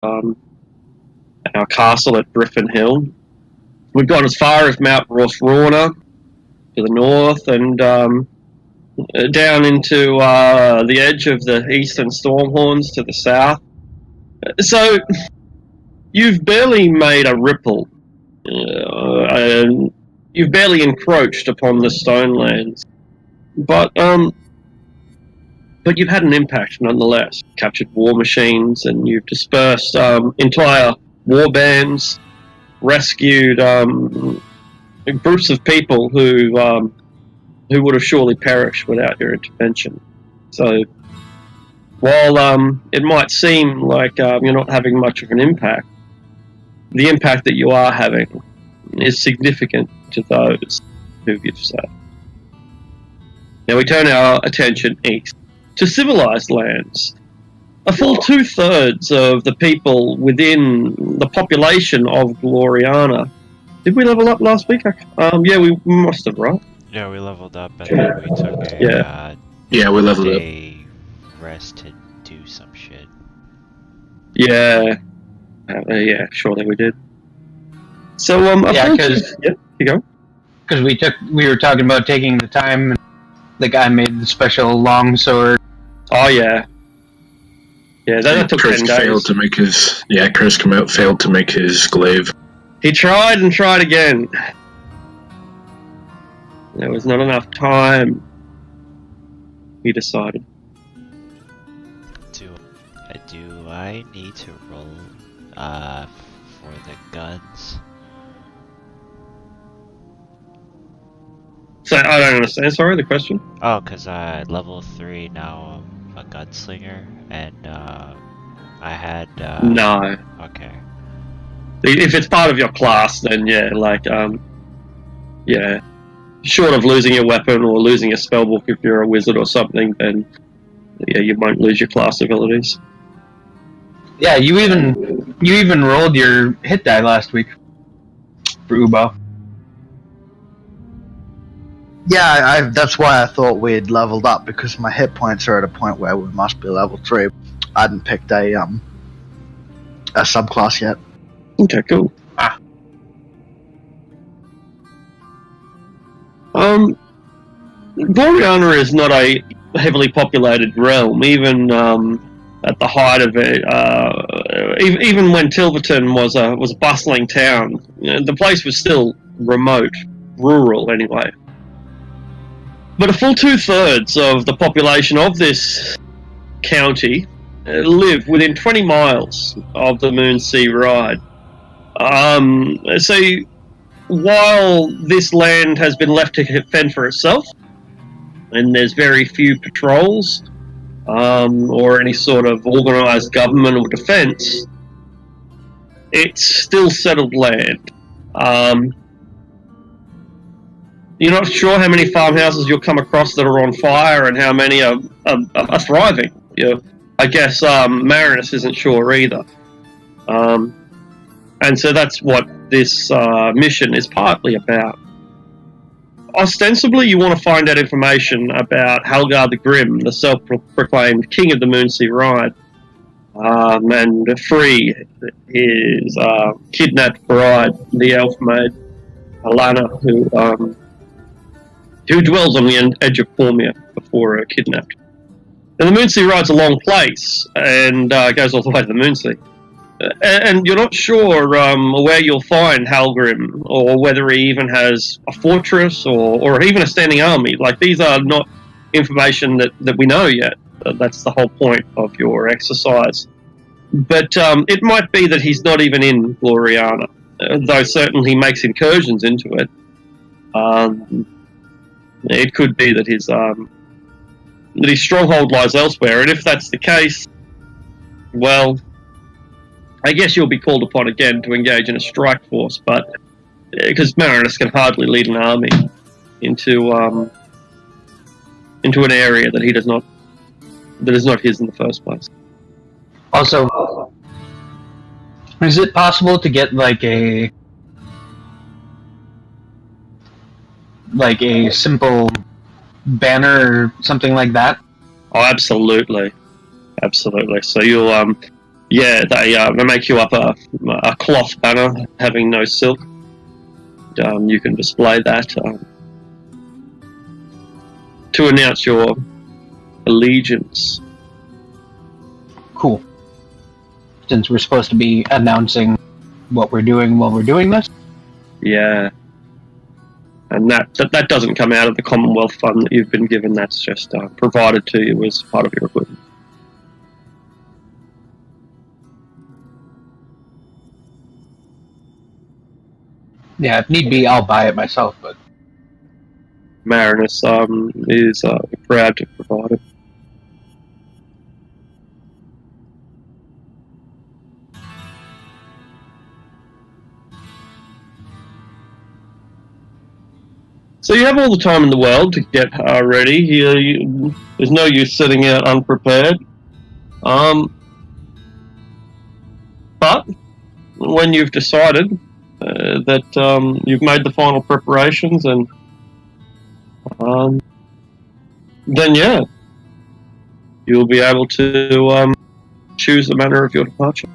um, our castle at Griffin Hill. We've gone as far as Mount Rosrona to the north, and down into the edge of the eastern Stormhorns to the south. So you've barely made a ripple. And you've barely encroached upon the Stonelands, but you've had an impact nonetheless. Captured war machines, and you've dispersed entire war bands, rescued groups of people who would have surely perished without your intervention. So, while it might seem like you're not having much of an impact, the impact that you are having is significant to those who you've saved. Now we turn our attention east to civilized lands. A full 2/3 of the people within the population of Gloriana. Did we level up last week? Yeah, we must have, right? Yeah, we leveled up and then we took a we leveled up. Rest to do some shit. Yeah. Yeah, surely we did. So, because you go. Because we were talking about taking the time. The guy made the special longsword. Oh yeah. Yeah, that took Chris 10 days. failed to make his. Yeah, Chris failed to make his glaive. He tried and tried again. There was not enough time. He decided. Do I need to roll for the guns? So I don't understand. Sorry, the question. Oh, cause level 3 now I'm a gunslinger, and I had No. Okay. If it's part of your class, then yeah, like yeah. Short of losing your weapon or losing your spellbook if you're a wizard or something, then yeah, you won't lose your class abilities. Yeah, you even rolled your hit die last week for Ubo. Yeah, that's why I thought we'd leveled up, because my hit points are at a point where we must be level 3. I hadn't picked a subclass yet. Okay, cool. Gloriana is not a heavily populated realm, even at the height of it. Even when Tilverton was a bustling town, the place was still remote, rural anyway. But a full 2/3 of the population of this county live within 20 miles of the Moonsea Ride. So while this land has been left to fend for itself, and there's very few patrols or any sort of organised government or defence, it's still settled land. You're not sure how many farmhouses you'll come across that are on fire and how many are thriving. I guess Marinus isn't sure either. And so that's what this mission is partly about. Ostensibly, you want to find out information about Halgar the Grim, the self-proclaimed king of the Moonsea Ride, and free his kidnapped bride, the elf maid, Alana, who dwells on the edge of Formia before kidnapped. Now, the Moonsea Ride's a long place and goes all the way to the Moonsea. And you're not sure where you'll find Halgrim, or whether he even has a fortress or even a standing army. Like, these are not information that we know yet. That's the whole point of your exercise. But it might be that he's not even in Gloriana, though certainly he makes incursions into it. It could be that his stronghold lies elsewhere, and if that's the case, well, I guess you'll be called upon again to engage in a strike force, but because Marinus can hardly lead an army into an area that is not his in the first place. Also, is it possible to get like a simple banner or something like that? Oh, absolutely. So you'll Yeah, they make you up a cloth banner having no silk. You can display that to announce your allegiance. Cool. Since we're supposed to be announcing what we're doing while we're doing this. Yeah. And that doesn't come out of the Commonwealth Fund that you've been given. That's just provided to you as part of your equipment. Yeah, if need be, I'll buy it myself, but... Marinus is proud to provide it. So you have all the time in the world to get ready. There's no use sitting out unprepared. But when you've decided that you've made the final preparations, and then yeah, you'll be able to choose the manner of your departure.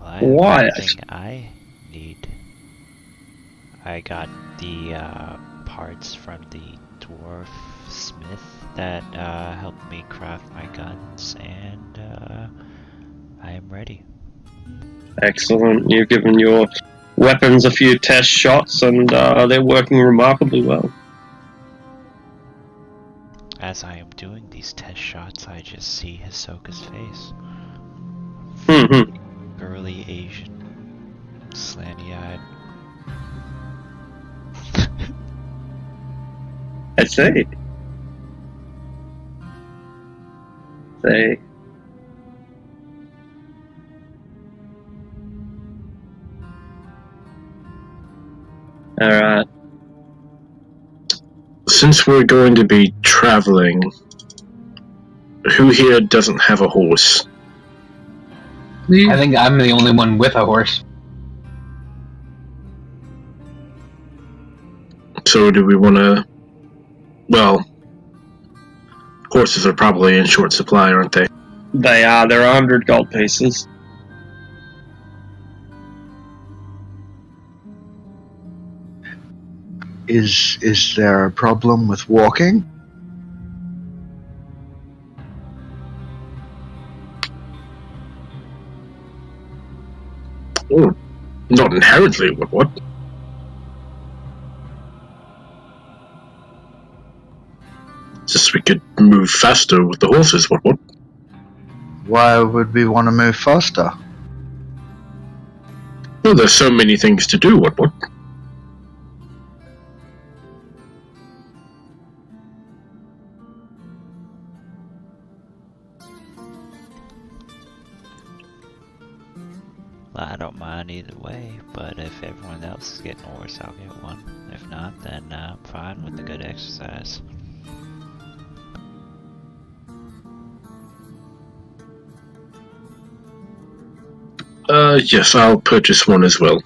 Well, I have Why? everything I need. I got the parts from the dwarf smith that helped me craft my guns, and I am ready. Excellent. You've given your weapons a few test shots, and they're working remarkably well. As I am doing these test shots, I just see Hisoka's face. Mm-hmm. Girly Asian, slanty-eyed. I see. Alright. Since we're going to be traveling, who here doesn't have a horse? I think I'm the only one with a horse. So do we want to... Well, horses are probably in short supply, aren't they? They are. They're 100 gold pieces. Is there a problem with walking? Oh, not inherently, what? Just we could move faster with the horses, what? Why would we want to move faster? Well, there's so many things to do, what? Well, I don't mind either way, but if everyone else is getting a horse, I'll get one. If not, then I'm fine with the good exercise. Yes, I'll purchase one as well.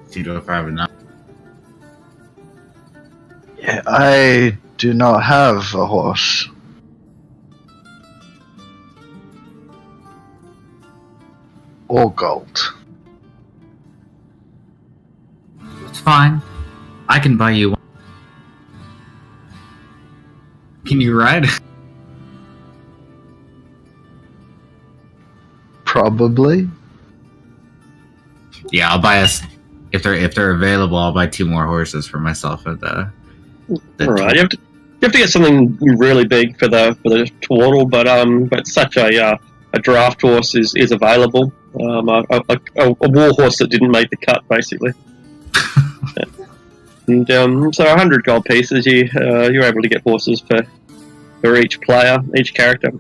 See if I have enough. Yeah, I do not have a horse. Or gold. It's fine. I can buy you one. Can you ride? Probably. Yeah, I'll buy us if they're available. I'll buy 2 more horses for myself at the Alright, you have to get something really big for the twaddle, but such a draft horse is available. A war horse that didn't make the cut, basically. And so 100 gold pieces, you're able to get horses for each player, each character.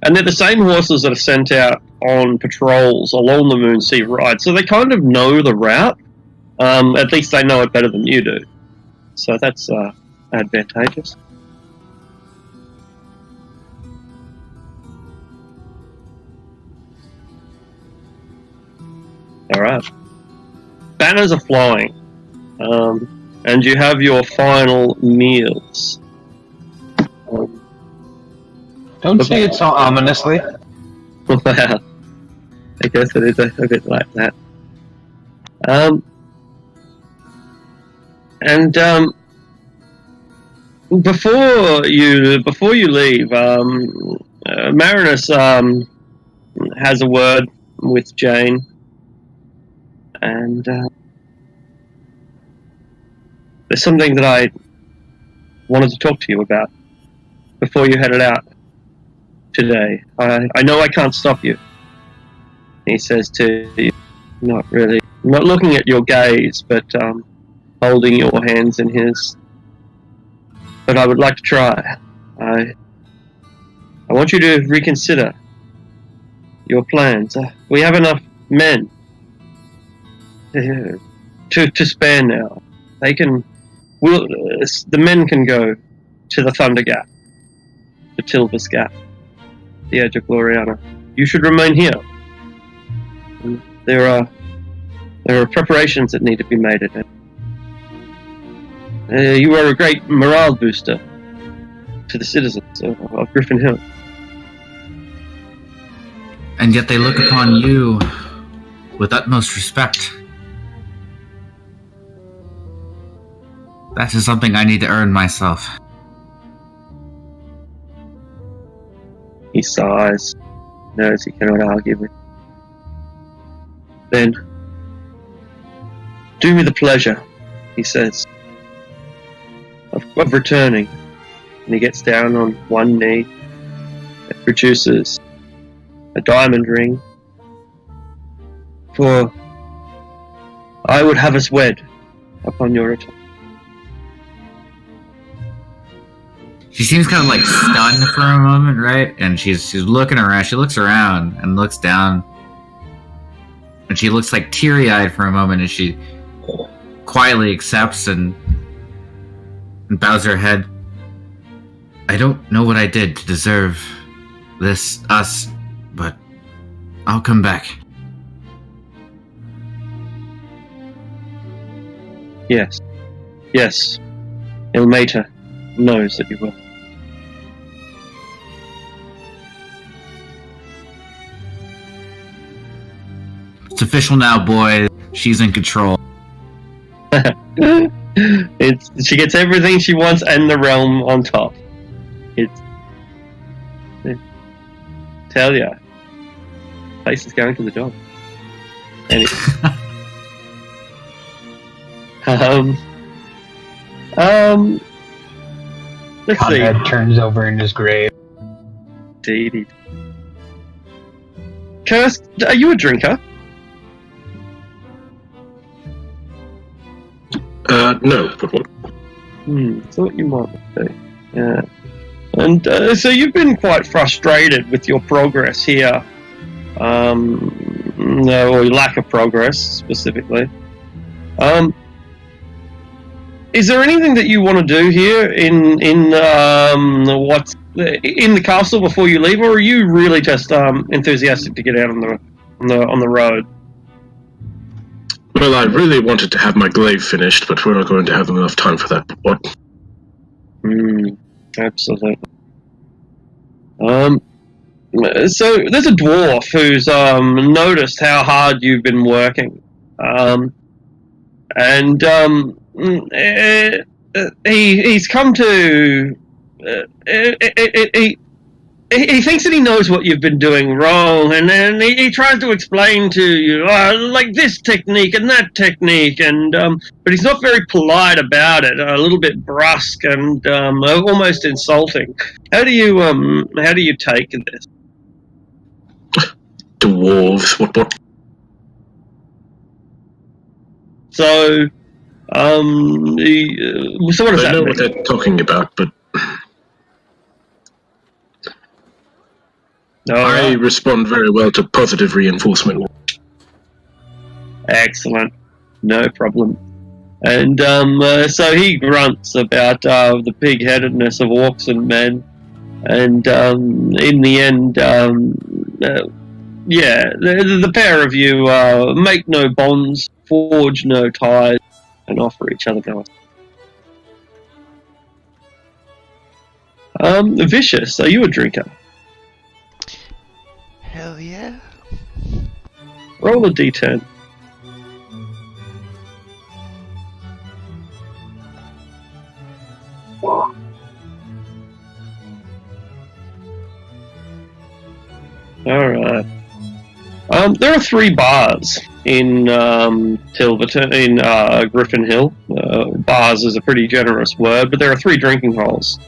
And they're the same horses that are sent out on patrols along the Moonsea Ride, so they kind of know the route. At least they know it better than you do. So that's advantageous. Alright. Banners are flying. And you have your final meals. Don't say it so ominously. Well, I guess it is a bit like that. Before you leave, Marinus has a word with Jane, and there's something that I wanted to talk to you about before you headed out today. I know I can't stop you. He says to you, not really, not looking at your gaze, but holding your hands in his. But I would like to try. I want you to reconsider your plans. We have enough men to spare now. They can. The men can go to the Thunder Gap, the Tilvis Gap, the edge of Gloriana. You should remain here. There are preparations that need to be made at it. You are a great morale booster to the citizens of Griffin Hill. And yet they look upon you with utmost respect. That is something I need to earn myself. He sighs, knows he cannot argue with. Then, do me the pleasure, he says, of returning. And he gets down on one knee and produces a diamond ring. For I would have us wed upon your return. She seems kind of like stunned for a moment, right? And she's looking around. She looks around and looks down. And she looks like teary-eyed for a moment as she quietly accepts and bows her head. I don't know what I did to deserve us, but I'll come back. Yes. Ilmater knows that you will. It's official now, boy. She's in control. She gets everything she wants and the realm on top. Tell ya, place is going to the dog. Anyway. Let's Conrad see. turns over in his grave. Indeed. Curse, are you a drinker? No, but what? Thought you might be. Yeah. And so you've been quite frustrated with your progress here, or your lack of progress specifically. Is there anything that you want to do here in the castle before you leave, or are you really just enthusiastic to get out on the road? Well, I really wanted to have my glaive finished, but we're not going to have enough time for that. What? Absolutely. So there's a dwarf who's noticed how hard you've been working, and he's come to he thinks that he knows what you've been doing wrong, and then he tries to explain to you, like this technique and that technique, and but he's not very polite about it. A little bit brusque and almost insulting. How do you take this? Dwarves? What? So, so what does I that know mean? what they're talking about, but All I right. respond very well to positive reinforcement. Excellent. No problem. And so he grunts about the pig-headedness of orcs and men, and in the end, the pair of you make no bonds, forge no ties, and offer each other no. Vicious, are you a drinker? Hell yeah. Roll a d10. Alright. There are 3 bars in Tilverton, in Griffin Hill. Bars is a pretty generous word, but there are 3 drinking holes.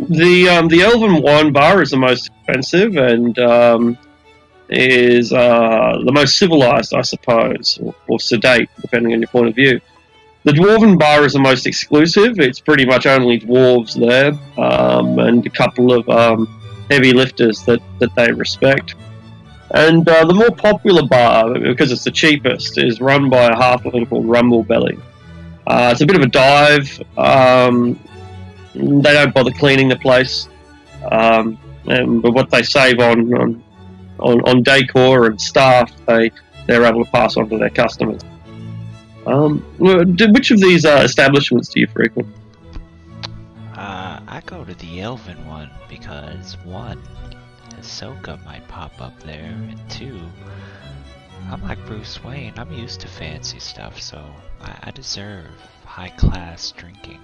The Elven Wine Bar is the most expensive and is the most civilized, I suppose, or sedate, depending on your point of view. The Dwarven Bar is the most exclusive. It's pretty much only dwarves there, and a couple of heavy lifters that they respect. And the more popular bar, because it's the cheapest, is run by a halfling called Rumble Belly. It's a bit of a dive. They don't bother cleaning the place, but what they save on decor and staff, they're able to pass on to their customers. Which of these establishments do you frequent? I go to the Elven one because 1, Ahsoka might pop up there, and 2, I'm like Bruce Wayne, I'm used to fancy stuff, so I deserve high-class drinking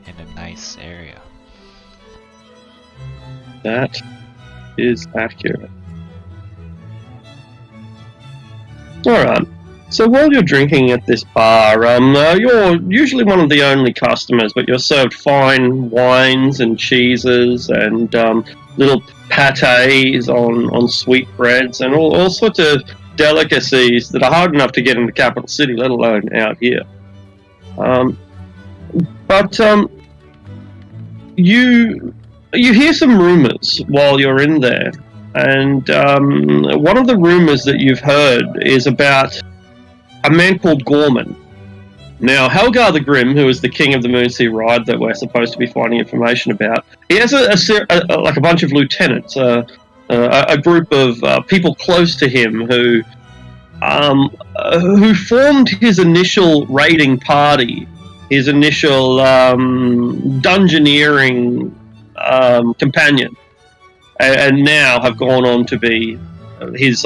in a nice area. That is accurate. Alright. So while you're drinking at this bar, you're usually one of the only customers, but you're served fine wines and cheeses and little pâtés on sweetbreads and all sorts of delicacies that are hard enough to get in the capital city, let alone out here. But you hear some rumors while you're in there, and one of the rumors that you've heard is about a man called Gorman. Now, Helgar the Grim, who is the king of the Moonsea Ride that we're supposed to be finding information about, he has a bunch of lieutenants, a group of people close to him who formed his initial raiding party, his initial dungeoneering companion, and now have gone on to be his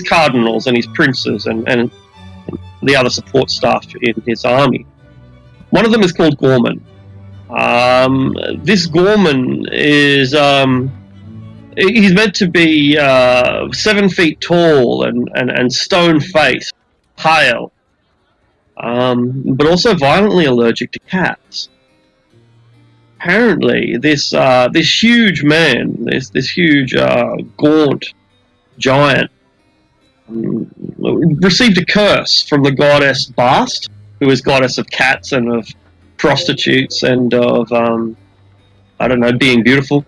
cardinals and his princes and the other support staff in his army. One of them is called Gorman. This Gorman is he's meant to be 7 feet tall and stone-faced, pale, but also violently allergic to cats. Apparently, this huge man, this huge gaunt giant, received a curse from the goddess Bast, who is goddess of cats and of prostitutes and of being beautiful.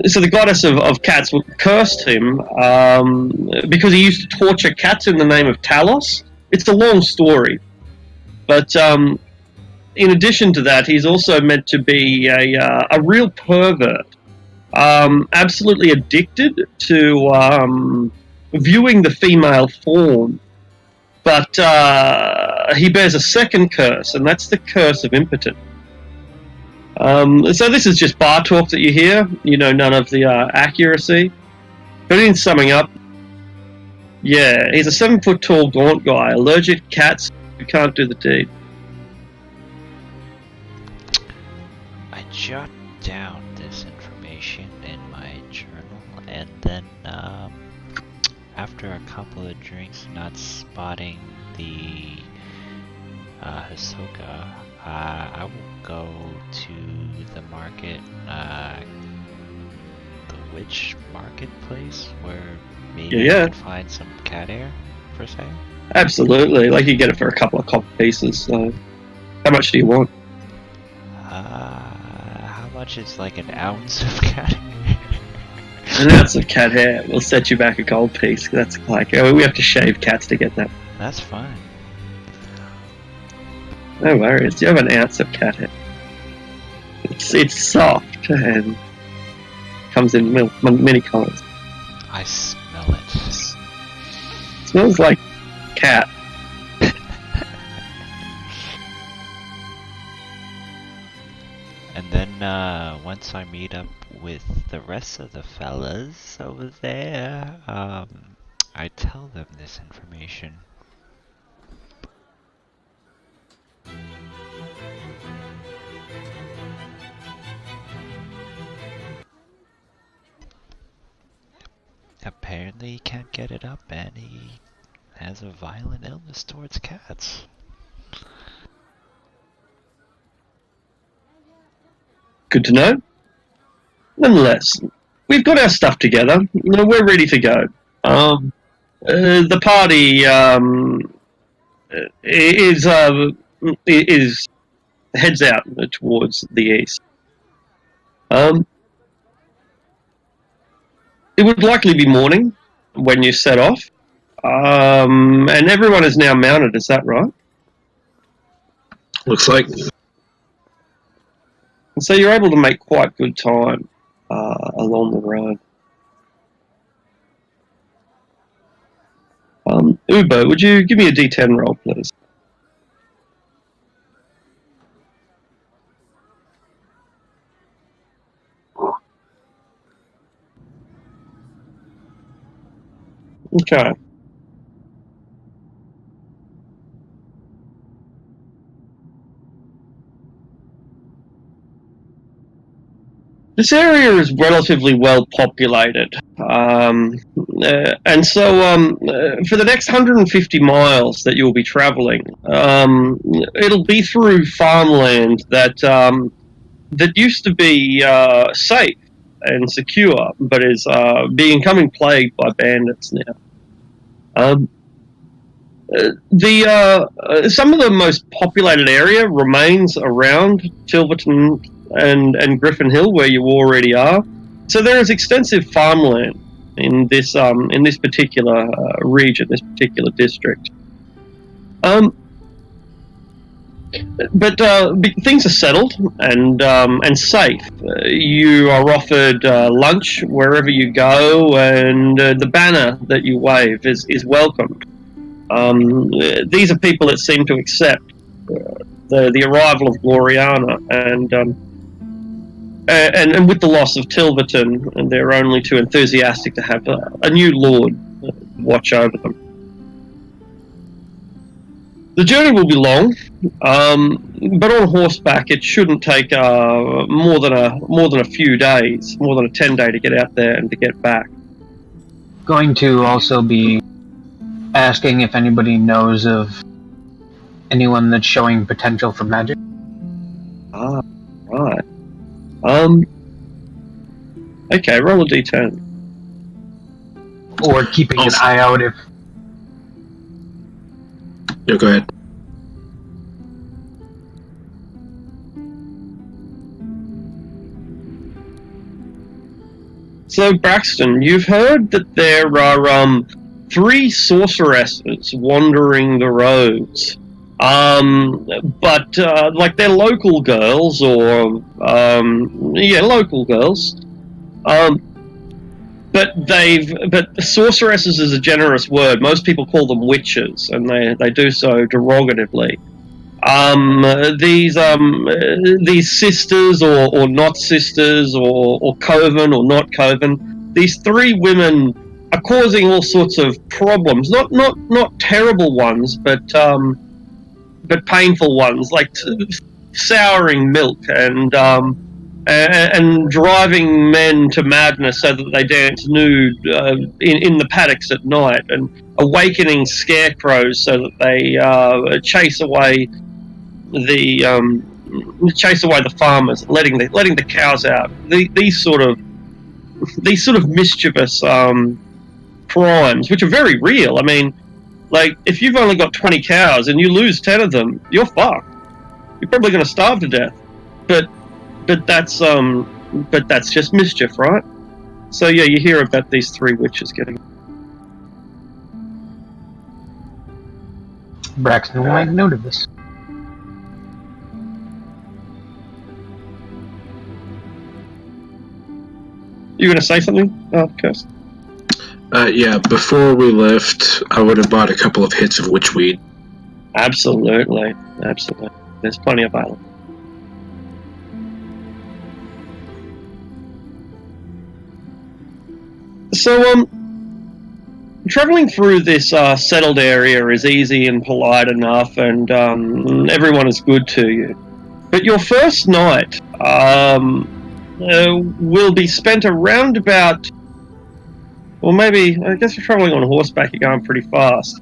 So the goddess of cats cursed him because he used to torture cats in the name of Talos. It's a long story, but in addition to that, he's also meant to be a real pervert, absolutely addicted to viewing the female form, but he bears a second curse, and that's the curse of impotence. So this is just bar talk that you hear, none of the accuracy. But in summing up, yeah, he's a 7 foot tall gaunt guy, allergic to cats who can't do the deed. I jot down this information in my journal, and then after a couple of drinks, not spotting the Ahsoka, I will go to the market, the witch marketplace, where maybe you can find some cat hair, per se. Absolutely, like you get it for a couple of copper pieces. So, how much do you want? How much is like an ounce of cat hair? An ounce of cat hair will set you back a gold piece. That's like, we have to shave cats to get that. That's fine. No worries, you have an ounce of cat hair. It's soft and comes in many colours. I smell it. Smells like cat. And then once I meet up with the rest of the fellas over there, I tell them this information. Apparently he can't get it up and he has a violent illness towards cats. Good to know. Nonetheless, we've got our stuff together. We're ready to go. The party is heads out towards the east. It would likely be morning when you set off, and everyone is now mounted. Is that right? Looks like. And so you're able to make quite good time along the road. Ubo, would you give me a D10 roll, please? Okay. This area is relatively well populated, and so for the next 150 miles that you'll be traveling, it'll be through farmland that used to be safe and secure, but is becoming plagued by bandits now. Some of the most populated area remains around Tilverton and Griffin Hill, where you already are. So there is extensive farmland in this particular region, this particular district. But things are settled and safe. You are offered lunch wherever you go, and the banner that you wave is welcomed. These are people that seem to accept the arrival of Gloriana, and with the loss of Tilverton, they're only too enthusiastic to have a new lord watch over them. The journey will be long, but on horseback it shouldn't take more than a few days, more than a 10-day to get out there and to get back. Going to also be asking if anybody knows of anyone that's showing potential for magic. Ah, right. Okay, roll a d10. Or keeping an eye out if... Yeah, go ahead. So, Braxton, you've heard that there are 3 sorceresses wandering the roads. But like they're local girls, or local girls. But sorceresses is a generous word. Most people call them witches, and they do so derogatively. These sisters, or not sisters, or coven or not coven. These 3 women are causing all sorts of problems. Not terrible ones, but painful ones, like souring milk and driving men to madness so that they dance nude in the paddocks at night, and awakening scarecrows so that they chase away the farmers, letting the cows out. These sort of mischievous crimes, which are very real. I mean, like, if you've only got 20 cows and you lose 10 of them, you're fucked. You're probably going to starve to death. But that's just mischief, right? So yeah, you hear about these 3 witches getting. Braxton will make note of this. You gonna say something, Kirst? Yeah, before we left, I would have bought a couple of hits of witchweed. Absolutely. There's plenty available. So, traveling through this settled area is easy and polite enough, and everyone is good to you. But your first night will be spent around about, well, maybe, I guess you're traveling on horseback, you're going pretty fast.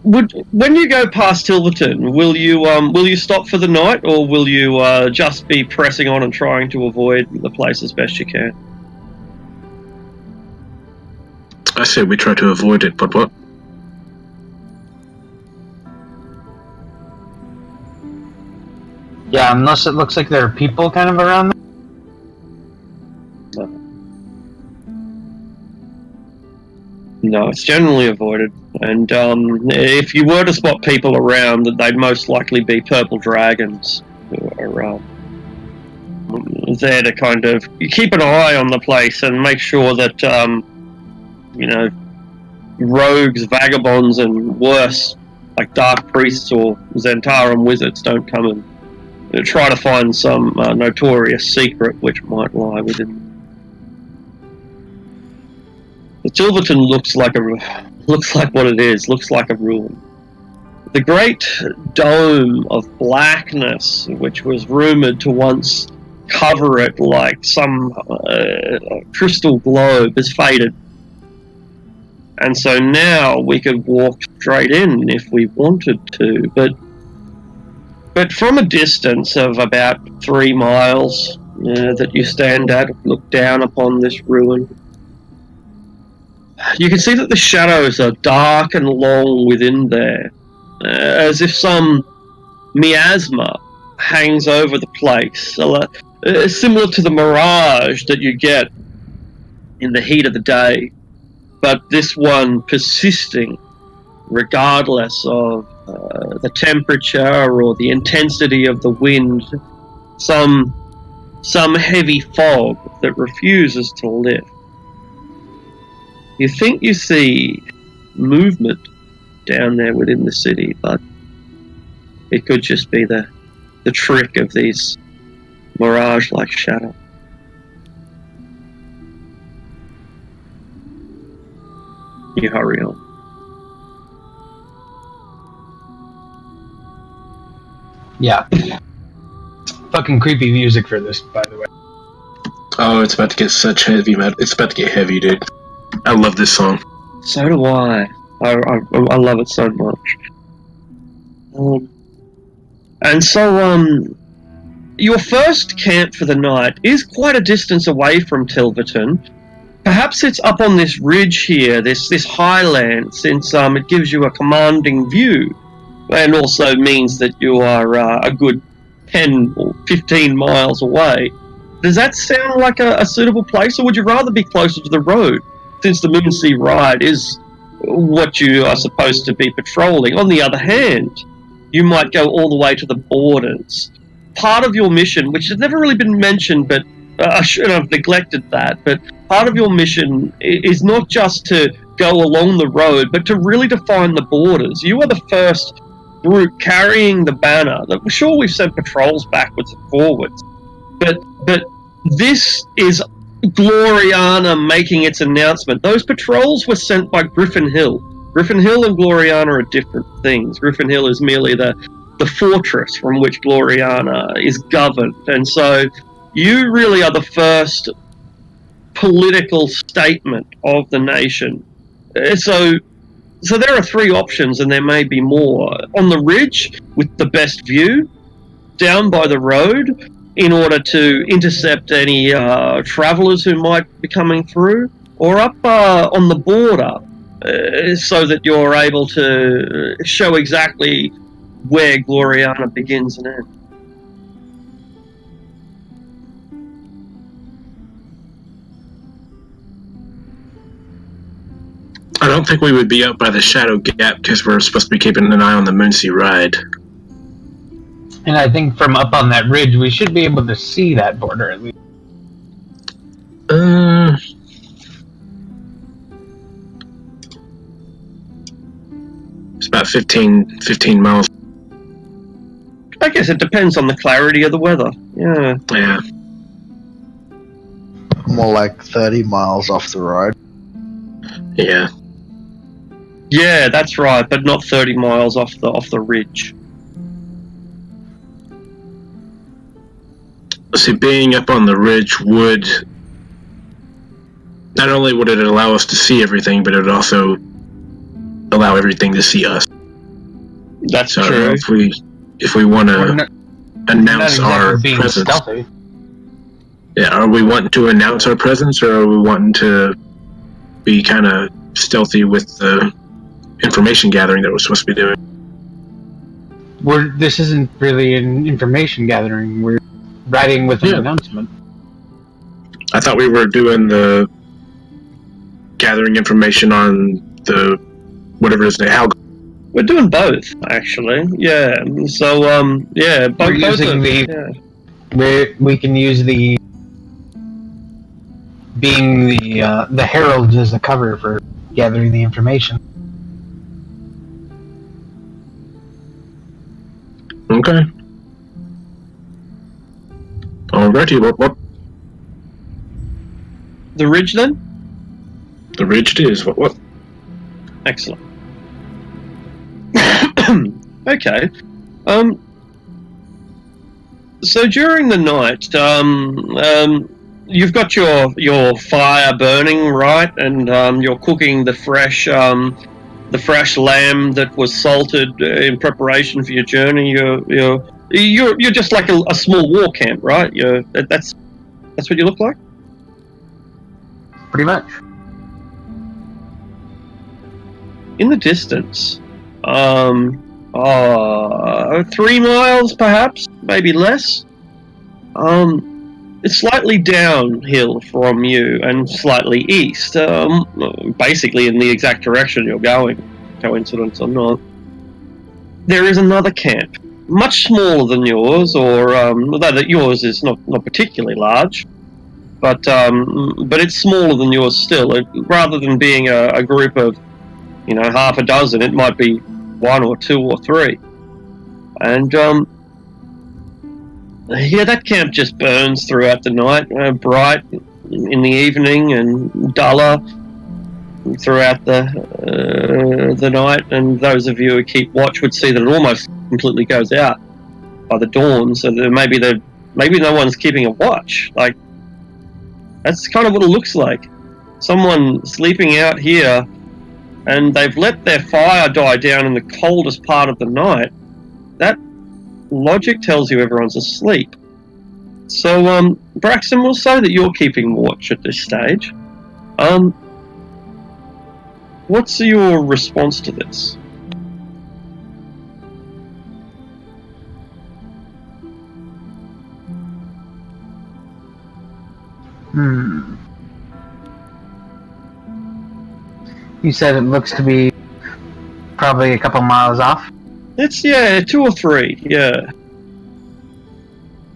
When you go past Tilverton, will you stop for the night, or will you just be pressing on and trying to avoid the place as best you can? I say we try to avoid it, but what? Yeah, unless it looks like there are people kind of around there. No, it's generally avoided. And if you were to spot people around, they'd most likely be purple dragons who are there to kind of keep an eye on the place and make sure that rogues, vagabonds, and worse, like dark priests or Zentarum wizards, don't come and try to find some notorious secret which might lie within. The Tilverton looks like what it is. Looks like a ruin. The great dome of blackness, which was rumored to once cover it like some crystal globe, has faded. And so now we could walk straight in if we wanted to, but from a distance of about 3 miles that you stand at, look down upon this ruin, you can see that the shadows are dark and long within there, as if some miasma hangs over the place, similar to the mirage that you get in the heat of the day, but this one persisting regardless of the temperature or the intensity of the wind, some heavy fog that refuses to lift. You think you see movement down there within the city, but it could just be the trick of these mirage-like shadows. You hurry on. Yeah. Fucking creepy music for this, by the way. Oh, it's about to get such heavy metal. It's about to get heavy, dude. I love this song. So do I. I love it so much. And so, your first camp for the night is quite a distance away from Tilverton. Perhaps it's up on this ridge here, this highland, since it gives you a commanding view, and also means that you are a good 10 or 15 miles away. Does that sound like a suitable place, or would you rather be closer to the road, since the Moonsea Ride is what you are supposed to be patrolling? On the other hand, you might go all the way to the borders. Part of your mission, which has never really been mentioned, but I should have neglected that, but part of your mission is not just to go along the road, but to really define the borders. You are the first group carrying the banner. Sure, we've sent patrols backwards and forwards, but this is Gloriana making its announcement. Those patrols were sent by Griffin Hill. Griffin Hill and Gloriana are different things. Griffin Hill is merely the fortress from which Gloriana is governed, and so you really are the first political statement of the nation. So there are 3 options, and there may be more. On the ridge, with the best view, down by the road, in order to intercept any travelers who might be coming through, or up on the border, so that you're able to show exactly where Gloriana begins and ends. I don't think we would be up by the Shadow Gap because we're supposed to be keeping an eye on the Moonsea Ride. And I think from up on that ridge, we should be able to see that border at least. It's about 15 miles. I guess it depends on the clarity of the weather. Yeah. Yeah. More like 30 miles off the road. Yeah. Yeah, that's right, but not 30 miles off the ridge. See, being up on the ridge would not only would it allow us to see everything, but it would also allow everything to see us. That's So true. if we want We're to not announce exactly our being presence, stealthy. yeah, are we wanting to announce our presence, or are we wanting to be kind of stealthy with the information gathering that we're supposed to be doing? This isn't really an information gathering. We're riding with an Yeah. announcement. I thought we were doing the gathering information on the whatever it is, the algorithm. We're doing both, actually. Yeah. So, yeah, both. We're using we can use the being the herald as a cover for gathering the information. Okay. Alrighty, what The ridge, then? the ridge it is? What? Excellent. Okay. So during the night, you've got your fire burning, right? And you're cooking the fresh lamb that was salted in preparation for your journey. You're just like a small war camp, right? That's what you look like. Pretty much. In the distance, 3 miles perhaps, maybe less. It's slightly downhill from you and slightly east, basically in the exact direction you're going, coincidence or not. There is another camp, much smaller than yours, or although that yours is not particularly large, but it's smaller than yours still. Rather than being a group of half a dozen, it might be 1 or 2 or 3. And that camp just burns throughout the night, bright in the evening and duller throughout the night. And those of you who keep watch would see that it almost completely goes out by the dawn. So that maybe no one's keeping a watch. Like, that's kind of what it looks like. Someone sleeping out here, and they've let their fire die down in the coldest part of the night. That logic tells you everyone's asleep. So, Braxton, will say that you're keeping watch at this stage. What's your response to this? You said it looks to be probably a couple miles off. It's 2 or 3, yeah.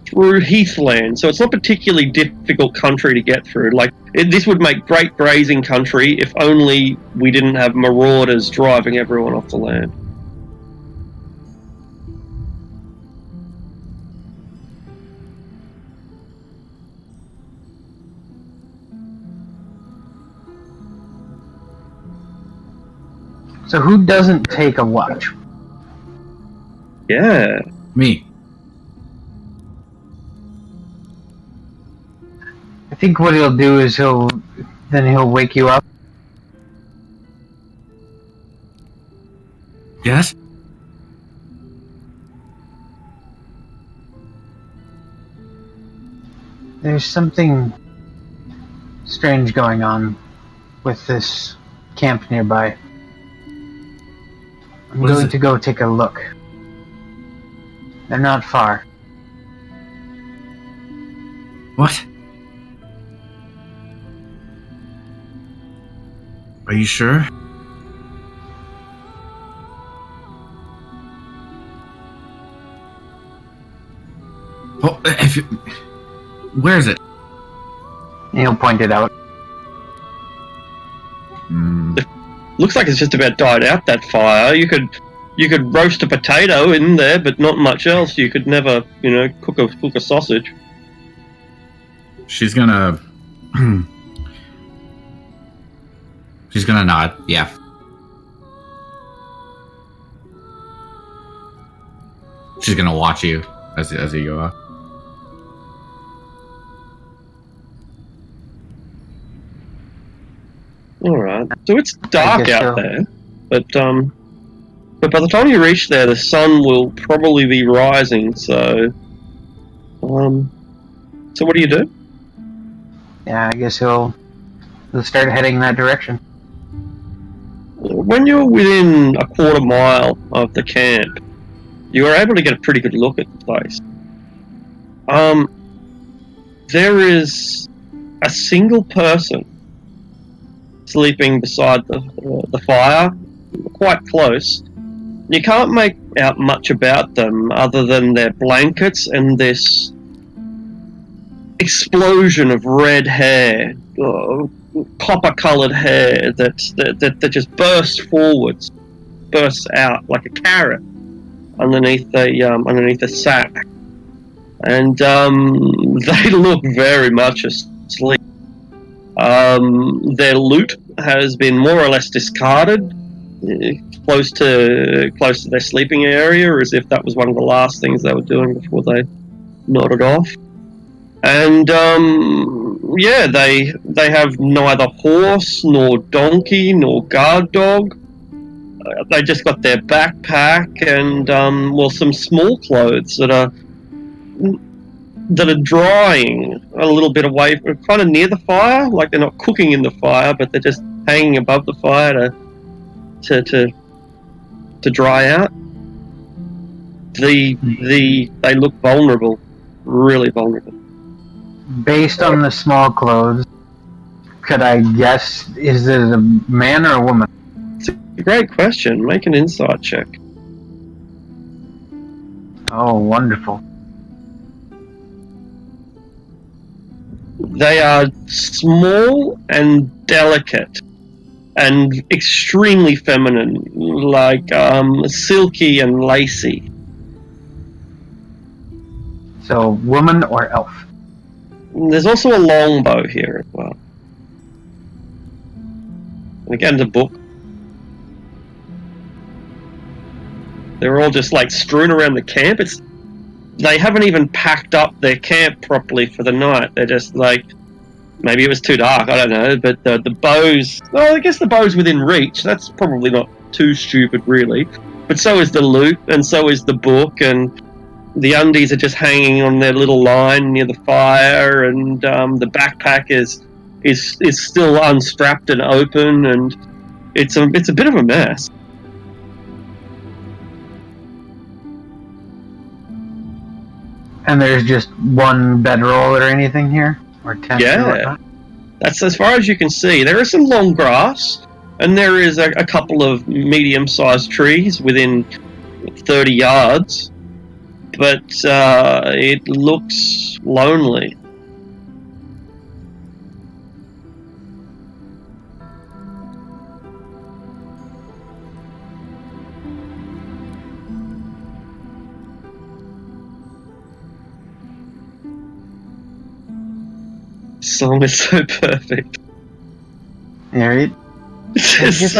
Through heathland, so it's not particularly difficult country to get through. Like, this would make great grazing country if only we didn't have marauders driving everyone off the land. So who doesn't take a watch? Yeah. Me. I think what he'll do is he'll wake you up. Yes? There's something strange going on with this camp nearby. I'm What is going it? to go take a look. They're not far. What? Are you sure? Oh, where is it? He'll point it out. Looks like it's just about died out, that fire. You could roast a potato in there, but not much else. You could never, cook a sausage. She's gonna... She's gonna nod, yeah. She's gonna watch you as you go off. Alright. So it's dark out so. there, but by the time you reach there, the sun will probably be rising, so what do you do? Yeah, I guess he'll start heading that direction. When you're within a quarter mile of the camp, you are able to get a pretty good look at the place. There is a single person sleeping beside the fire, quite close. You can't make out much about them other than their blankets and this explosion of red hair, copper-coloured hair that just bursts out like a carrot underneath a sack, and they look very much asleep. Their loot has been more or less discarded, close to their sleeping area, as if that was one of the last things they were doing before they nodded off. And they have neither horse nor donkey nor guard dog. They just got their backpack and some small clothes that are drying a little bit away, kind of near the fire. Like they're not cooking in the fire, but they're just hanging above the fire to dry out. They look vulnerable, really vulnerable. Based on the small clothes, could I guess, is it a man or a woman? It's a great question. Make an insight check. Oh, wonderful. They are small and delicate and extremely feminine, like silky and lacy. So, woman or elf? There's also a longbow here as well. And again, the book. They're all just like strewn around the camp. They haven't even packed up their camp properly for the night. They're just like, maybe it was too dark, I don't know, but the bows, well, I guess the bow's within reach. That's probably not too stupid, really. But so is the loot, and so is the book, and the undies are just hanging on their little line near the fire, and the backpack is still unstrapped and open, and it's a bit of a mess. And there's just one bedroll or anything here? Or tent? Yeah. Or whatnot? That's as far as you can see. There is some long grass, and there is a couple of medium-sized trees within 30 yards, but it looks lonely. Song is so perfect. Yeah, right? It's just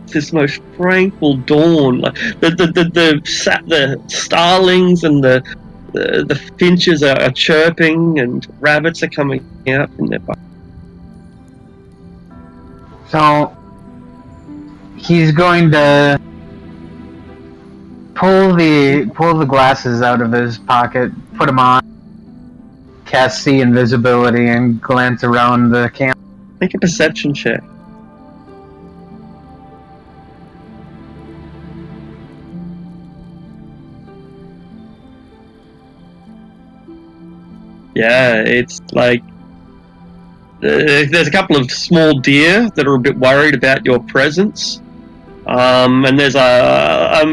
this most tranquil dawn. Like the starlings and the finches are chirping, and rabbits are coming out from their butt. So, he's going to pull the glasses out of his pocket, put them on, cast see invisibility, and glance around the camp. Make a perception check. Yeah, it's like there's a couple of small deer that are a bit worried about your presence, And there's a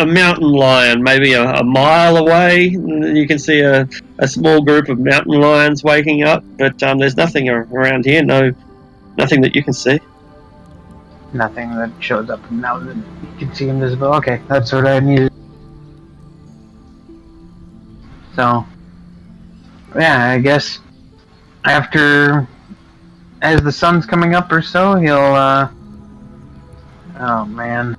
mountain lion, maybe a mile away. You can see a small group of mountain lions waking up, but there's nothing around here. Nothing that you can see. Nothing that shows up now that you can see invisible. Okay, that's what I needed. So, yeah, I guess as the sun's coming up or so, he'll, oh man.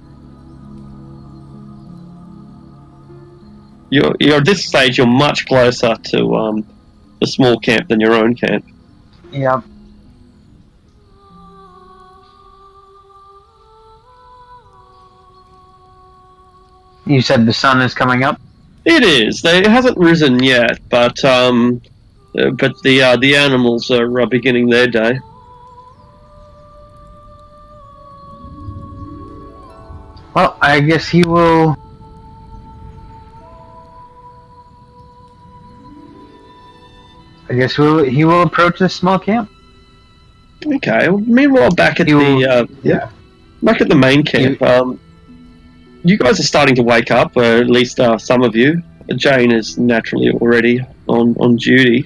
You're at this stage. You're much closer to the small camp than your own camp. Yep. You said the sun is coming up? It is. It hasn't risen yet, but the animals are beginning their day. Well, I guess he will. He will approach this small camp. Okay. Well, meanwhile, back at back at the main camp, you guys are starting to wake up, or at least some of you. Jane is naturally already on duty.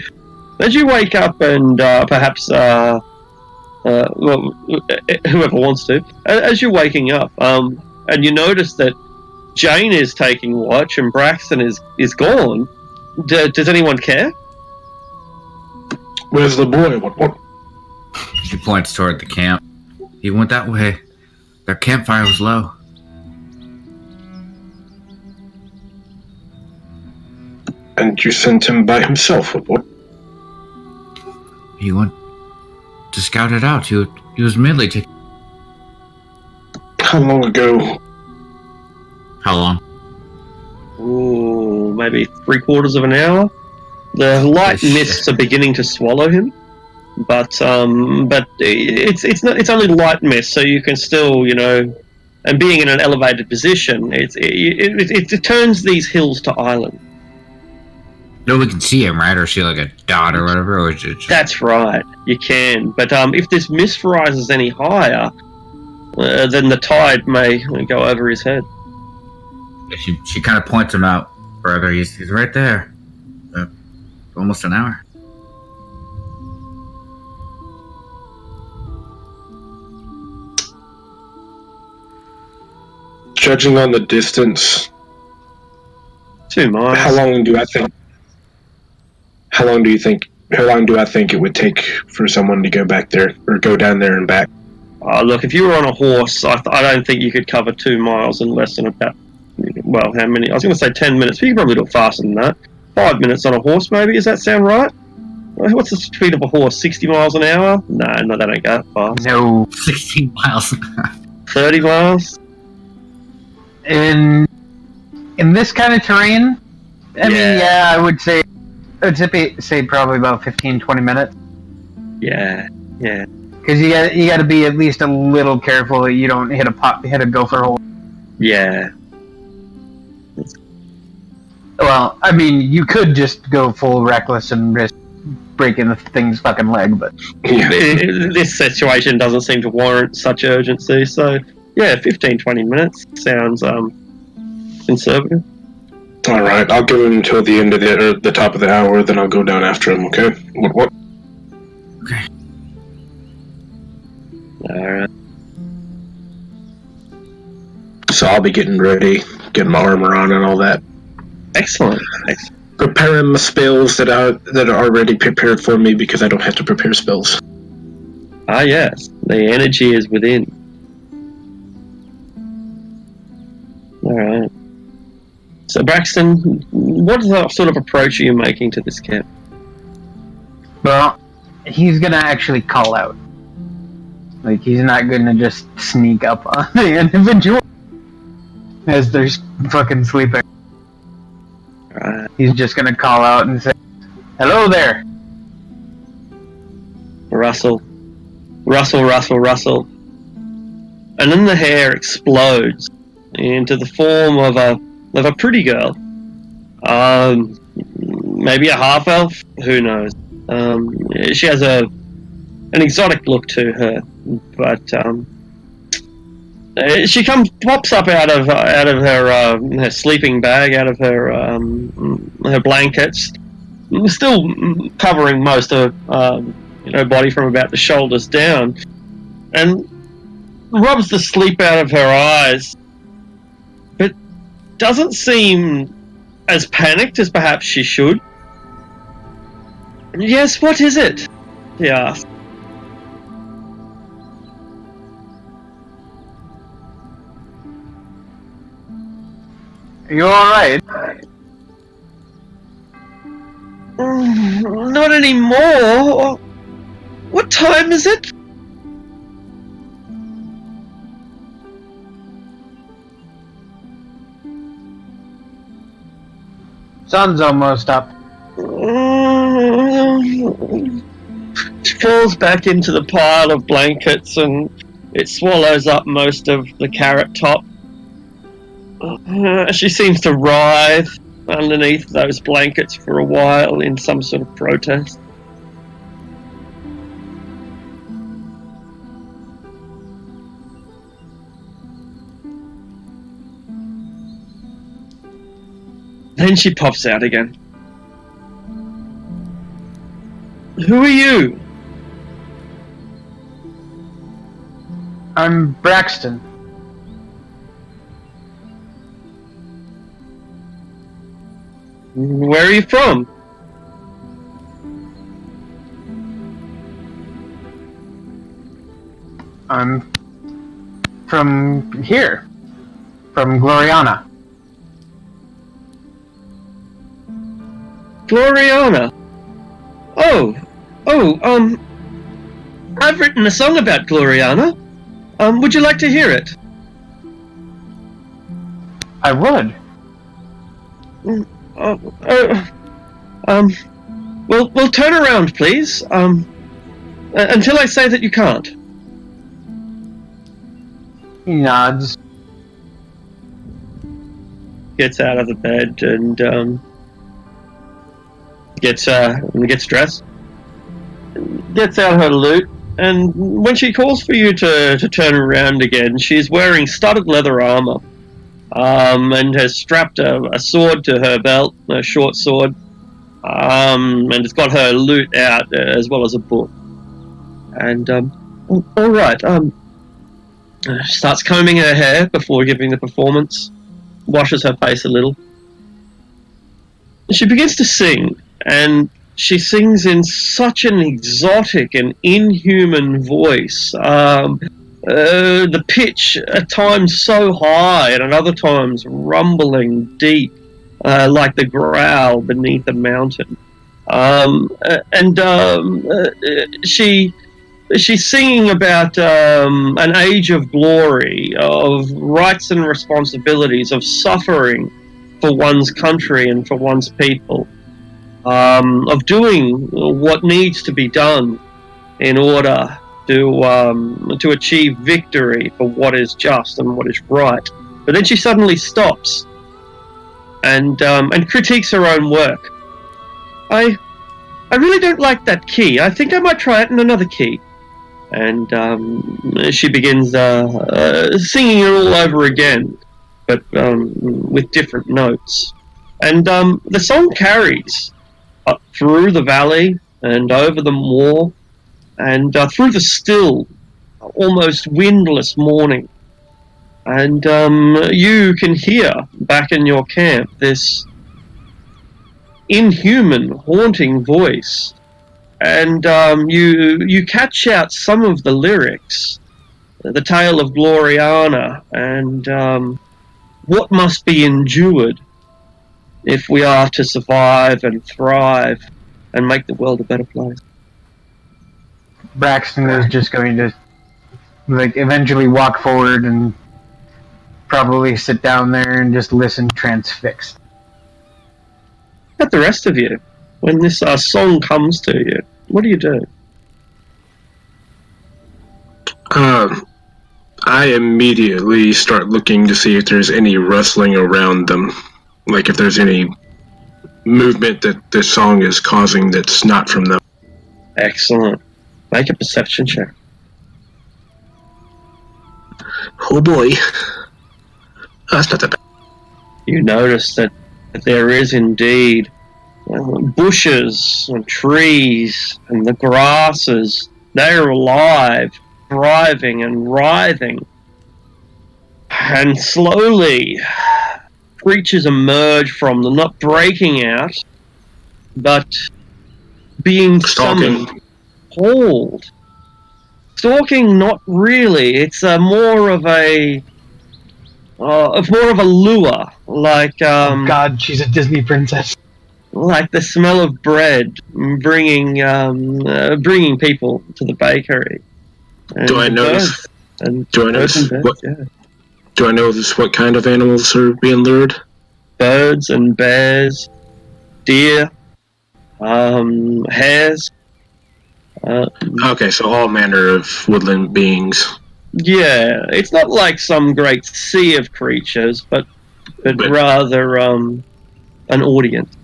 As you wake up, and perhaps whoever wants to, as you're waking up, and you notice that Jane is taking watch and Braxton is gone. Does anyone care? Where's the boy? What? She points toward the camp. He went that way. Their campfire was low. And you sent him by himself? What? He went to scout it out. He was merely taking... How long ago? How long? Ooh, maybe 3/4 of an hour. The light mists are beginning to swallow him, but it's only light mist, so you can still, and being in an elevated position, it turns these hills to island. No, we can see him, right? Or see like a dot or whatever. Or is it just... That's right, you can. But if this mist rises any higher, then the tide may go over his head. She kind of points him out further. He's right there. Almost an hour. Judging on the distance, 2 miles. How long do I think it would take for someone to go back there or go down there and back? Look, if you were on a horse, I don't think you could cover 2 miles in less than about, well, how many? I was going to say 10 minutes, but you could probably do it faster than that. 5 minutes on a horse, maybe. Does that sound right? What's the speed of a horse? 60 miles an hour? No, they don't go that fast. No. 16 miles an hour. 30 miles? In this kind of terrain, I mean, yeah, I would say probably about 15-20 minutes. Yeah. Because you got to be at least a little careful that you don't hit a gopher hole. Yeah. Well, I mean, you could just go full reckless and risk breaking the thing's fucking leg, but This situation doesn't seem to warrant such urgency, so yeah, 15-20 minutes sounds conservative. All right, I'll give him until the end of the top of the hour, then I'll go down after him. Okay? What? Okay. All right. So I'll be getting ready, getting my armor on and all that. Excellent. Preparing my spells that are already prepared for me because I don't have to prepare spells. Ah, yes. The energy is within. All right. So, Braxton, what sort of approach are you making to this camp? well, he's gonna actually call out. Like, he's not gonna just sneak up on the individual as they're fucking sleeping. Right. He's just gonna call out and say, "Hello there." Rustle. Rustle, rustle, rustle. And then the hair explodes into the form of a pretty girl. Maybe a half elf? Who knows? She has an exotic look to her, but She pops up out of her sleeping bag, out of her blankets, still covering most of her body from about the shoulders down, and rubs the sleep out of her eyes, but doesn't seem as panicked as perhaps she should. Yes, what is it? He asked. Are you alright? Not anymore. What time is it? Sun's almost up. She falls back into the pile of blankets and it swallows up most of the carrot top. She seems to writhe underneath those blankets for a while in some sort of protest. Then she pops out again. Who are you? I'm Braxton. Where are you from? I'm from here. From Gloriana. Gloriana. I've written a song about Gloriana. Would you like to hear it? I would. Well, turn around, please. Until I say that you can't. He nods. Gets out of the bed and gets dressed. Gets out her loot, and when she calls for you to turn around again, she's wearing studded leather armor, and has strapped a sword to her belt, a short sword, and it's got her loot out as well as a book. And all right, starts combing her hair before giving the performance, washes her face a little. She begins to sing, and she sings in such an exotic and inhuman voice. The pitch at times so high, and at other times rumbling deep, like the growl beneath a mountain. She's singing about an age of glory, of rights and responsibilities, of suffering for one's country and for one's people. Of doing what needs to be done in order to achieve victory for what is just and what is right. But then she suddenly stops and critiques her own work. I really don't like that key. I think I might try it in another key. And she begins singing it all over again, but with different notes. And the song carries up through the valley and over the moor and through the still, almost windless morning. And you can hear back in your camp this inhuman, haunting voice. And you catch out some of the lyrics, the tale of Gloriana, and what must be endured if we are to survive and thrive and make the world a better place. Braxton is just going to eventually walk forward and probably sit down there and just listen transfixed. At the rest of you, when this song comes to you, what do you do? I immediately start looking to see if there's any rustling around them. Like if there's any movement that this song is causing that's not from them. Excellent. Make a perception check. Oh boy. That's not that bad. You notice that there is indeed bushes and trees and the grasses. They're alive, thriving and writhing. And slowly, creatures emerge from them, not breaking out, but being Stalking. summoned, hauled. Stalking, not really. It's more of a lure, like Oh God, she's a Disney princess. like the smell of bread bringing people to the bakery. And Do I notice? birds and Do I birds notice and what? bears, yeah. Do I notice what kind of animals are being lured? Birds and bears, deer, hares. Okay, so all manner of woodland beings. Yeah, it's not like some great sea of creatures, but But- rather an audience.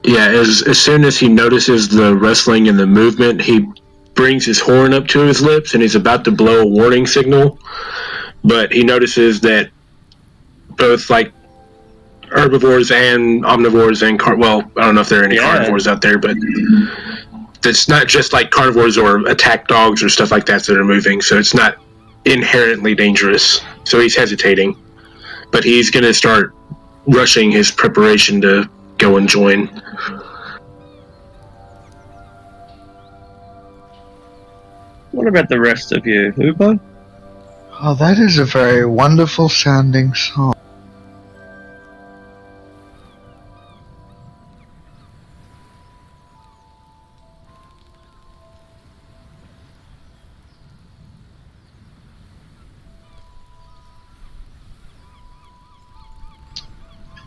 Yeah, as soon as he notices the rustling and the movement, he brings his horn up to his lips and he's about to blow a warning signal. But he notices that both like herbivores and omnivores and well, I don't know if there are any carnivores out there, but it's not just like carnivores or attack dogs or stuff like that are moving, so it's not inherently dangerous. So he's hesitating, but he's going to start rushing his preparation to go and join. What about the rest of you, Ubo? Oh, that is a very wonderful sounding song.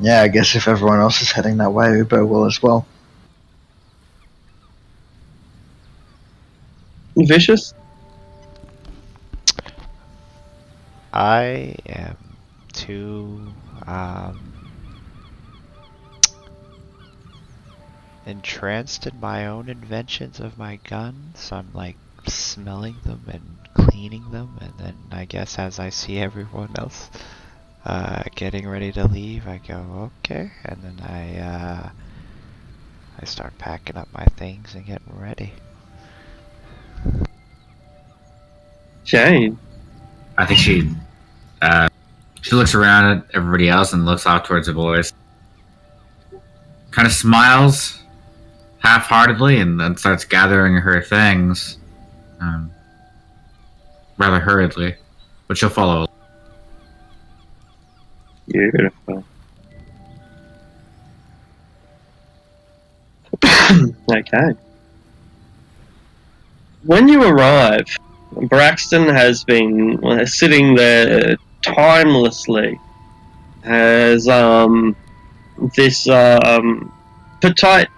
Yeah, I guess if everyone else is heading that way, Ubo will as well. Vicious? I am too entranced in my own inventions of my gun, so I'm like smelling them and cleaning them, and then I guess as I see everyone else getting ready to leave, I go, okay, and then I start packing up my things and getting ready. Jane? I think she looks around at everybody else and looks off towards the boys. Kind of smiles half-heartedly and then starts gathering her things, rather hurriedly, but she'll follow. Beautiful. Okay. When you arrive, Braxton has been sitting there timelessly as this petite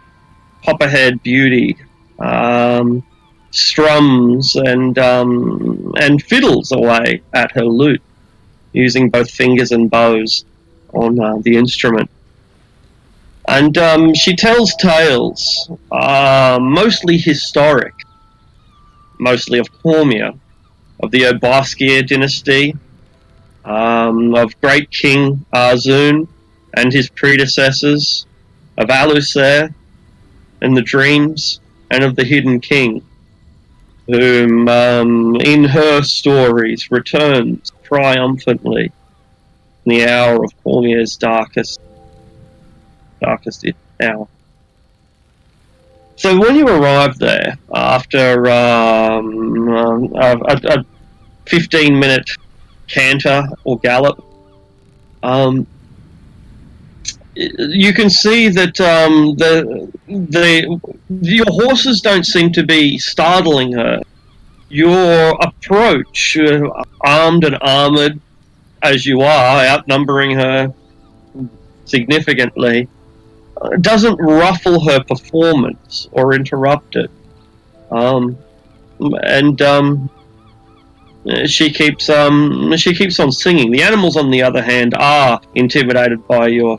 copperhead beauty strums and fiddles away at her lute, using both fingers and bows on the instrument. And she tells tales, mostly historic, mostly of Cormia, of the Obaskia dynasty, of great King Arzun and his predecessors, of Alusair and the dreams, and of the hidden king, whom in her stories returns triumphantly in the hour of Cormia's darkest hour. So when you arrive there, after a 15-minute canter or gallop, you can see that your horses don't seem to be startling her. Your approach, armed and armoured as you are, outnumbering her significantly, doesn't ruffle her performance or interrupt it. She keeps on singing. The animals, on the other hand, are intimidated by your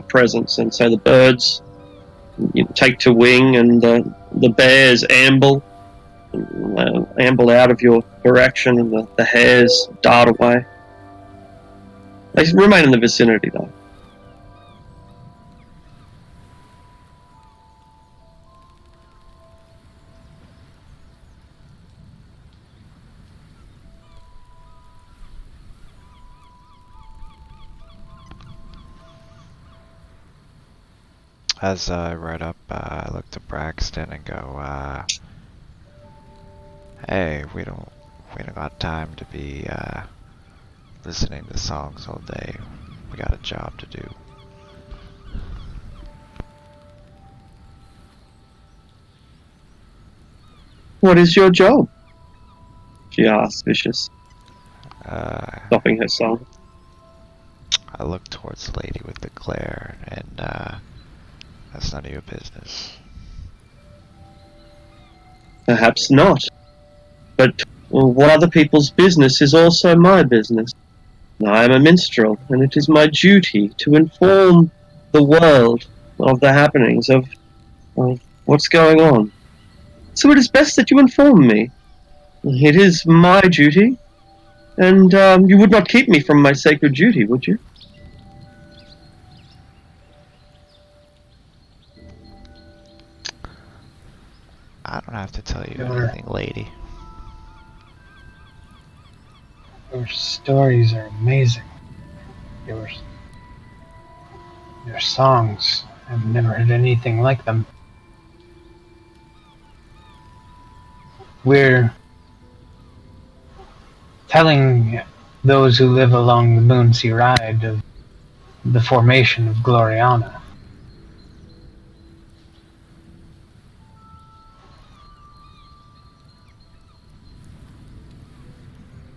presence, and so the birds take to wing, and the bears amble amble out of your direction, and the hares dart away. They remain in the vicinity, though. As I ride up, I look to Braxton and go, hey, we don't got time to be listening to songs all day. We got a job to do. What is your job? She asks, vicious, stopping her song. I look towards the lady with the glare, and that's none of your business. Perhaps not. But what other people's business is also my business. I am a minstrel, and it is my duty to inform the world of the happenings, of what's going on. So it is best that you inform me. It is my duty, and you would not keep me from my sacred duty, would you? I don't have to tell you anything, lady. Your stories are amazing. Your songs, I've never heard anything like them. We're telling those who live along the Moonsea Ride of the formation of Gloriana.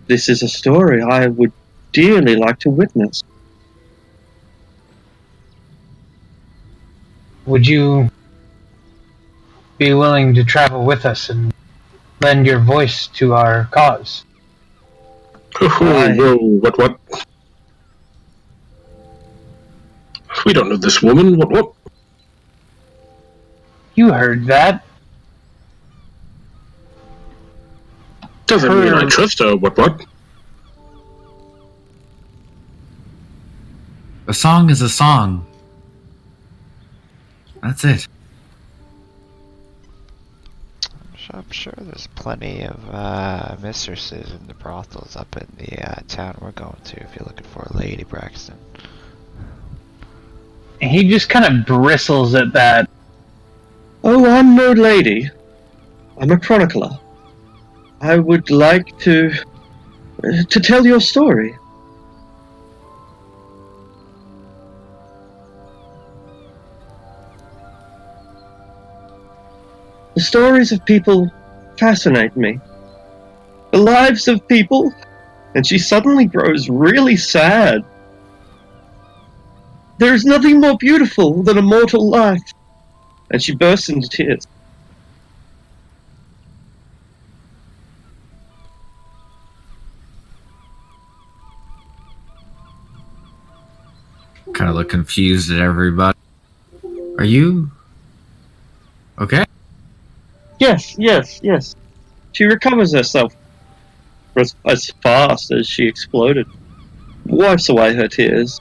This is a story I would dearly like to witness. Would you be willing to travel with us and lend your voice to our cause? Whoa, what? We don't know this woman, what? You heard that. Doesn't mean I trust her, what? A song is a song. That's it. I'm sure there's plenty of mistresses in the brothels up in the town we're going to if you're looking for a lady, Braxton. He just kind of bristles at that. Oh, I'm no lady. I'm a chronicler. I would like to tell your story. The stories of people fascinate me. The lives of people, and she suddenly grows really sad. There is nothing more beautiful than a mortal life. And she bursts into tears. Kind of look confused at everybody. Are you okay? Yes. She recovers herself as fast as she exploded. Wipes away her tears,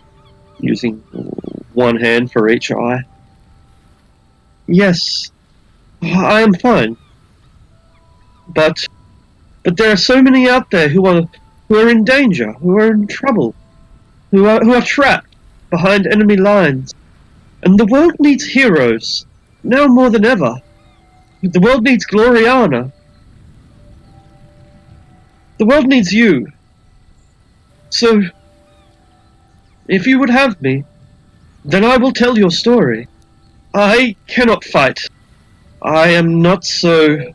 using one hand for each eye. Yes, I am fine. But there are so many out there who are in danger, who are in trouble, who are trapped behind enemy lines. And the world needs heroes, now more than ever. The world needs Gloriana. The world needs you. So, if you would have me, then I will tell your story. I cannot fight. I am not so...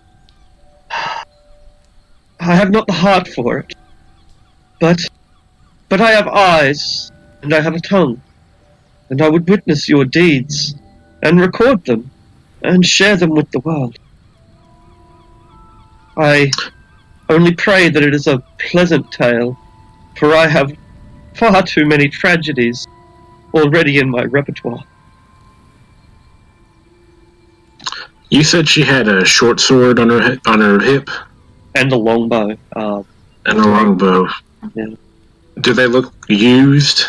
I have not the heart for it. But I have eyes, and I have a tongue. And I would witness your deeds, and record them, and share them with the world. I only pray that it is a pleasant tale, for I have far too many tragedies already in my repertoire. You said she had a short sword on her hip And a longbow. and a longbow. Yeah. Do they look used?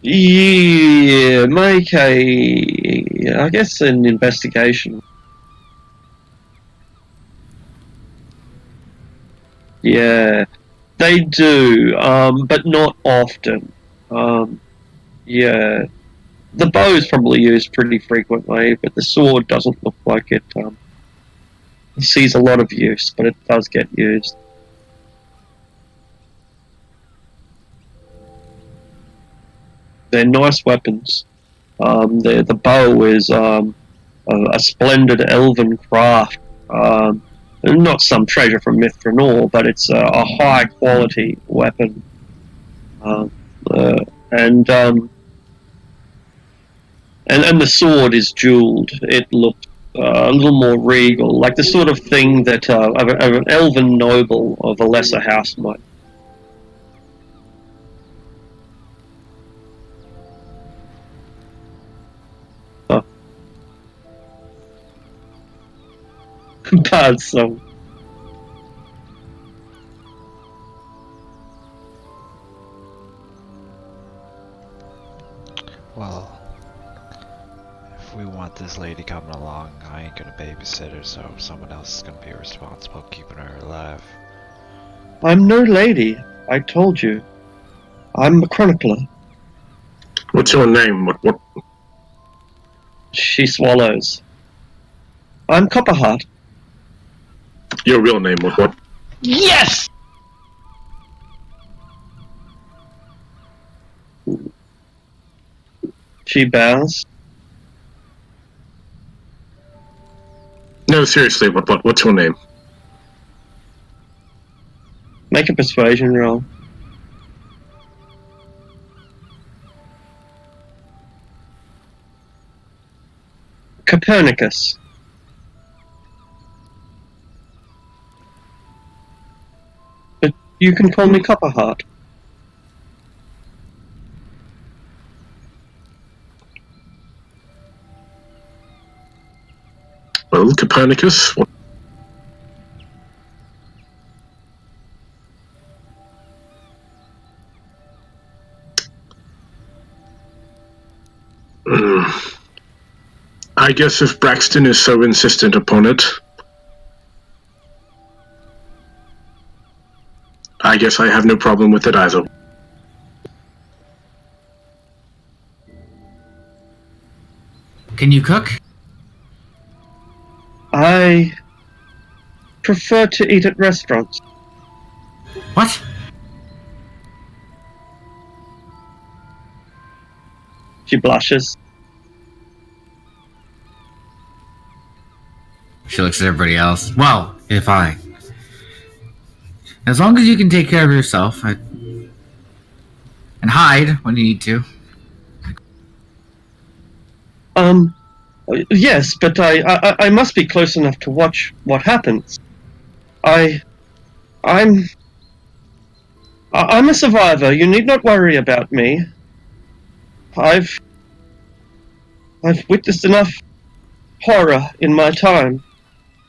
Yeah, make I guess an investigation. Yeah, they do, but not often. Yeah, the bow is probably used pretty frequently, but the sword doesn't look like it sees a lot of use, but it does get used. They're nice weapons. The bow is a splendid elven craft. Not some treasure from Mithranor, but it's a high quality weapon. And the sword is jeweled. It looks a little more regal, like the sort of thing that of an elven noble of a lesser house might. Bad song. Well, if we want this lady coming along, I ain't gonna babysit her, so someone else is gonna be responsible keeping her alive. I'm no lady, I told you. I'm a chronicler. What's your name? What? She swallows. I'm Copperheart. Your real name? What? Yes! She bows. No, seriously. What's your name? Make a persuasion roll. Copernicus. But you can call me Copperheart. Well, Copernicus. What? I guess if Braxton is so insistent upon it, I guess I have no problem with it either. Can you cook? I prefer to eat at restaurants. What? She blushes. She looks at everybody else. Well, if I. As long as you can take care of yourself and hide when you need to. Yes, but I must be close enough to watch what happens. I'm a survivor. You need not worry about me. I've witnessed enough horror in my time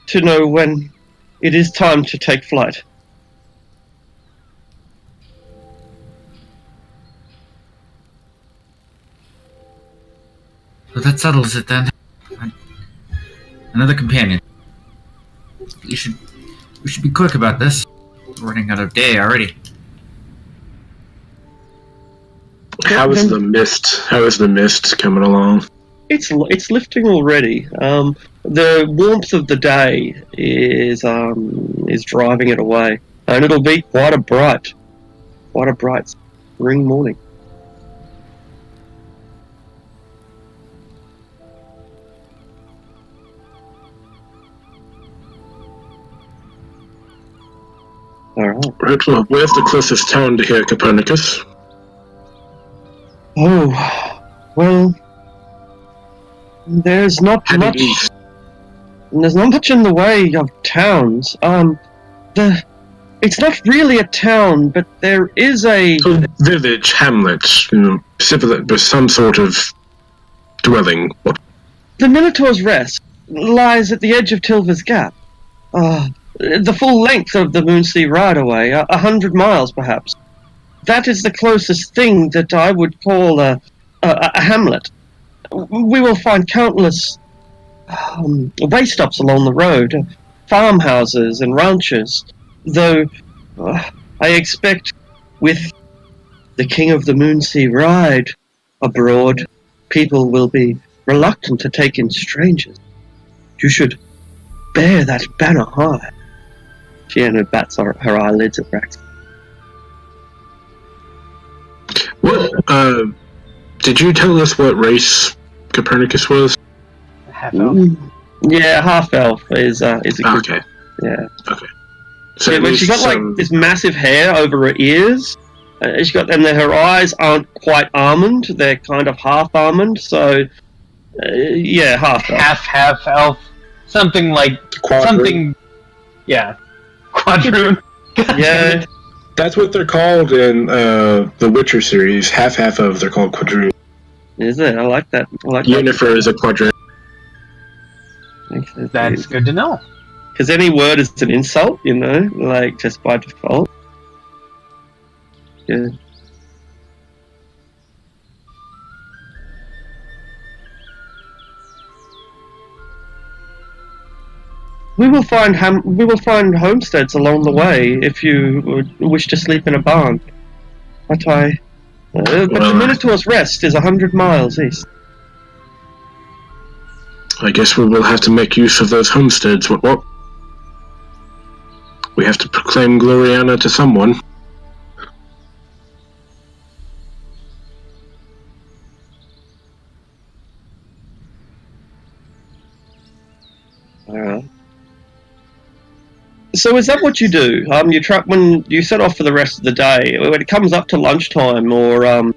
to know when it is time to take flight. Well, that settles it then. Another companion. We should be quick about this. We're running out of day already. How is the mist? How is the mist coming along? It's lifting already. The warmth of the day is driving it away, and it'll be quite a bright spring morning. All right. Right, well, where's the closest town to here, Copernicus? Oh, well, there's not Heading much. east. There's not much in the way of towns. It's not really a town, but there is a So, village, hamlet, some sort of dwelling. What? the Minotaur's Rest. lies at the edge of Tilver's Gap. The full length of the Moonsea Ride away, 100 miles perhaps. That is the closest thing that I would call a hamlet. We will find countless way stops along the road, farmhouses and ranches, though I expect with the King of the Moonsea Ride abroad, people will be reluctant to take in strangers. You should bear that banner high. Gianna bats her eyelids at Rex. What, did you tell us what race Copernicus was? Half elf. Yeah, half elf is a good. Okay. Yeah. Okay. So Yeah, at but she's least got like this massive hair over her ears. She's got, and then her eyes aren't quite almond; they're kind of half almond. So, yeah, half elf. Half elf. Something like Quadroon. something. Yeah, quadroon. Yeah, That's what they're called in the Witcher series. Half of they're called quadroon. is it? I like that. I like Yennefer is a quadroon. that. That's good to know. Because any word is an insult, you know, like just by default. Yeah. We will find homesteads along the way if you would wish to sleep in a barn. But the Minotaur's Rest is 100 miles east. I guess we will have to make use of those homesteads. What? We have to proclaim Gloriana to someone. Alright. So is that what you do? You try when you set off for the rest of the day. When it comes up to lunchtime, or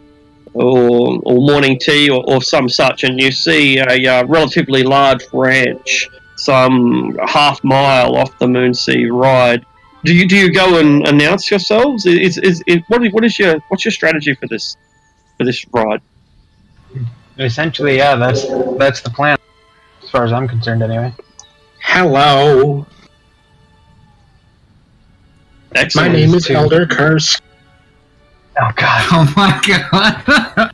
morning tea, or some such, and you see a relatively large ranch, some half mile off the Moonsea Ride. Do you go and announce yourselves? What's your strategy for this ride? Essentially, yeah, that's the plan, as far as I'm concerned, anyway. Hello. Excellent. My name is Elder Curse. Oh god. Oh my god.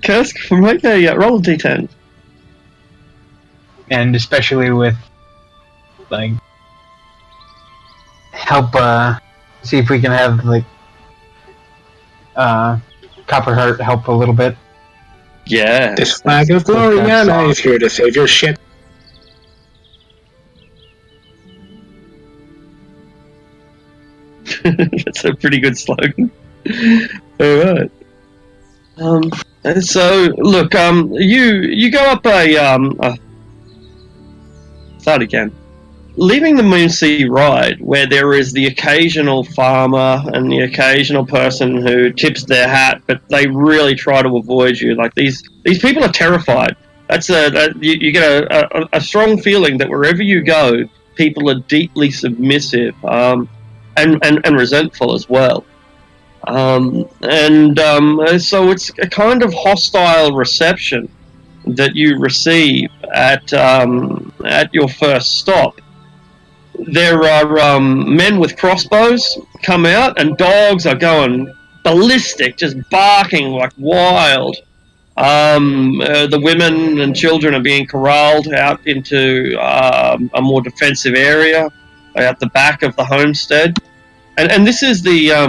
Kursk, make a roll a d10. And especially with, like, help, see if we can have, like, Copperheart help a little bit. Yeah. This flag of Gloriana is here to save your shit. That's a pretty good slogan. Alright. So look, you go up start again. Leaving the Moonsea Ride, where there is the occasional farmer and the occasional person who tips their hat, but they really try to avoid you. Like these people are terrified. You get a strong feeling that wherever you go, people are deeply submissive and resentful as well. So it's a kind of hostile reception that you receive at your first stop. There are men with crossbows come out, and dogs are going ballistic, just barking like wild. The women and children are being corralled out into a more defensive area at the back of the homestead, and this is these are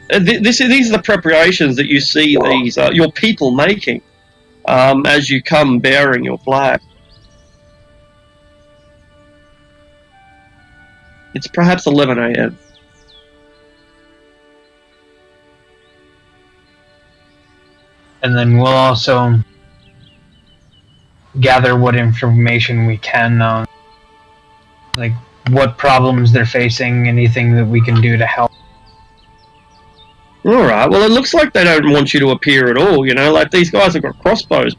the preparations that you see these your people making as you come bearing your flag. It's perhaps 11 a.m. And then we'll also gather what information we can on, like, what problems they're facing, anything that we can do to help. Alright, well it looks like they don't want you to appear at all, you know, like these guys have got crossbows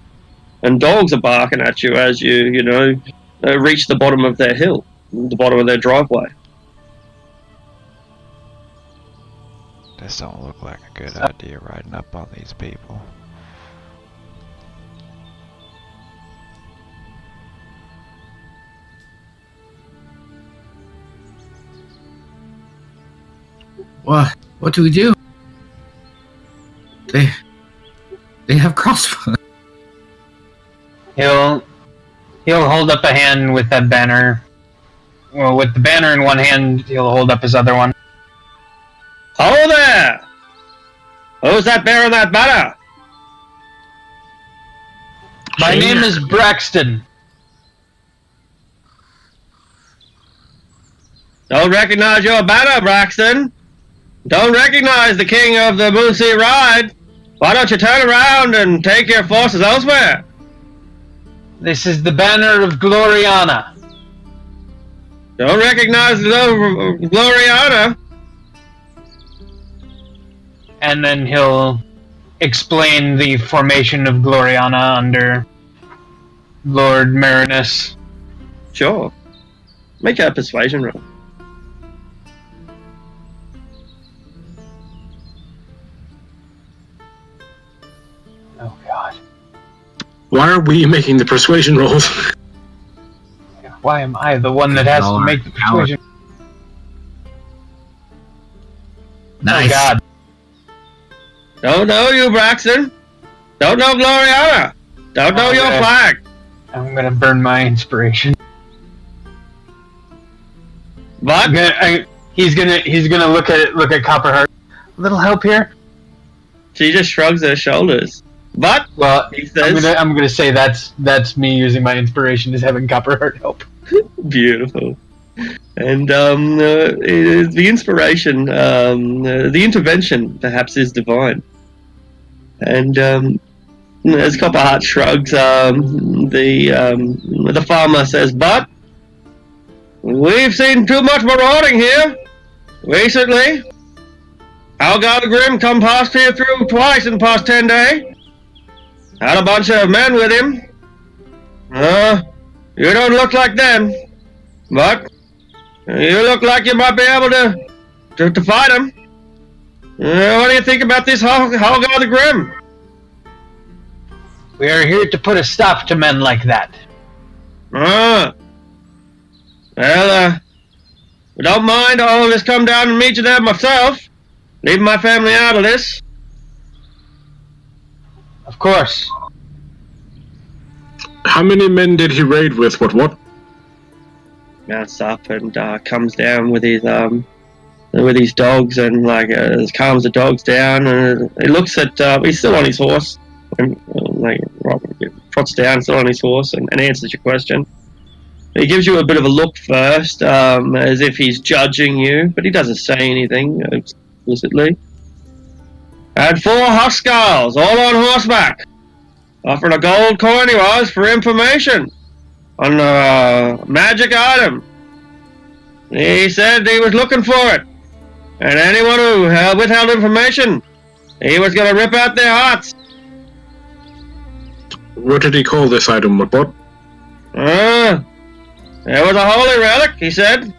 and dogs are barking at you as you reach the bottom of their hill, the bottom of their driveway. This don't look like a good idea, riding up on these people. What do we do? They have crossbows. He'll hold up a hand with that banner. Well, with the banner in one hand, he'll hold up his other one. Hello there! Who's that bearing that banner? My name is Braxton. Don't recognize your banner, Braxton. Don't recognize the king of the Moonsea Ride. Why don't you turn around and take your forces elsewhere? This is the banner of Gloriana. Don't recognize the Gloriana. And then he'll explain the formation of Gloriana under Lord Marinus. Sure. Make a persuasion roll. Oh God. Why are we making the persuasion rolls? Why am I the one that has to make the persuasion? Nice. Oh God. Don't know you, Braxton. Don't know Gloriana. Don't know your flag. I'm gonna burn my inspiration. But He's gonna look at Copperheart. A little help here. she just shrugs her shoulders. But Well, he says, I'm gonna say that's me using my inspiration as having Copperheart help. beautiful. And the inspiration, the intervention, perhaps, is divine. And as Copperheart shrugs, the farmer says, "But we've seen too much marauding here recently. Algar the Grim come past here through twice in the past 10 days. Had a bunch of men with him. You don't look like them, but you look like you might be able to fight them. What do you think about this Algar the Grim?" We are here to put a stop to men like that. Well, don't mind. I'll just come down and meet you there myself. Leaving my family out of this. Of course. How many men did he raid with? What? Mounts up and comes down with his dogs and calms the dogs down, and he looks at he's still on his horse and trots down, still on his horse, and answers your question. He gives you a bit of a look first, as if he's judging you, but he doesn't say anything explicitly. Had 4 Huskars, all on horseback, offering a gold coin he was for information on a magic item. He said he was looking for it, and anyone who withheld information, he was going to rip out their hearts. What did he call this item? What? It was a holy relic, he said,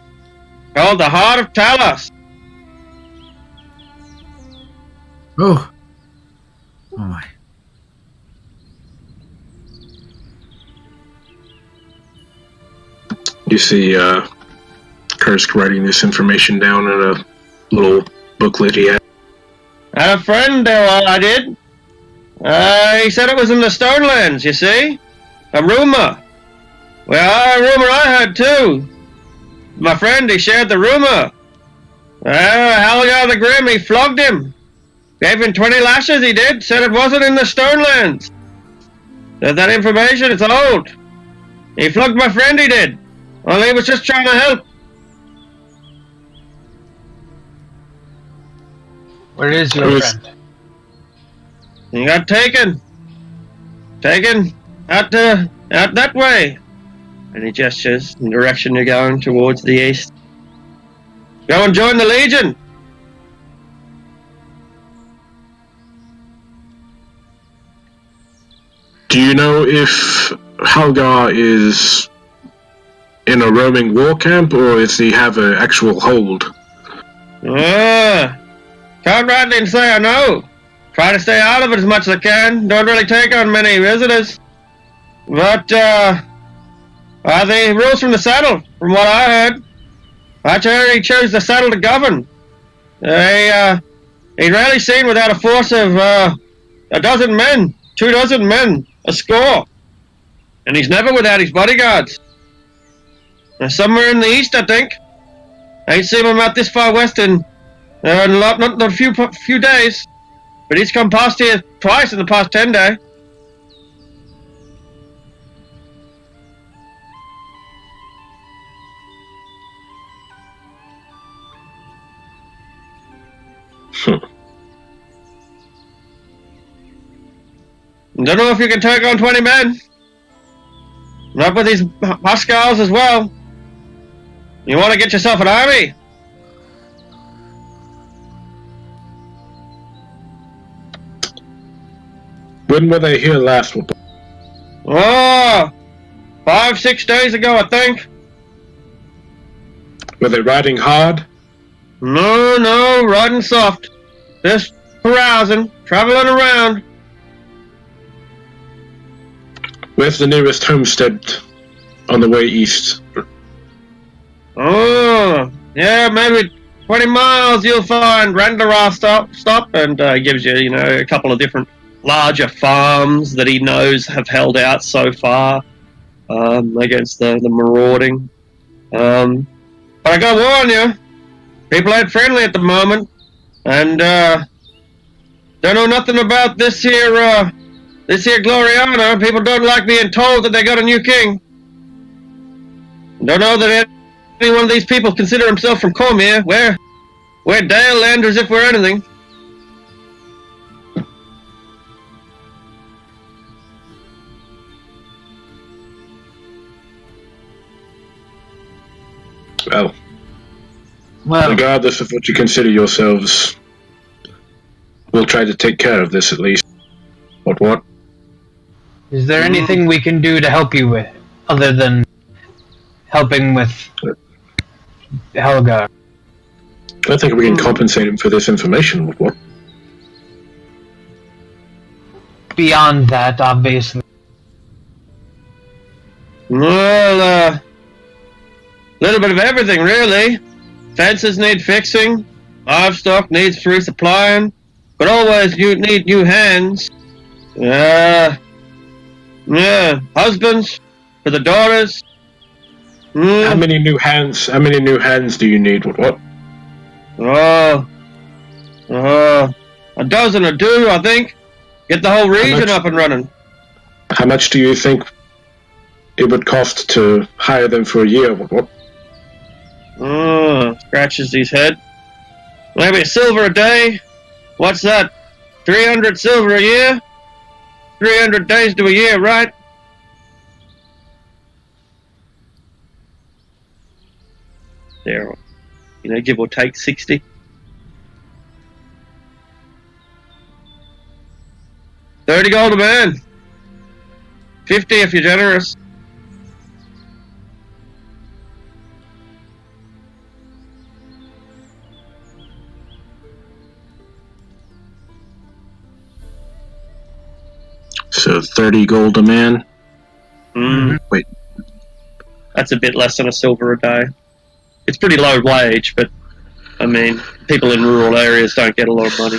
called the Heart of Talos. Oh my. You see Kursk writing this information down in a little booklet he had. Had a friend there, I did. He said it was in the Stonelands, you see. A rumor. Well, a rumor I heard too. My friend, he shared the rumor. Halgar the Grim, he flogged him. Gave him 20 lashes, he did. Said it wasn't in the Stonelands. Said that information, it's old. He flogged my friend, he did. Well, he was just trying to help. Where is your friend? He got taken out that way. And he gestures in the direction you're going, towards the east. Go and join the Legion. Do you know if Halgar is in a roaming war camp, or does he have an actual hold? Can't rightly say I know. Try to stay out of it as much as I can. Don't really take on many visitors. But, the rules from the saddle, from what I heard. I heard he chose the saddle to govern. He's rarely seen without a force of a dozen men, 2 dozen men, a score. And he's never without his bodyguards. They're somewhere in the east, I think. I ain't seen him out this far west in not a few days. But he's come past here twice in the past 10 days. Don't know if you can take on 20 men. Not with these Huskars as well. You want to get yourself an army? When were they here last? Oh, 5-6 days ago, I think. Were they riding hard? No, riding soft. Just carousing, traveling around. Where's the nearest homestead on the way east? Oh, yeah, maybe 20 miles you'll find Randara stop, and gives you, a couple of different larger farms that he knows have held out so far against the marauding. But I gotta warn you, people ain't friendly at the moment, and don't know nothing about this here Gloriana. People don't like being told that they got a new king. Don't know that any one of these people consider himself from Cormier. We're Dale Landers if we're anything. Well, regardless of what you consider yourselves, we'll try to take care of this at least. What? Is there anything we can do to help you with, other than helping with Helga? I think we can compensate him for this information. What? Beyond that, obviously. Well, little bit of everything, really. Fences need fixing, livestock needs resupplying, but always you need new hands. Yeah, husbands for the daughters. How many new hands? How many new hands do you need? What? A dozen or two, I think. Get the whole region up and running. How much do you think it would cost to hire them for a year? What? Scratches his head. Maybe a silver a day. What's that? 300 silver a year? 300 days to a year, right? There, give or take 60. $30 gold a man. 50 if you're generous. So 30 gold a man? Wait. That's a bit less than a silver a day. It's pretty low wage, but, people in rural areas don't get a lot of money.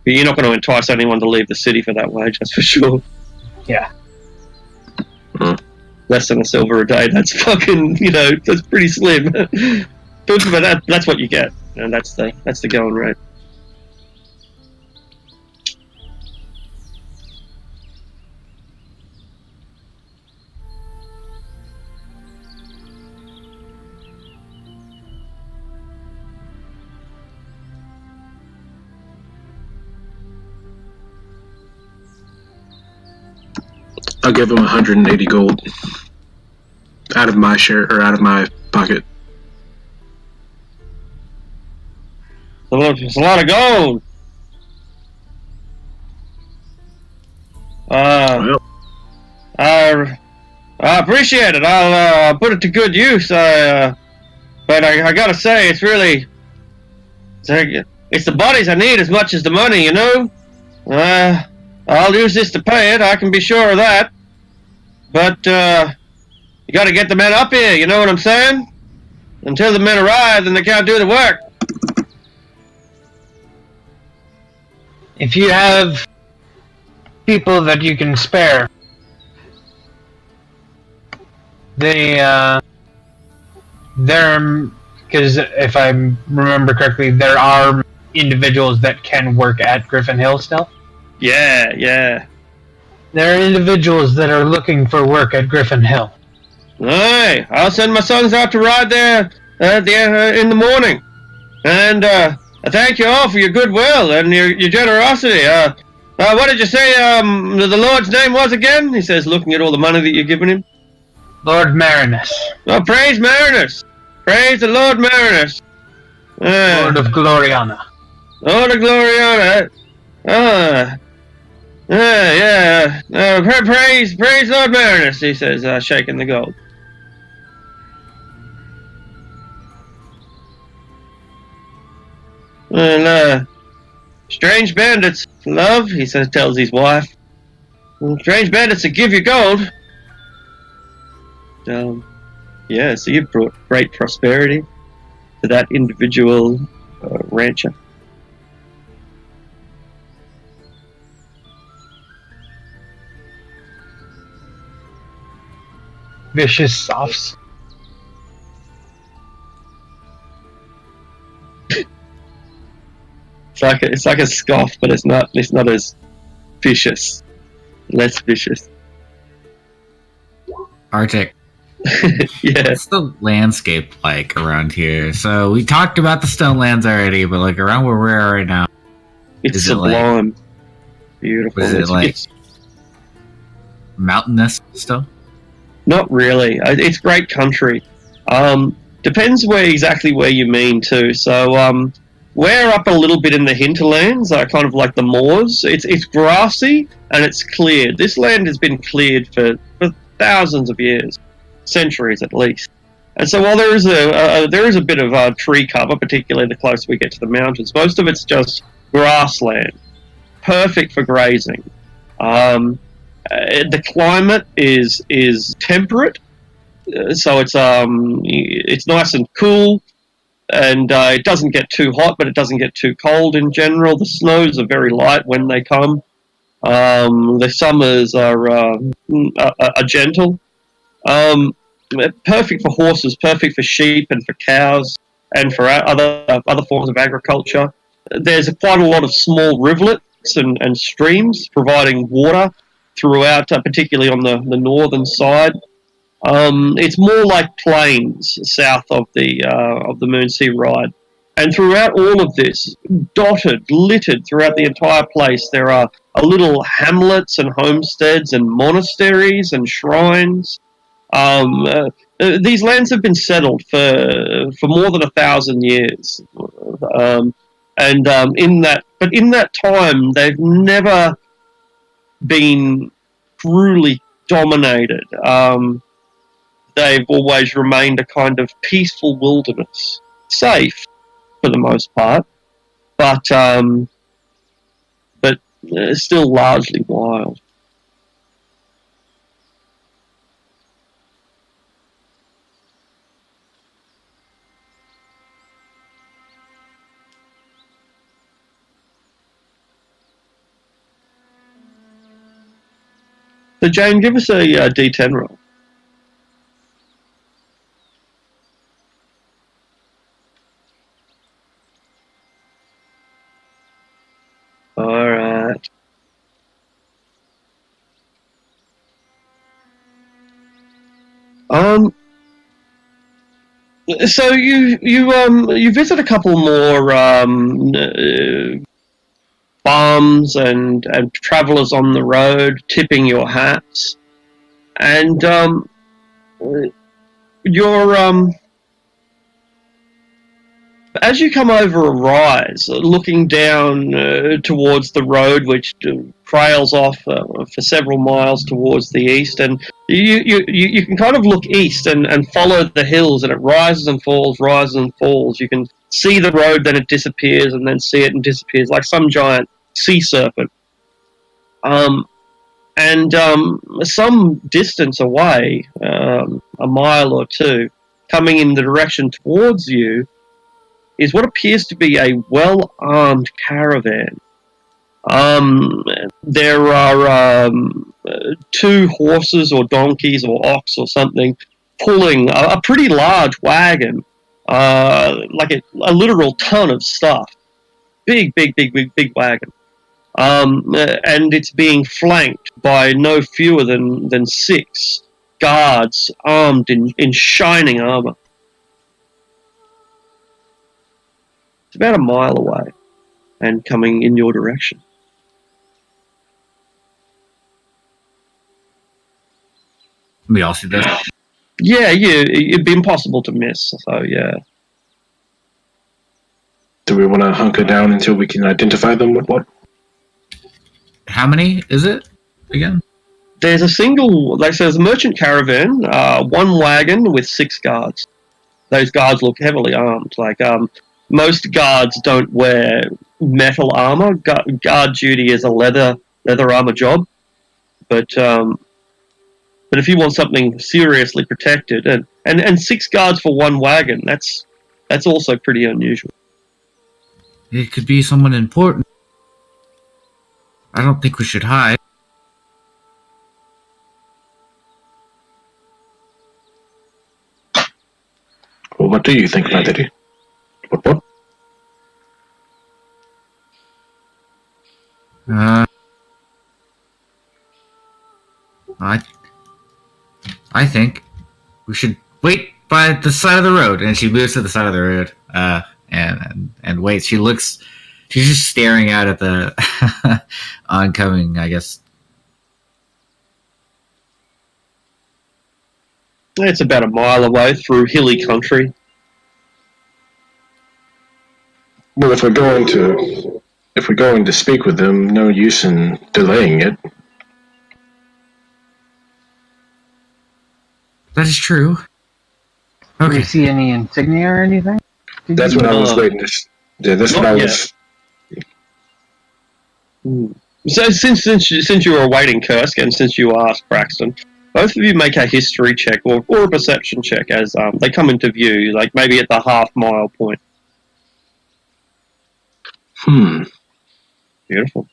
But you're not going to entice anyone to leave the city for that wage, that's for sure. Yeah. Less than a silver a day, that's fucking, that's pretty slim. But that's what you get, and that's the going rate. I'll give him 180 gold out of my share, or out of my pocket. It's a lot of gold. I appreciate it. I'll put it to good use. But I gotta say, it's really it's the bodies I need as much as the money. I'll use this to pay it. I can be sure of that. But you got to get the men up here. You know what I'm saying? until the men arrive, then they can't do the work. If you have people that you can spare, they're because if I remember correctly, there are individuals that can work at Griffin Hill still. Yeah. There are individuals that are looking for work at Griffin Hill. Aye, I'll send my sons out to ride there in the morning. And I thank you all for your goodwill and your generosity. What did you say the Lord's name was again? He says, looking at all the money that you're giving him. Lord Marinus. Oh, praise Marinus. Praise the Lord Marinus. Lord of Gloriana. Lord of Gloriana. Praise Lord Marinus, he says, shaking the gold. Well, strange bandits, love, he says, tells his wife. Strange bandits that give you gold. Yeah, so you've brought great prosperity to that individual rancher. Vicious softs. It's like a scoff, but it's not as vicious. Less vicious. Arctic. Yeah. What's the landscape like around here? So we talked about the stone lands already, but like around where we're at right now, It's Is it sublime. Beautiful. is it like It's mountainous still? not really. It's great country. Depends exactly where you mean too. So we're up a little bit in the hinterlands, kind of like the moors. It's grassy and it's cleared. This land has been cleared for thousands of years, centuries at least. And so while there is a bit of tree cover, particularly the closer we get to the mountains, most of it's just grassland, perfect for grazing. The climate is temperate, so it's nice and cool, and it doesn't get too hot, but it doesn't get too cold in general. The snows are very light when they come. The summers are gentle. Perfect for horses, perfect for sheep and for cows, and for other forms of agriculture. There's quite a lot of small rivulets and streams providing water throughout, particularly on the northern side. It's more like plains south of the Moonsea Ride. And throughout all of this, littered throughout the entire place, there are little hamlets and homesteads and monasteries and shrines. These lands have been settled for more than 1,000 years. In that time, they've never been cruelly dominated. They've always remained a kind of peaceful wilderness, safe for the most part, but still largely wild. So Jane, give us a D10 roll. All right. So you visit a couple more farms and travellers on the road, tipping your hats, and you're as you come over a rise, looking down towards the road, which trails off for several miles towards the east, and you can kind of look east and follow the hills, and it rises and falls, rises and falls. You can see the road, then it disappears, and then see it and disappears, like some giant sea serpent. Some distance away, a mile or two, coming in the direction towards you is what appears to be a well-armed caravan. There are 2 horses or donkeys or ox or something pulling a pretty large wagon, like a literal ton of stuff. Big wagon. And it's being flanked by no fewer than 6 guards armed in shining armor. It's about a mile away and coming in your direction. We all see this. Yeah, it'd be impossible to miss, so yeah. Do we want to hunker down until we can identify them with what? How many is it again? There's a merchant caravan, 1 wagon with 6 guards. Those guards look heavily armed. Like, most guards don't wear metal armor. Guard duty is a leather armor job. But if you want something seriously protected, and 6 guards for 1 wagon, that's also pretty unusual. It could be someone important. I don't think we should hide. Well, what do you think, my lady? What? I think we should wait by the side of the road. And she moves to the side of the road, and waits. She's just staring out at the oncoming, I guess. It's about a mile away through hilly country. Well, if we're going to speak with them, no use in delaying it. That is true. Do Okay. you see any insignia or anything? That's what I was waiting to. Yeah, that's what I was. So since you were awaiting Kursk, and since you asked Braxton, both of you make a history check or a perception check as they come into view, like maybe at the half-mile point. Beautiful.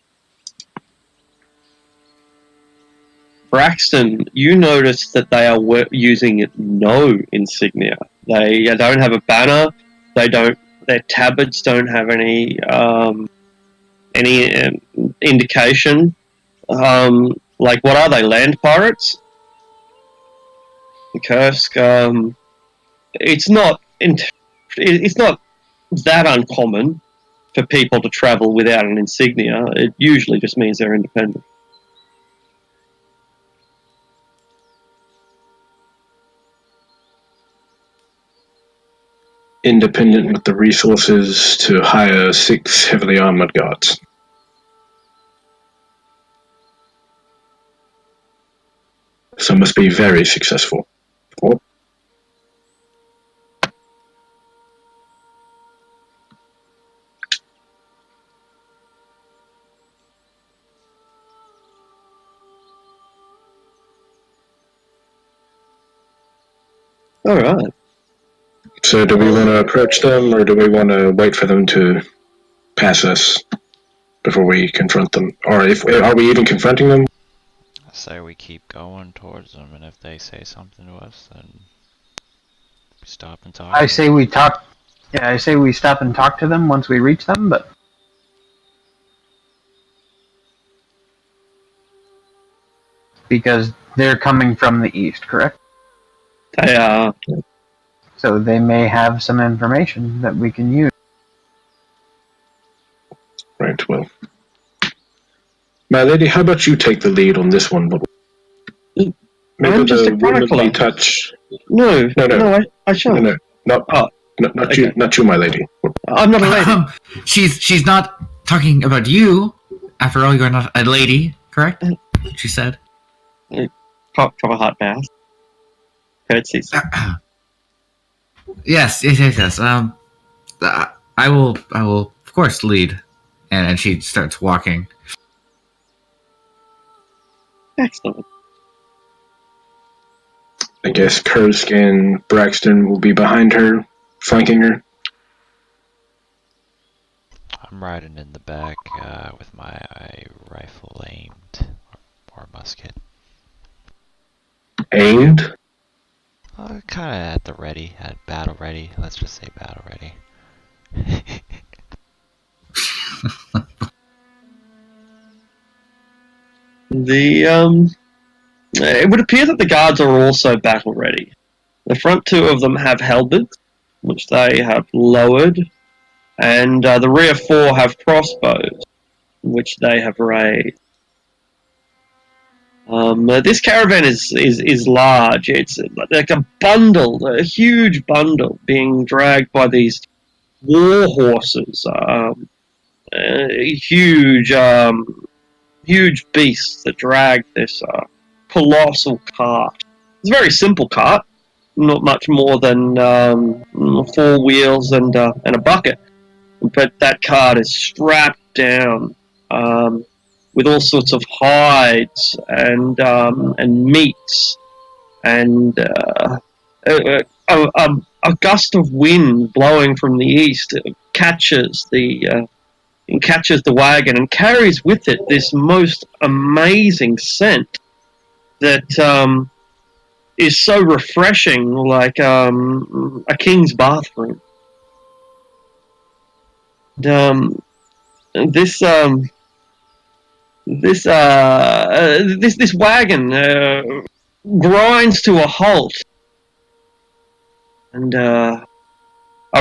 Braxton, you notice that they are using no insignia. They don't have a banner. Their tabards don't have any indication. Like, what are they? Land pirates? Kursk. It's not that uncommon for people to travel without an insignia. It usually just means they're independent. Independent with the resources to hire 6 heavily armored guards. So must be very successful. What? All right. So do we want to approach them, or do we want to wait for them to pass us before we confront them? Or are we even confronting them? I say we keep going towards them, and if they say something to us, then we stop and talk. I say we talk. Yeah, I say we stop and talk to them once we reach them, but because they're coming from the east, correct? They are. So they may have some information that we can use. Right, well. My lady, how about you take the lead on this one? Maybe I'm just a womanly chronicler. touch. No, I shan't. Not okay. you, not you, my lady. I'm not a lady. She's not talking about you. After all, you're not a lady, correct? She said. From a hot bath. Curtsies. Yes. I will, of course, lead. And she starts walking. Excellent. I guess Kursk and Braxton will be behind her, flanking her. I'm riding in the back with my rifle aimed, or musket. Aimed? Kind of at the ready, at battle ready. Let's just say battle ready. It would appear that the guards are also battle ready. The front two of them have halberds, which they have lowered, and the rear four have crossbows, which they have raised. This caravan is large. It's like a huge bundle, being dragged by these war horses. Huge beasts that drag this colossal cart. It's a very simple cart, not much more than 4 wheels and a bucket. But that cart is strapped down with all sorts of hides and meats, and a gust of wind blowing from the east catches the wagon and carries with it this most amazing scent that is so refreshing, like a king's bathroom. This wagon grinds to a halt, and a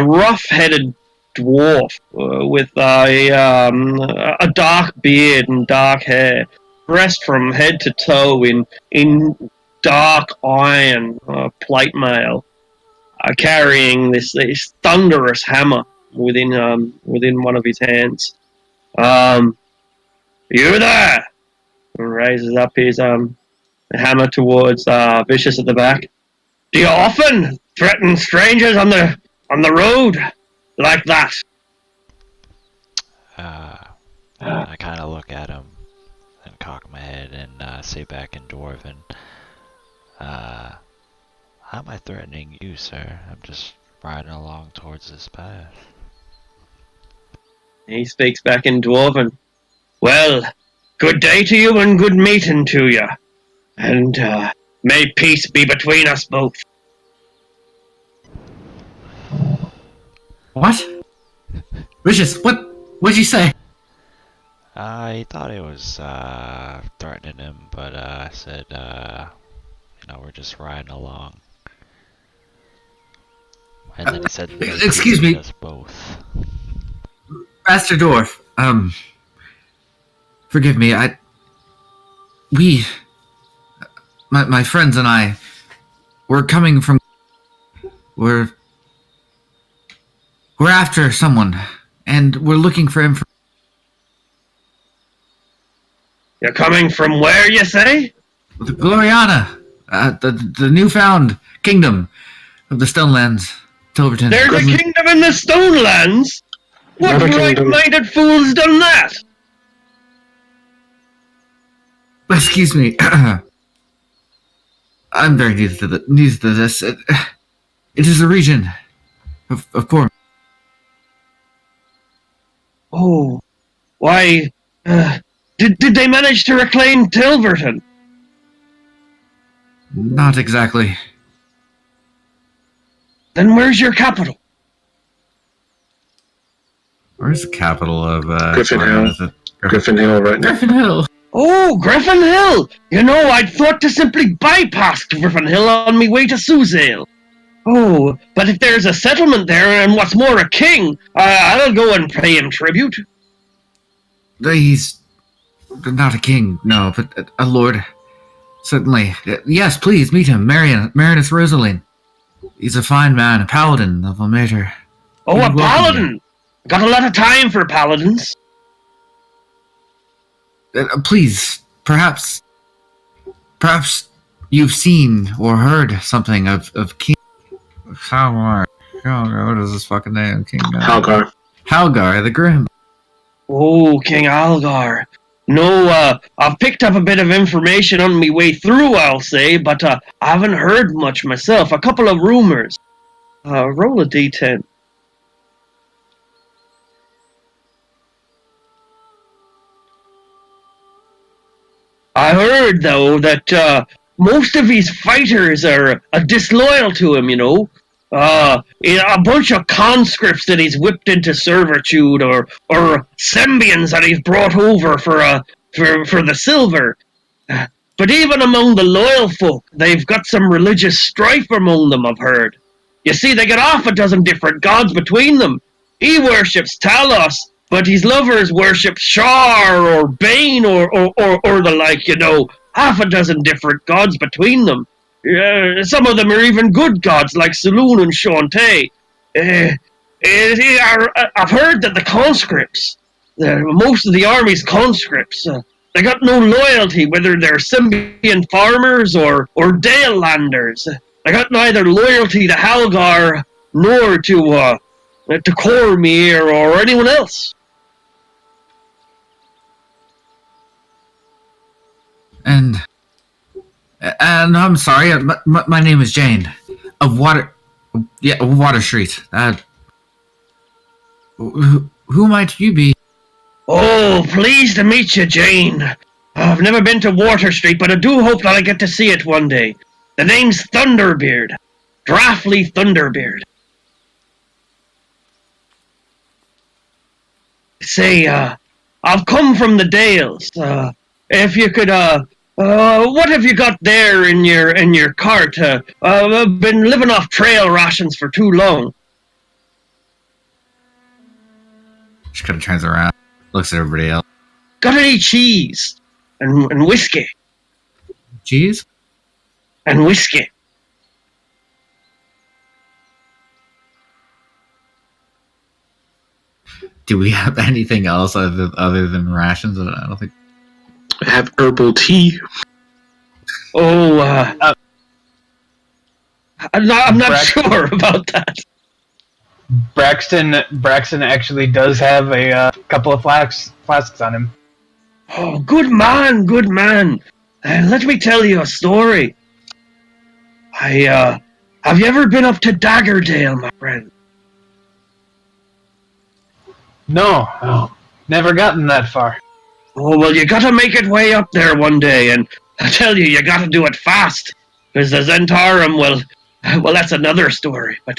rough-headed dwarf with a dark beard and dark hair, dressed from head to toe in dark iron plate mail, carrying this thunderous hammer within one of his hands. You there? And raises up his hammer towards Vicious at the back. Do you often threaten strangers on the road like that? I kind of look at him and cock my head and say back in Dwarven, how am I threatening you, sir? I'm just riding along towards this path. He speaks back in Dwarven. Well, good day to you and good meeting to you. And may peace be between us both. What? Vicious, what'd you say? I thought it was threatening him, but I said, we're just riding along. And then he said, excuse me, us both. Master Dwarf, forgive me, my friends and I, we're coming from, we're after someone, and we're looking for information. You're coming from where, you say? The Gloriana, the newfound kingdom of the Stonelands, Tilverton. There's a kingdom in the Stonelands? What right-minded fool's done that? Excuse me. I'm very new to this. It is a region of poor. Oh, why? Did they manage to reclaim Tilverton? Not exactly. Then where's your capital? Where's the capital of Griffin Hill? Griffin Hill, right now. Griffin Hill. Oh, Griffin Hill! You know, I'd thought to simply bypass Griffin Hill on me way to Suzail. Oh, but if there's a settlement there, and what's more, a king, I'll go and pay him tribute. He's not a king, no, but a lord. Certainly. Yes, please, meet him, Marinus Rosaline. He's a fine man, a paladin of Almater. Oh, a paladin! Got a lot of time for paladins. Please, perhaps you've seen or heard something of King Halgar. What is his fucking name? King Halgar. Halgar the Grim. Oh, King Algar. No, I've picked up a bit of information on my way through, I'll say, but I haven't heard much myself. A couple of rumors. Roll a d10. I heard, though, that most of his fighters are disloyal to him, you know. A bunch of conscripts that he's whipped into servitude, or Sembians that he's brought over for the silver. But even among the loyal folk, they've got some religious strife among them, I've heard. You see, they got half a dozen different gods between them. He worships Talos, but his lovers worship Shar or Bane or the like, you know. Half a dozen different gods between them. Some of them are even good gods, like Saloon and Shantae. I've heard that the conscripts, most of the army's conscripts, they got no loyalty, whether they're Symbian farmers or Dale landers. They got neither loyalty to Halgar nor to Cormir or anyone else. And I'm sorry, my name is Jane of Water Street. Who might you be? Oh, pleased to meet you, Jane. I've never been to Water Street, but I do hope that I get to see it one day. The name's Thunderbeard. Draftley Thunderbeard. Say, I've come from the Dales. If you could, what have you got there in your cart? I've been living off trail rations for too long. She kind of turns around, looks at everybody else. Got any cheese? And whiskey? Cheese? And whiskey. Do we have anything else other than rations? I don't think. I have herbal tea. Oh, I'm not sure about that. Braxton actually does have a couple of flasks on him. Oh, good man, good man. Let me tell you a story. Have you ever been up to Daggerdale, my friend? No, never gotten that far. Oh, well, you gotta make it way up there one day, and I tell you, you gotta do it fast, because the Zentarum, well, that's another story, but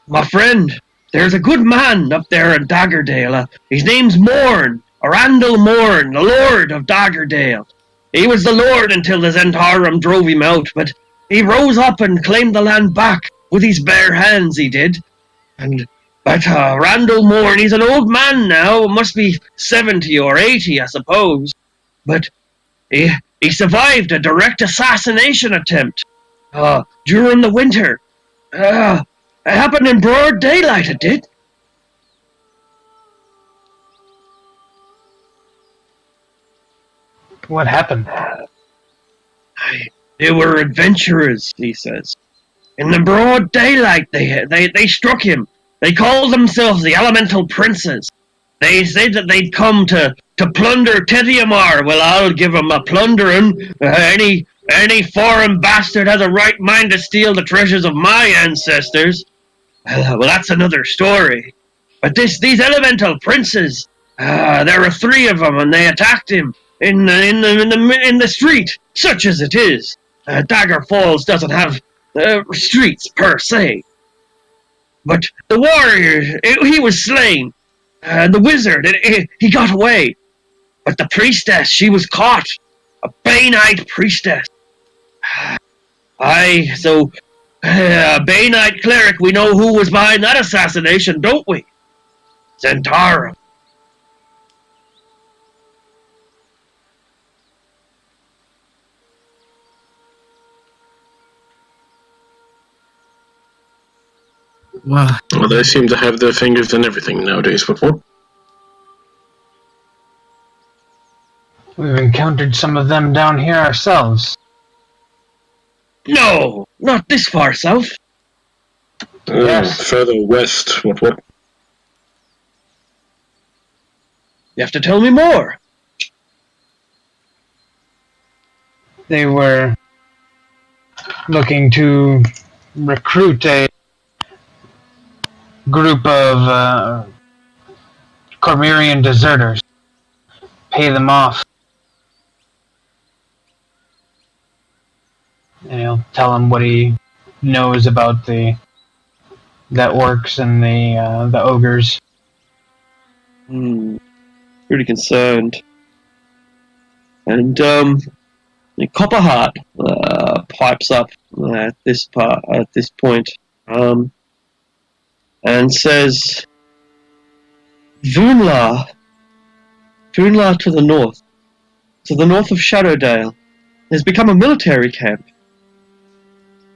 my friend, there's a good man up there in Daggerdale. His name's Morn, Arandel Morn, the Lord of Daggerdale. He was the Lord until the Zentarum drove him out, but he rose up and claimed the land back with his bare hands, he did. But Randall Morn, he's an old man now, must be 70 or 80, I suppose. But he survived a direct assassination attempt during the winter. It happened in broad daylight, it did. What happened? They were adventurers, he says. In the broad daylight, they struck him. They called themselves the Elemental Princes. They said that they'd come to plunder Tediamar. Well, I'll give them a plundering. Any foreign bastard has a right mind to steal the treasures of my ancestors. Well, that's another story. But these Elemental Princes, there were 3 of them, and they attacked him in the street, such as it is. Dagger Falls doesn't have streets per se. But the warrior, he was slain. The wizard, he got away. But the priestess, she was caught. A Baneite priestess. So a Baneite cleric, we know who was behind that assassination, don't we? Zentara. Well, they seem to have their fingers in everything nowadays before. We've encountered some of them down here ourselves. No, not this far south. Yes. Further west. What? You have to tell me more. They were looking to recruit a group of Cormyrian deserters, pay them off, and he'll tell him what he knows about the orcs and the ogres. Pretty concerned. And Copperheart pipes up at this point, and says, Vunla to the north of Shadowdale, has become a military camp.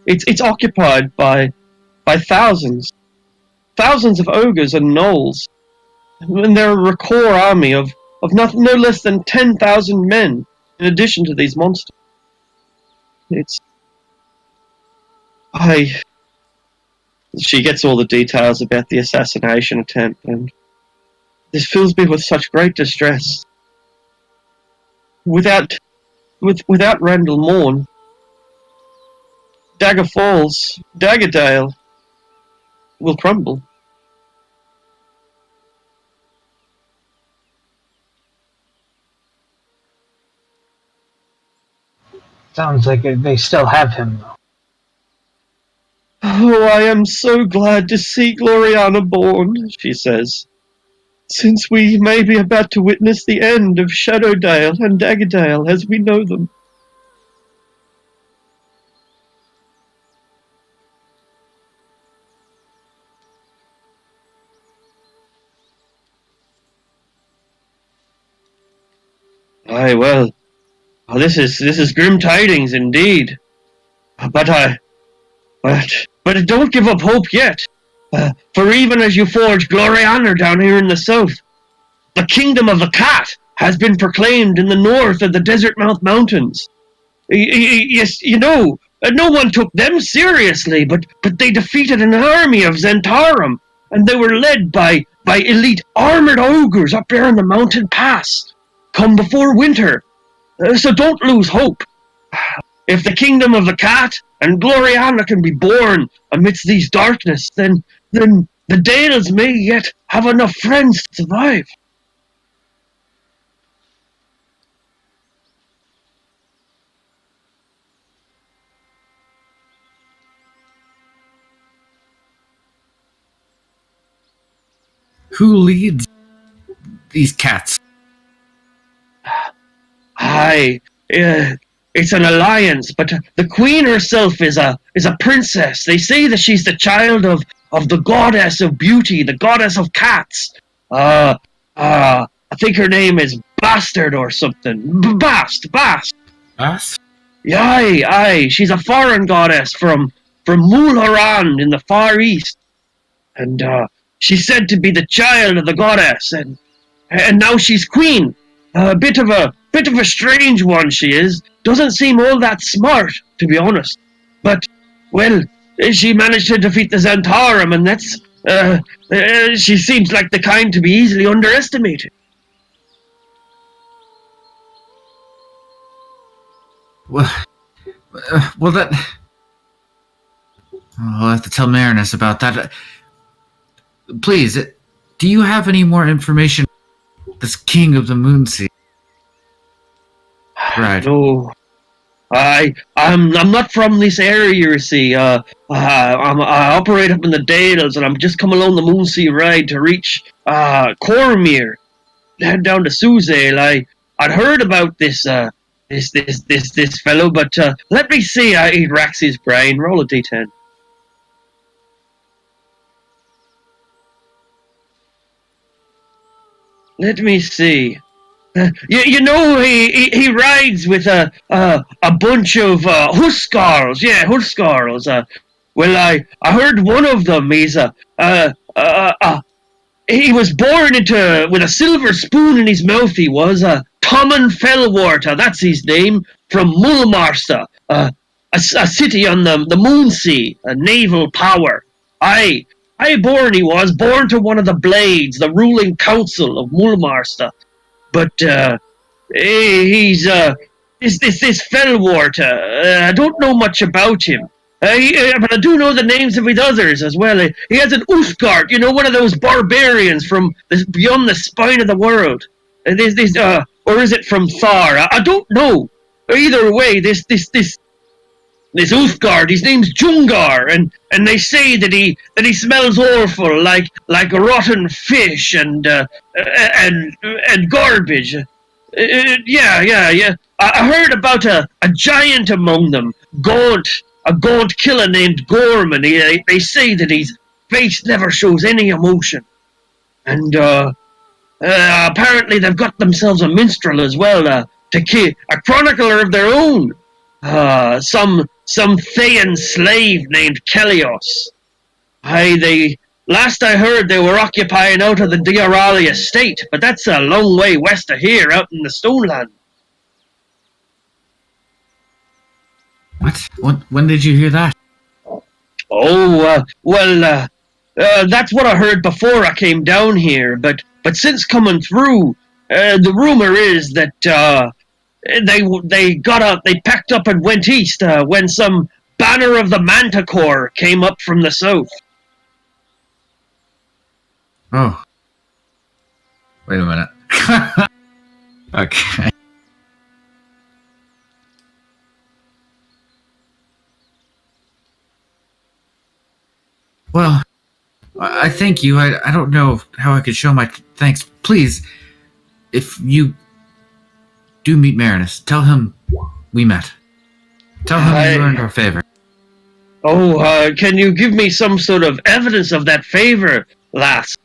It's occupied by thousands of ogres and gnolls, and they're a core army of no less than 10,000 men, in addition to these monsters. She gets all the details about the assassination attempt, and this fills me with such great distress. Without Randall Morn, Daggerdale will crumble. Sounds like they still have him, though. Oh, I am so glad to see Gloriana born, she says, since we may be about to witness the end of Shadowdale and Daggerdale as we know them. Aye, well, this is grim tidings indeed. But don't give up hope yet. For even as you forge Gloriana down here in the south, the kingdom of the cat has been proclaimed in the north of the Desert Mouth Mountains. Yes, no one took them seriously, but they defeated an army of Zentarum, and they were led by elite armored ogres up there in the mountain pass, come before winter. So don't lose hope. If the kingdom of the cat and Gloriana can be born amidst these darkness, then the Dales may yet have enough friends to survive. Who leads these cats? Aye, it's an alliance, but the queen herself is a princess. They say that she's the child of the goddess of beauty, the goddess of cats. I think her name is Bastard or something. Bast. Us? Aye. She's a foreign goddess from Mulhoran in the Far East, and she's said to be the child of the goddess, and now she's queen. A bit of a strange one she is. Doesn't seem all that smart, to be honest. But, well, she managed to defeat the Zentarum, and that's, she seems like the kind to be easily underestimated. Well, that... I'll have to tell Marinus about that. Please, do you have any more information? This king of the Moonsea. Right. No, I'm not from this area, you see. I operate up in the Dales, and I'm just come along the Moonsea ride to reach Cormyr, head down to Suzail. I'd heard about this fellow, but let me see. He racks his brain. Roll a d10. Let me see. He rides with a bunch of Huskarls. Yeah, Huskarls. Well, I heard one of them. He was born with a silver spoon in his mouth. He was Tommen Fellwater. That's his name, from Mulmarsta, a city on the Moonsea, a naval power. He was born to one of the Blades, the ruling council of Mulmarsta. But he's this Fellwart. I don't know much about him. But I do know the names of his others as well. He has an Uthgard, one of those barbarians from beyond the spine of the world. Or is it from Thar? I don't know. Either way, this Uthgard, his name's Jungar, and they say that he smells awful, like rotten fish and garbage. Yeah. I heard about a giant among them, a gaunt killer named Gorman. They say that his face never shows any emotion, and apparently they've got themselves a minstrel as well, a chronicler of their own. Some Thayan slave named Kelios. Last I heard they were occupying out of the Diarali estate, but that's a long way west of here, out in the Stoneland. What? When did you hear that? That's what I heard before I came down here, but since coming through, the rumor is that they packed up and went east when some banner of the Manticore came up from the south. Oh. Wait a minute. Okay. Well, I thank you. I don't know how I could show my thanks. Please, if you do meet Marinus, tell him we met. Tell him you earned our favor. Can you give me some sort of evidence of that favor, lass?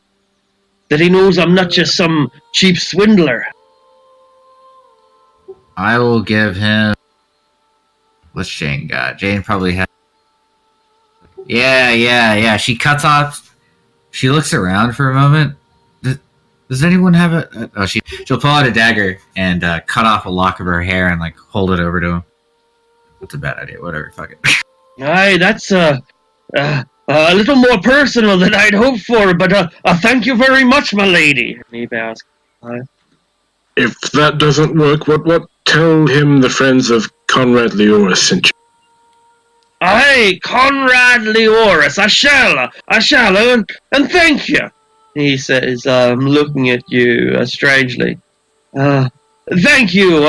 That he knows I'm not just some cheap swindler. I will give him... What's Jane got? Jane probably has... Yeah. She cuts off... She looks around for a moment. Does anyone have a... Oh, she'll pull out a dagger and cut off a lock of her hair and hold it over to him. That's a bad idea. Whatever, fuck it. Aye, that's a little more personal than I'd hoped for, but thank you very much, my lady. He asked. If that doesn't work, what? Tell him the friends of Conrad Leoris sent you. Aye, Conrad Leoris, I shall, and thank you, he says, looking at you strangely. Thank you,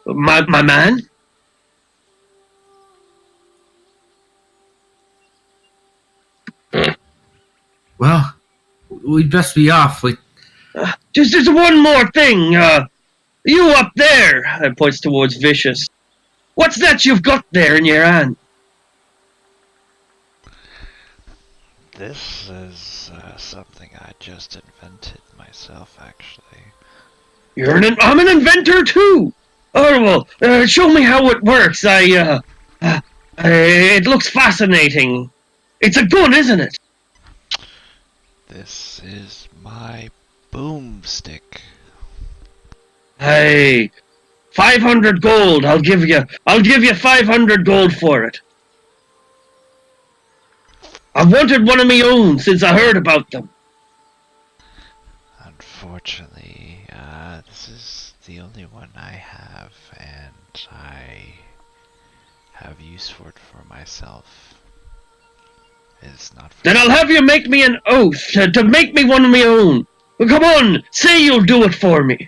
my man. Well, we'd best be off. Just one more thing. You up there, and points towards Vicious. What's that you've got there in your hand? This is something I just invented myself, actually. I'm an inventor too. Oh well, show me how it works. It looks fascinating. It's a gun, isn't it? This is my boomstick. Hey, 500 gold. I'll give you 500 gold for it. I've wanted one of my own since I heard about them. Unfortunately, this is the only one I have, and I have use for it for myself. It's not for Then I'll have you make me an oath to make me one of my own. Well, come on, say you'll do it for me.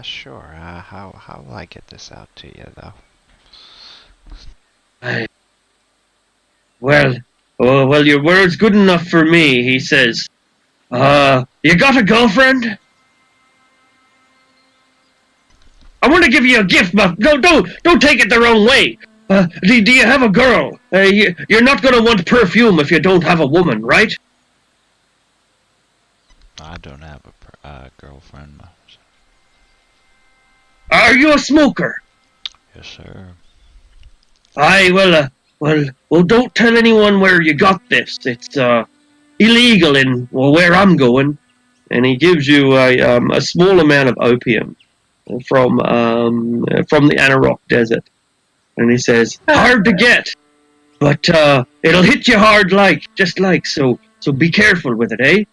Sure. How will I get this out to you, though? Well, your word's good enough for me, he says. You got a girlfriend? I want to give you a gift, but don't take it the wrong way. Do you have a girl? You're not going to want perfume if you don't have a woman, right? I don't have a girlfriend. Are you a smoker? Yes, sir. Aye, well, don't tell anyone where you got this. It's illegal in where I'm going. And he gives you a small amount of opium from the Anarok Desert. And he says, hard to get, but it'll hit you hard, just like so be careful with it, eh?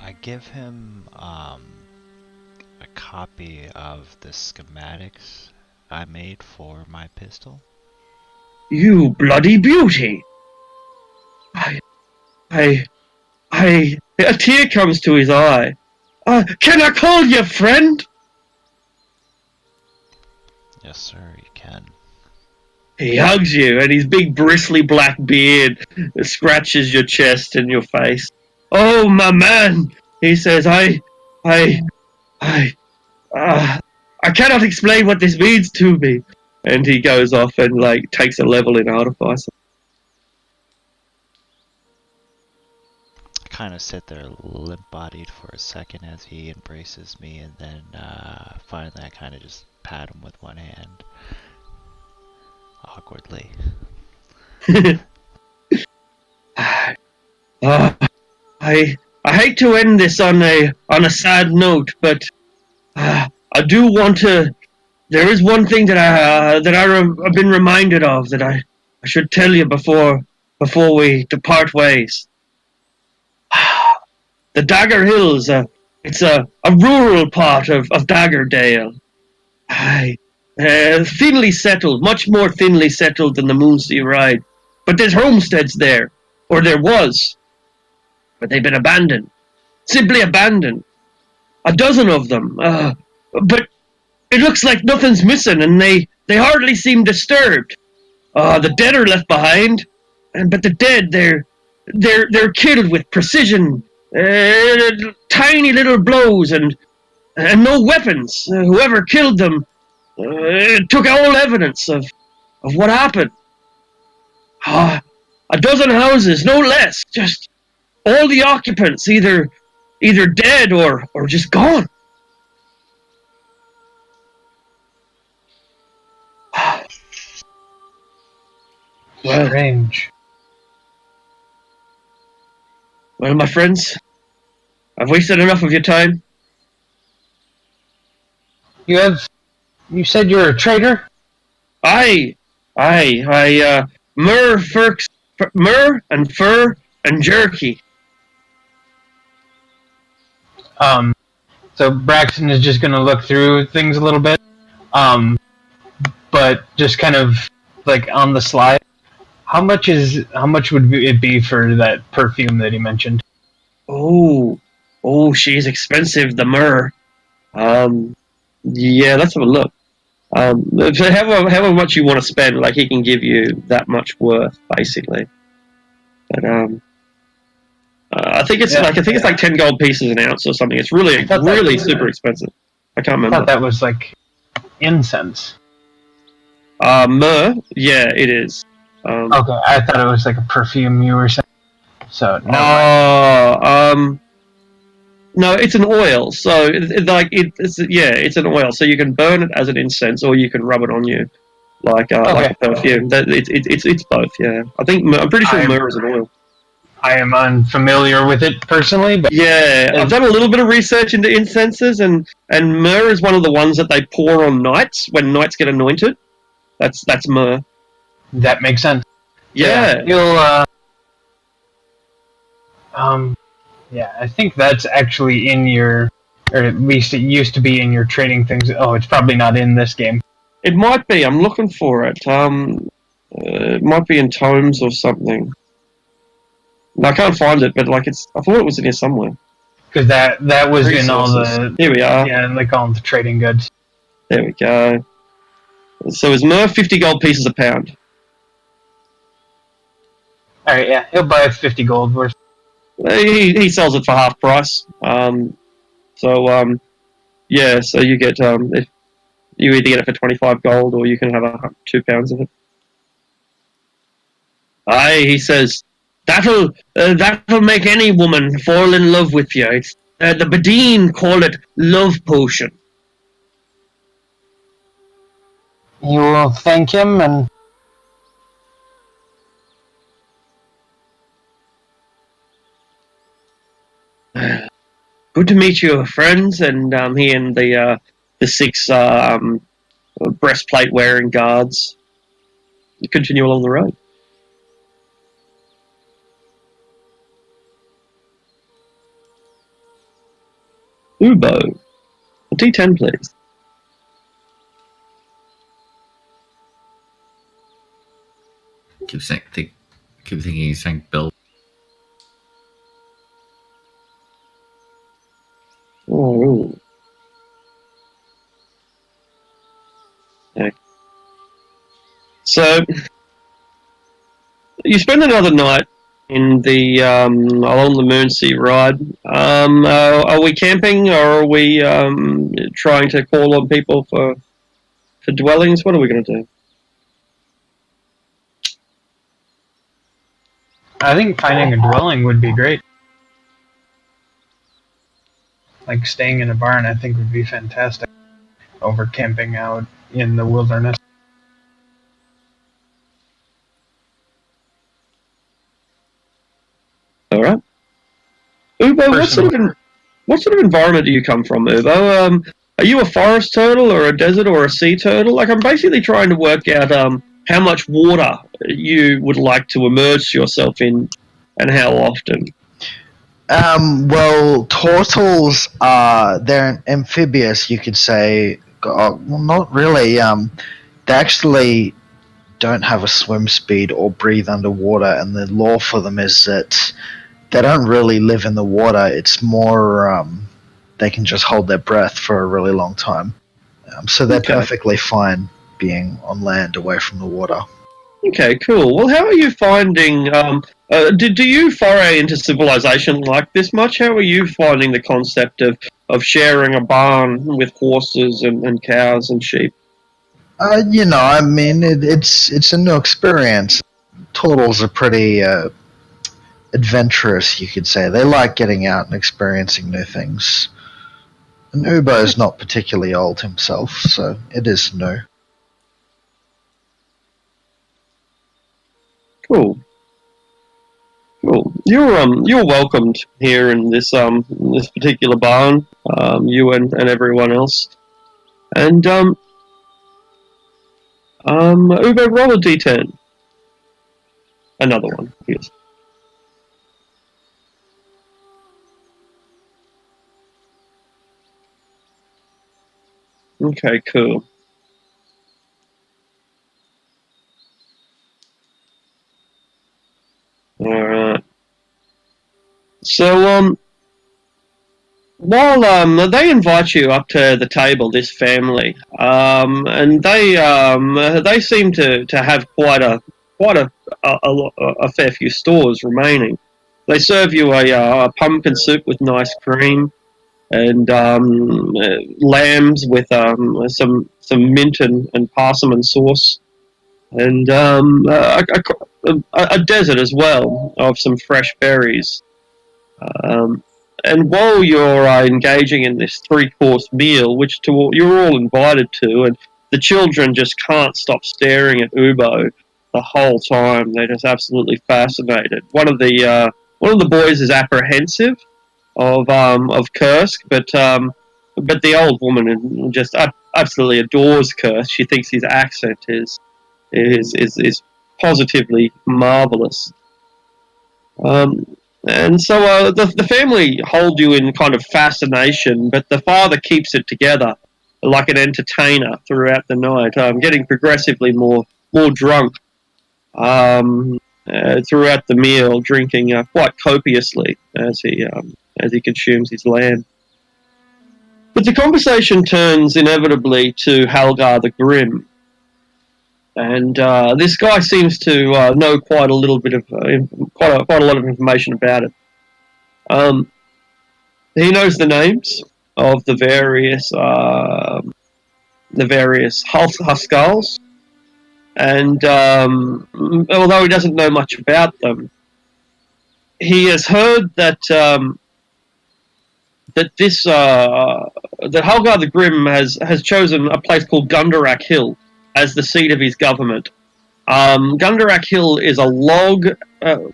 I give him a copy of the schematics I made for my pistol. You bloody beauty! I, a tear comes to his eye. Can I call you friend? Yes, sir, you can. He hugs you, and his big bristly black beard scratches your chest and your face. Oh, my man! He says, I cannot explain what this means to me. And he goes off and, like, takes a level in Artificer. I kind of sit there limp-bodied for a second as he embraces me, and then finally I kind of just pat him with one hand. Awkwardly. I hate to end this on a sad note, but I do want to. There is one thing that I've been reminded of that I should tell you before we depart ways. The Dagger Hills. It's a rural part of Daggerdale. Thinly settled, much more thinly settled than the Moonsea Ride. But there's homesteads there, or there was. But they've been abandoned. Simply abandoned. A dozen of them. But it looks like nothing's missing, and they hardly seem disturbed. The dead are left behind, but the dead, they're killed with precision, tiny little blows, and no weapons. Whoever killed them took all evidence of what happened. A dozen houses, no less. Just all the occupants either dead or just gone. Strange. Well, my friends, I've wasted enough of your time. You said you're a trader? Myrrh and fur and jerky. So Braxton is just gonna look through things a little bit, but just kind of like on the slide. How much would it be for that perfume that he mentioned? Oh, she's expensive, the myrrh. Yeah, let's have a look. So however much you want to spend, like he can give you that much worth, basically. But I think it's like 10 gold pieces an ounce or something. It's really super expensive. I can't remember. I thought that was like incense. Myrrh, yeah, it is. Okay, I thought it was like a perfume you were saying. So no. No, it's an oil. So it's an oil. So you can burn it as an incense, or you can rub it on you, like a perfume. It's both. Yeah, I'm pretty sure myrrh is an oil. I am unfamiliar with it personally, but yeah, I've done a little bit of research into incenses, and myrrh is one of the ones that they pour on knights when knights get anointed. That's myrrh. That makes sense. Yeah. You'll yeah, I think that's actually in your, or at least it used to be in your trading things. Oh, it's probably not in this game. It might be. I'm looking for it. It might be in tomes or something. No, I can't find it, but like I thought it was in here somewhere. Because that was Resources. in all the. Here we are. Yeah, like all the trading goods. There we go. So is myrrh 50 gold pieces a pound? All right, yeah, he'll buy 50 gold worth. He sells it for half price. Yeah, so you get if you either get it for 25 gold or you can have 2 pounds of it. Aye, he says that'll make any woman fall in love with you. It's the Badine call it love potion. You will thank him and. Good to meet you, friends. And he and the 6 breastplate wearing guards continue along the road. Ubo. A D10, please. Keep thinking he's saying Bill. Oh. Okay. So, you spend another night in the along the Moonsea ride. Are we camping, or are we trying to call on people for dwellings? What are we going to do? I think finding a dwelling would be great. Like staying in a barn, I think would be fantastic over camping out in the wilderness. All right, Ubo. What sort of environment do you come from, Ubo? Are you a forest turtle, or a desert, or a sea turtle? Like, I'm basically trying to work out how much water you would like to immerse yourself in, and how often. Well, turtles they're amphibious, you could say. Well, not really. They actually don't have a swim speed or breathe underwater, and the law for them is that they don't really live in the water. It's more they can just hold their breath for a really long time. So they're Okay. perfectly fine being on land away from the water. Okay, cool. Well, how are you finding? Do you foray into civilization like this much? How are you finding the concept of sharing a barn with horses and cows and sheep? I mean, it's a new experience. Turtles are pretty adventurous, you could say. They like getting out and experiencing new things. And Ubo is not particularly old himself, so it is new. Cool. Cool. You're welcomed here in this particular barn. You and everyone else. And Ubo, roll a D10. Another one. Yes. Okay, cool. Alright. So, while they invite you up to the table, this family, and they seem to have a fair few stores remaining. They serve you a pumpkin soup with nice cream, and lambs with some mint and parsimon sauce, and a desert as well of some fresh berries. And while you're engaging in this three-course meal, which you're all invited to, and the children just can't stop staring at Ubo the whole time. They're just absolutely fascinated. One of the boys is apprehensive of Kursk, but the old woman just absolutely adores Kursk. She thinks his accent is positively marvelous. And so the family hold you in kind of fascination, but the father keeps it together like an entertainer throughout the night, getting progressively more drunk throughout the meal, drinking quite copiously as he consumes his lamb. But the conversation turns inevitably to Halgar the Grim. And this guy seems to know quite a little bit of quite a lot of information about it. He knows the names of the various Huskals, and although he doesn't know much about them, he has heard that that Halgar the Grim has chosen a place called Gundarak Hill as the seat of his government. Gundarak Hill is a log.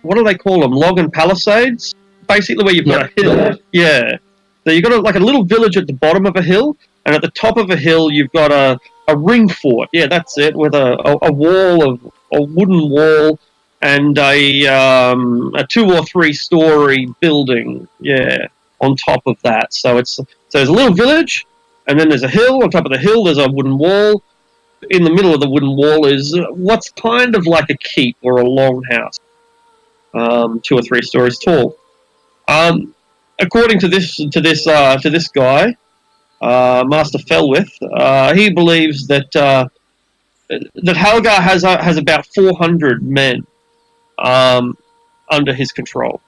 What do they call them? Log and palisades. Basically, where you've got a hill. Yeah. So you've got like a little village at the bottom of a hill, and at the top of a hill you've got a ring fort. Yeah, that's it. With a wooden wall and a 2 or 3 story building. Yeah, on top of that. So there's a little village, and then there's a hill. On top of the hill, there's a wooden wall. In the middle of the wooden wall is what's kind of like a keep or a longhouse, 2 or 3 stories tall. According to this guy, Master Felwith, he believes that Halgar has about 400 men under his control.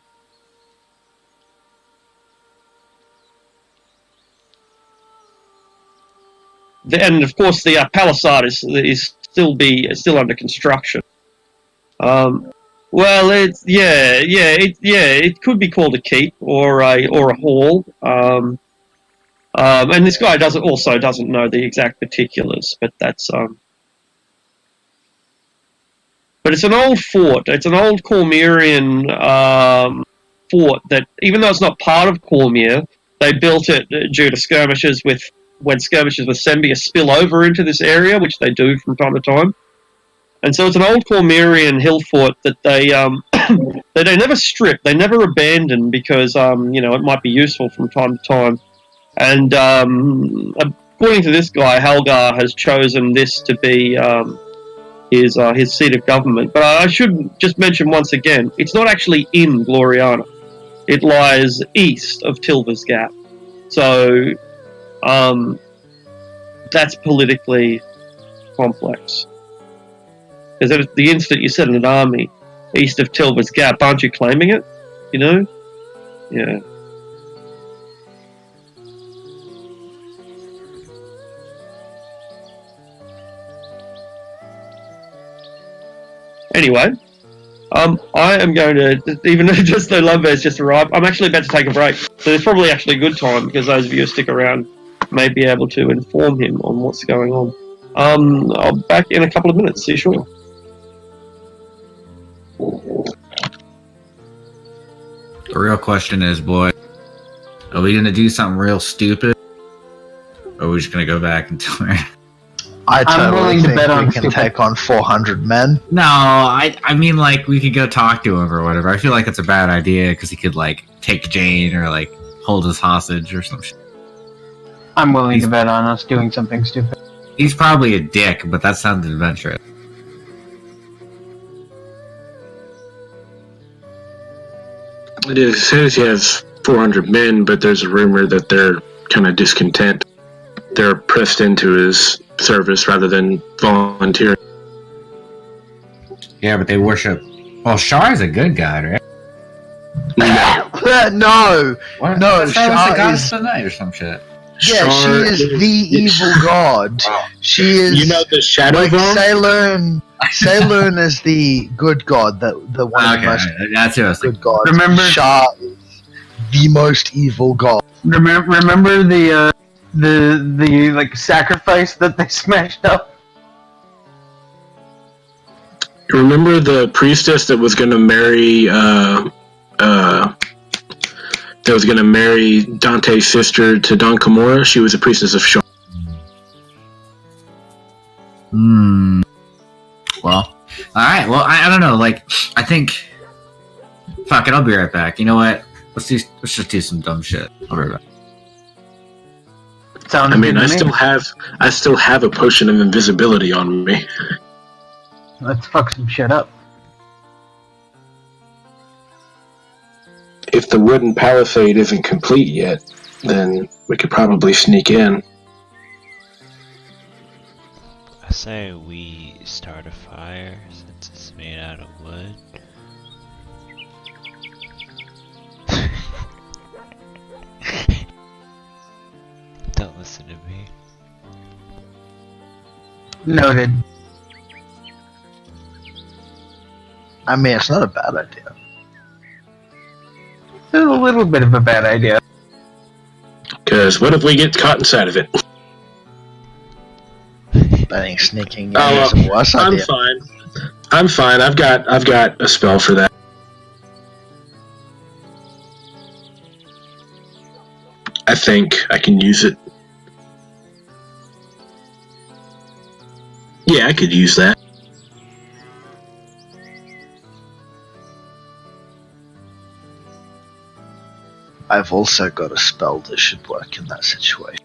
And of course, the palisade is still under construction. Well, it could be called a keep or a hall. And this guy doesn't know the exact particulars, but that's but it's an old fort. It's an old Cormyrean fort that, even though it's not part of Cormyr, they built it due to when skirmishes with Sembia spill over into this area, which they do from time to time. And so it's an old Cormyrean hill fort that they they never strip, they never abandon, because it might be useful from time to time. And according to this guy, Halgar has chosen this to be his seat of government. But I should just mention once again, it's not actually in Gloriana. It lies east of Tilva's Gap. So that's politically complex. Because the instant you set an army east of Tilva's Gap, aren't you claiming it? You know? Yeah. Anyway, I am going to, even though just the love bear's just arrived, I'm actually about to take a break. So it's probably actually a good time, because those of you who stick around may be able to inform him on what's going on. I'll be back in a couple of minutes, see you shortly. The real question is, boy, are we gonna do something real stupid, or are we just gonna go back and tell her? I'm willing to bet on we can take on 400 men. No, I mean, like, we could go talk to him or whatever. I feel like it's a bad idea because he could, like, take Jane or, like, hold us hostage or some shit. I'm willing to bet on us doing something stupid. He's probably a dick, but that sounds adventurous. It says he has 400 men, but there's a rumor that they're kind of discontent. They're pressed into his service rather than volunteer. Yeah, but they worship. Well, Shar's a good god, right? No, What? no, Shar was Shar the goddess is. of the night or some shit. Yeah, she is the evil god. She is. You know the Shadow like Zone? Sailorn is the good god, the one of the most That's who I was thinking. good gods. Remember- Shar is the most evil god. Remember the like sacrifice that they smashed up? Remember the priestess that was going to marry Dante's sister to Don Camorra? She was a priestess of Shar. Well, alright, well, I don't know, like, I think... Fuck it, I'll be right back. You know what? Let's just do some dumb shit. I'll be right back. Sounds I mean, good I to me. still have a potion of invisibility on me. Let's fuck some shit up. If the wooden palisade isn't complete yet, then we could probably sneak in. I say we start a fire since it's made out of wood. Don't listen to me. Noted. I mean, it's not a bad idea. It's a little bit of a bad idea. Because what if we get caught inside of it? I think sneaking in Oh, is a worse I'm idea. fine. I'm fine. I've got a spell for that. I think I can use it. Yeah, I could use that. I've also got a spell that should work in that situation.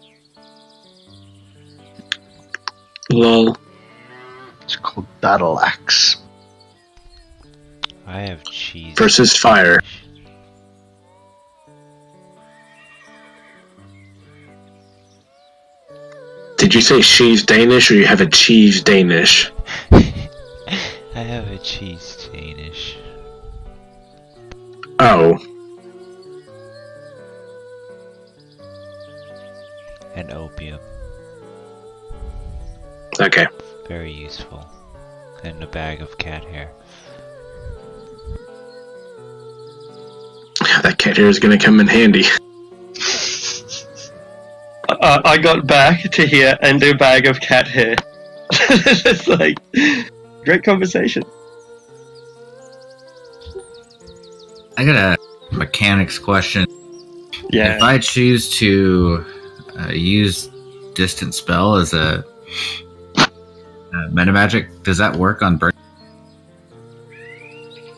Lol. It's called Battle Axe. I have cheese. Versus fire. Did you say she's Danish or you have a cheese Danish? I have a cheese Danish. Oh. And opium. Okay. Very useful. And a bag of cat hair. That cat hair is going to come in handy. I got back to here and a bag of cat hair. It's like great conversation. I got a mechanics question. Yeah. If I choose to use distant spell as a meta magic, does that work on burn?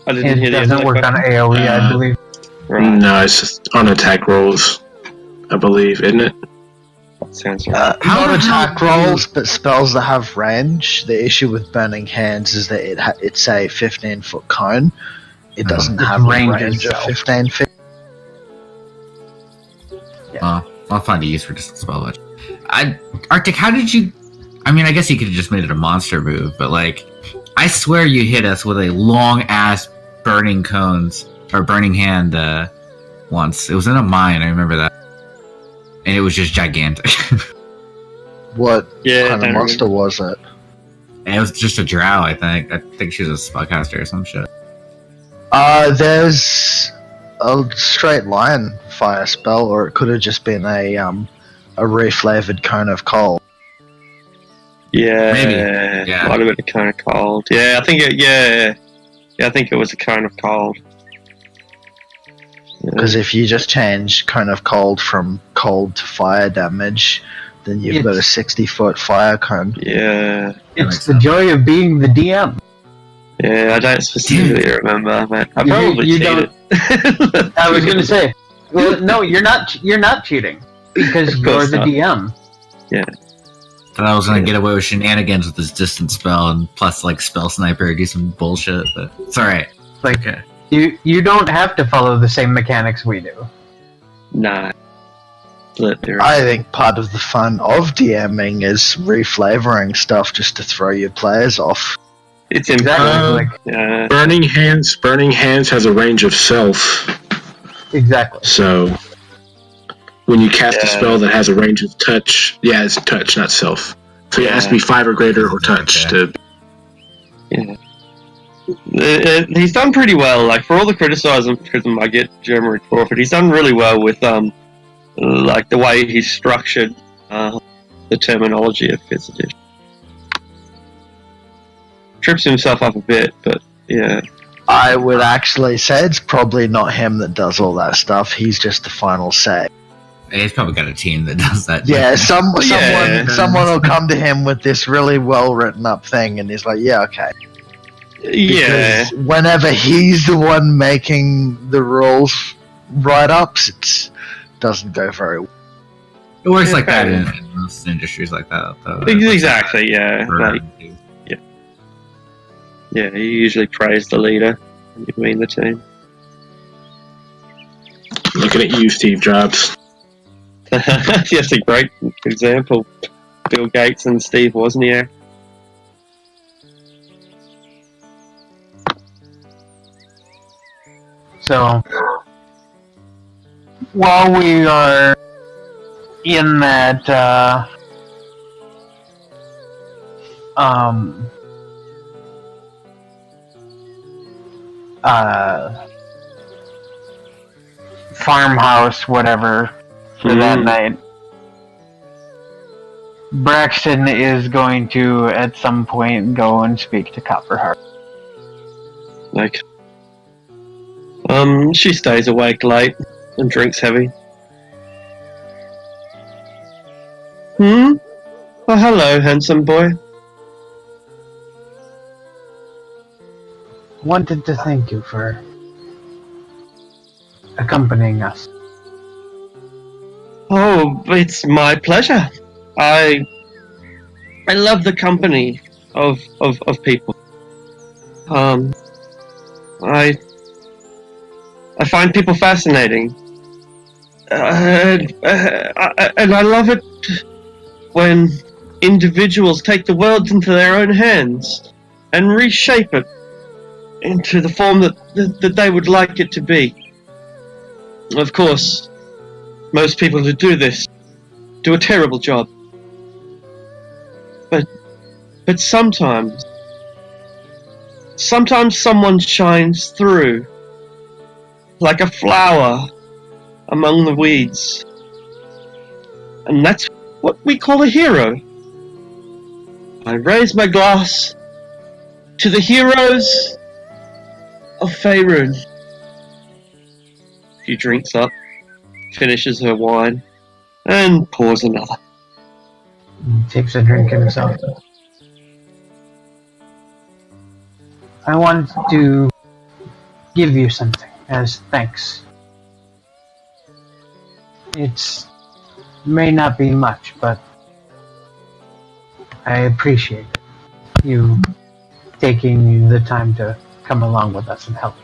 I didn't hear It the end of doesn't that work on question. AoE, I believe. Right. No, it's just on attack rolls, I believe, isn't it? That sounds right. How Not the hell attack do you- rolls, but spells that have range. The issue with Burning Hands is that it's a 15-foot cone. It doesn't Its have a range range of itself. 15 feet. I'll find a use for distant spell. But Arctic, how did you? I mean, I guess you could have just made it a monster move, but like, I swear you hit us with a long ass burning cones or burning hand once. It was in a mine. I remember that, and it was just gigantic. What Yeah, kind I of don't monster was it? And it was just a drow. I think she was a spellcaster or some shit. There's a straight line fire spell, or it could have just been a reflavored cone of coal. Yeah, Maybe, yeah. Might have been a cone of cold. Yeah, I think it. Yeah, I think it was a cone of cold. Yeah. Because if you just change cone of cold from cold to fire damage, then you've got a 60-foot fire cone. Yeah, It's the joy of being the DM. I don't specifically remember, man. I probably You cheated. I was going to say, well, no, you're not cheating because Of you're course the not. DM. Thought I was gonna get away with shenanigans with this distant spell and plus like spell sniper or do some bullshit, but it's alright. Like, Okay. you don't have to follow the same mechanics we do. Nah. Literally. I think part of the fun of DMing is reflavoring stuff just to throw your players off. It's Exactly. important. Like, Yeah. Burning Hands has a range of self, exactly. so when you cast a Yeah. spell that has a range of touch, it's touch, not self. So it has to be 5 or greater or touch Okay. to. He's done pretty well. Like, for all the criticism I get Jeremy Crawford, he's done really well with like the way he's structured the terminology of 5th edition. Trips himself up a bit, but yeah. I would actually say it's probably not him that does all that stuff. He's just the final say. He's probably got a team that does that. Yeah, Yeah. someone will come to him with this really well written up thing, and he's like, "Yeah, okay." Yeah. Because whenever he's the one making the rules write ups, it doesn't go very well. It works like that Yeah. in most industries like that, though. Exactly, yeah. For- Like, yeah, you usually praise the leader when you mean the team. Looking at you, Steve Jobs. That's a great example. Bill Gates and Steve Wozniak. So, while we are in that, farmhouse, whatever, for that night, Braxton is going to, at some point, go and speak to Copperheart. Like, she stays awake late and drinks heavy. Oh, hello, handsome boy. Wanted to thank you for accompanying us. Oh, it's my pleasure. I love the company of people. I find people fascinating, and I love it when individuals take the world into their own hands and reshape it into the form that they would like it to be. Of course, most people who do this do a terrible job. But sometimes someone shines through like a flower among the weeds. And that's what we call a hero. I raise my glass to the heroes of Faerun. She drinks up, finishes her wine, and pours another. He takes a drink himself. I wanted to give you something as thanks. It may not be much, but I appreciate you taking the time to come along with us and help.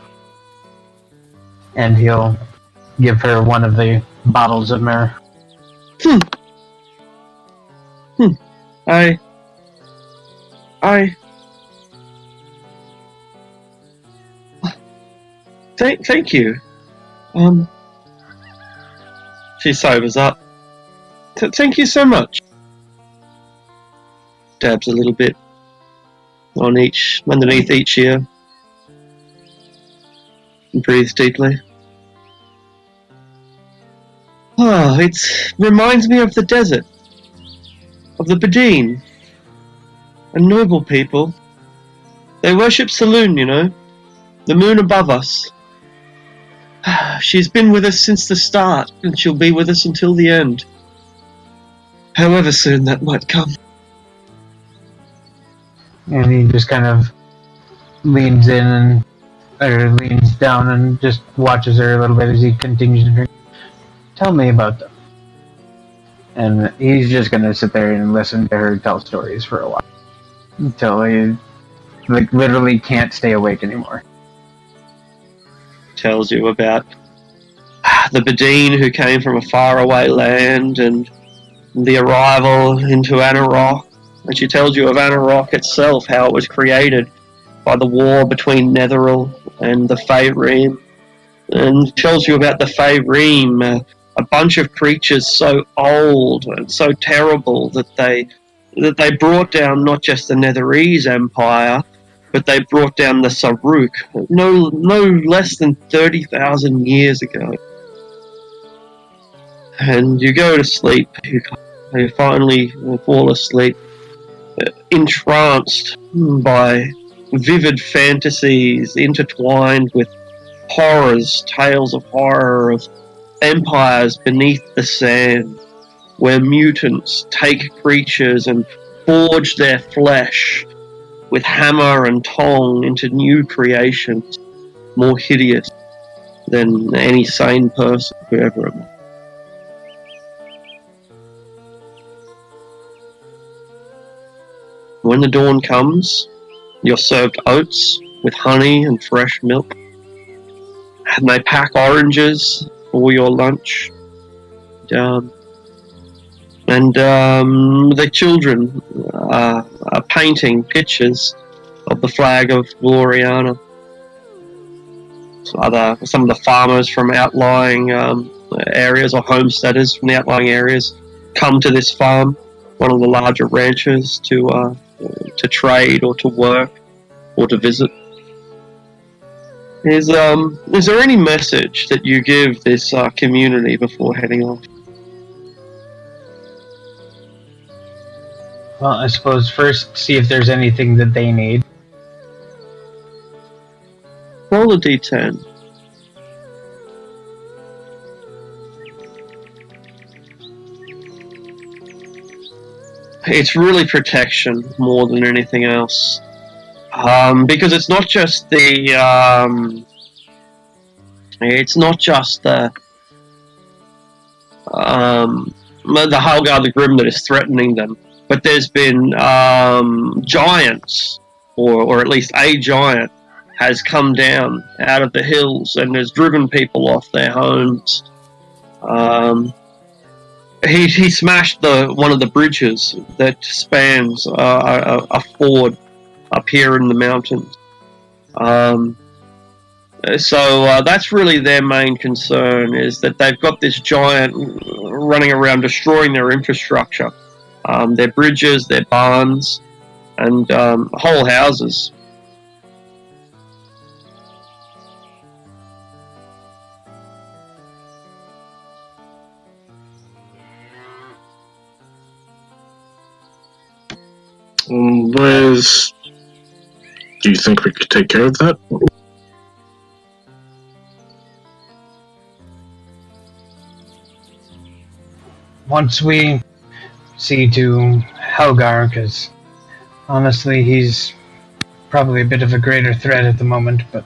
And he'll give her one of the bottles of myrrh. I thank you. She sobers up. Thank you so much. Dabs a little bit underneath each ear. And breathes deeply. It reminds me of the desert, of the Bedine. A noble people. They worship Saloon, you know, the moon above us. She's been with us since the start, and she'll be with us until the end. However soon that might come. And he just kind of leans down and just watches her a little bit as he continues to drink. Tell me about them. And he's just going to sit there and listen to her tell stories for a while. Until he literally can't stay awake anymore. Tells you about the Bedine who came from a faraway land and the arrival into Anarok. And she tells you of Anarok itself, how it was created by the war between Netheril and the Faerun. And tells you about the Faerun, a bunch of creatures so old and so terrible that they brought down not just the Netherese Empire, but they brought down the Saruk no less than 30,000 years ago. And you go to sleep, you finally fall asleep, entranced by vivid fantasies intertwined with horrors, tales of horror of empires beneath the sand, where mutants take creatures and forge their flesh with hammer and tong into new creations, more hideous than any sane person could ever imagine. When the dawn comes, you're served oats with honey and fresh milk, and they pack oranges for your lunch. And the children are painting pictures of the flag of Gloriana. Some of the farmers from outlying areas, or homesteaders from the outlying areas, come to this farm, one of the larger ranches, to trade or to work or to visit. Is there any message that you give this community before heading off? Well, I suppose first see if there's anything that they need. Roll a d10. It's really protection more than anything else. Because it's not just the the Halgar the Grim that is threatening them. But there's been giants, or at least a giant, has come down out of the hills and has driven people off their homes. He smashed one of the bridges that spans a ford up here in the mountains. So that's really their main concern, is that they've got this giant running around destroying their infrastructure, their bridges, their barns, and whole houses. Liz, do you think we could take care of that? Once we see to Helgar, because honestly, he's probably a bit of a greater threat at the moment, but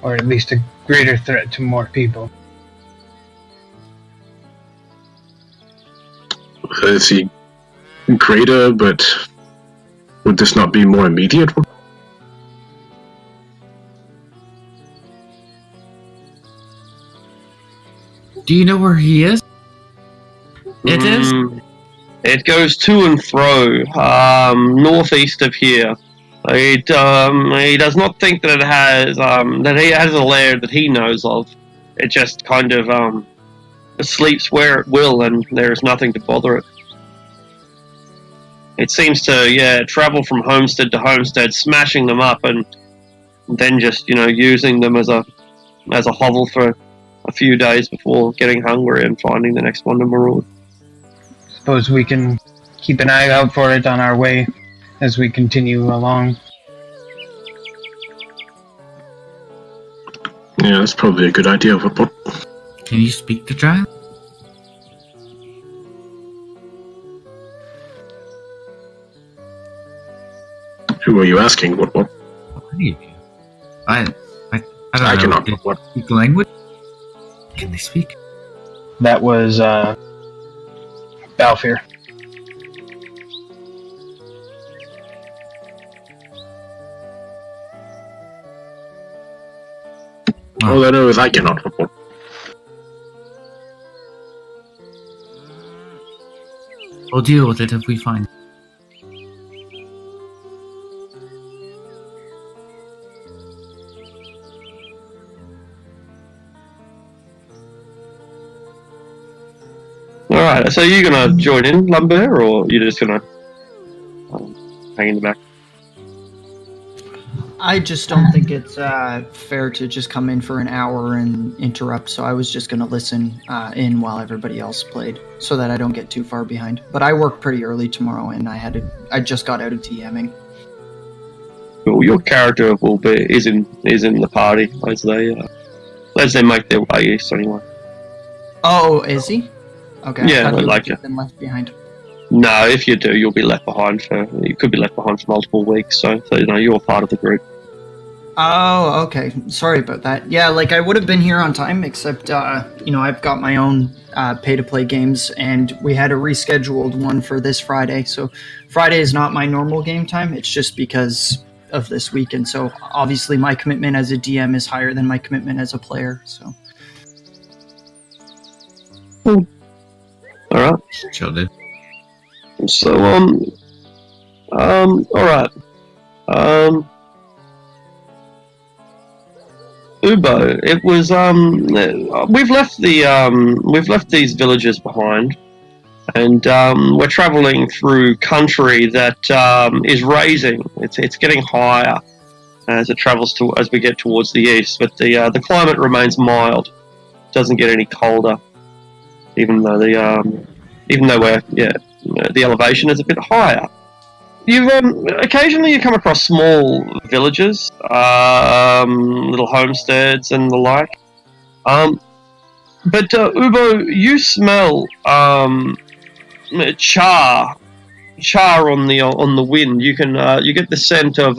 or at least a greater threat to more people. Is he greater, but would this not be more immediate? Do you know where he is? It is? It goes to and fro, northeast of here. He does not think that it has that he has a lair that he knows of. It just kind of sleeps where it will, and there is nothing to bother it. It seems to travel from homestead to homestead, smashing them up, and then just using them as a hovel for a few days before getting hungry and finding the next one to maraud. Suppose we can keep an eye out for it on our way as we continue along. Yeah, that's probably a good idea. What? Can you speak to Giant? Who are you asking? What? What are you? I don't I know. cannot. Can What? they speak the language? Can they speak? That was Balfour. All I know is I cannot. What? We'll deal with it if we find it. Alright, so you're gonna join in, Lumber, or you're just gonna hang in the back? I just don't think it's fair to just come in for an hour and interrupt, so I was just going to listen in while everybody else played, so that I don't get too far behind. But I work pretty early tomorrow, and I just got out of TMing. Well, your character is in the party as they make their way east anyway. Oh, is he? Okay. Yeah, I thought he like had been left behind. No, if you do, you'll be left behind you could be left behind for multiple weeks, so you're part of the group. Oh, okay. Sorry about that. Yeah, I would have been here on time, except, I've got my own pay-to-play games, and we had a rescheduled one for this Friday. So Friday is not my normal game time. It's just because of this week, and so obviously my commitment as a DM is higher than my commitment as a player. So. Cool. All right. Chill, dude. So all right. Ubo, it was we've left these villages behind, and we're traveling through country that is raising. It's getting higher as it travels as we get towards the east, but the climate remains mild. It doesn't get any colder, even though the elevation is a bit higher. You've occasionally you come across small villages, little homesteads and the like. But Ubo, you smell char on the wind. You can you get the scent of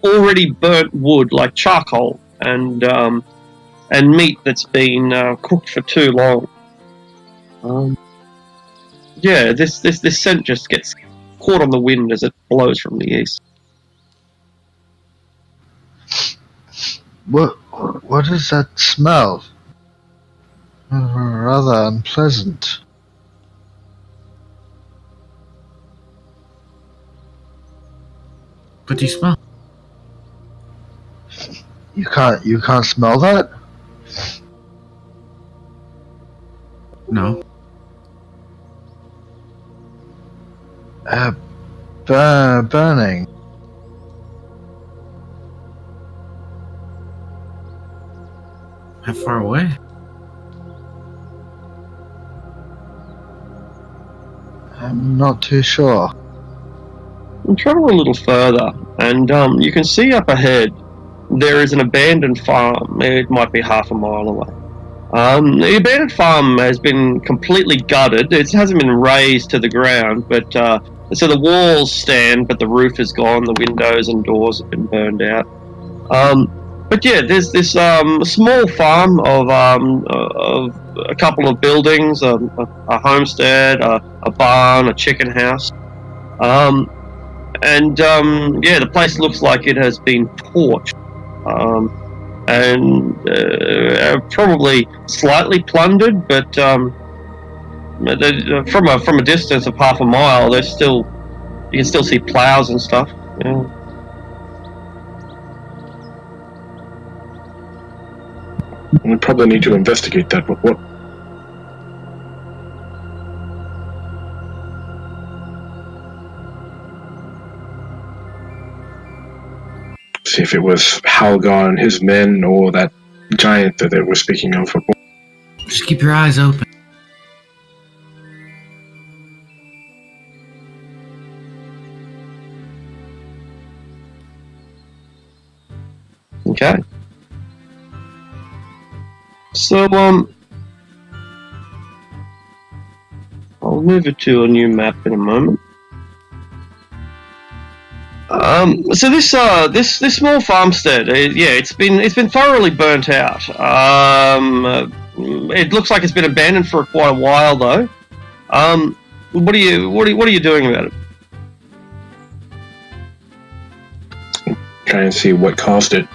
already burnt wood, like charcoal, and and meat that's been cooked for too long. Yeah, this scent just gets caught on the wind as it blows from the east. What is that smell? Rather unpleasant. What do you smell? You can't smell that? No. Burning. How far away? I'm not too sure. Travel a little further, and you can see up ahead there is an abandoned farm. It might be half a mile away. The abandoned farm has been completely gutted. It hasn't been razed to the ground, but so the walls stand, but the roof is gone. The windows and doors have been burned out. But yeah, there's this small farm of a couple of buildings, a homestead, a barn, a chicken house. Yeah, the place looks like it has been torched, and probably slightly plundered. But from a distance of half a mile, you can still see plows and stuff. Yeah. We probably need to investigate that. But what? See if it was Halgar and his men, or that giant that they were speaking of. Just keep your eyes open. Okay. So I'll move it to a new map in a moment. So this small farmstead, it's been thoroughly burnt out. It looks like it's been abandoned for quite a while though. What are you doing about it? Try and see what caused it.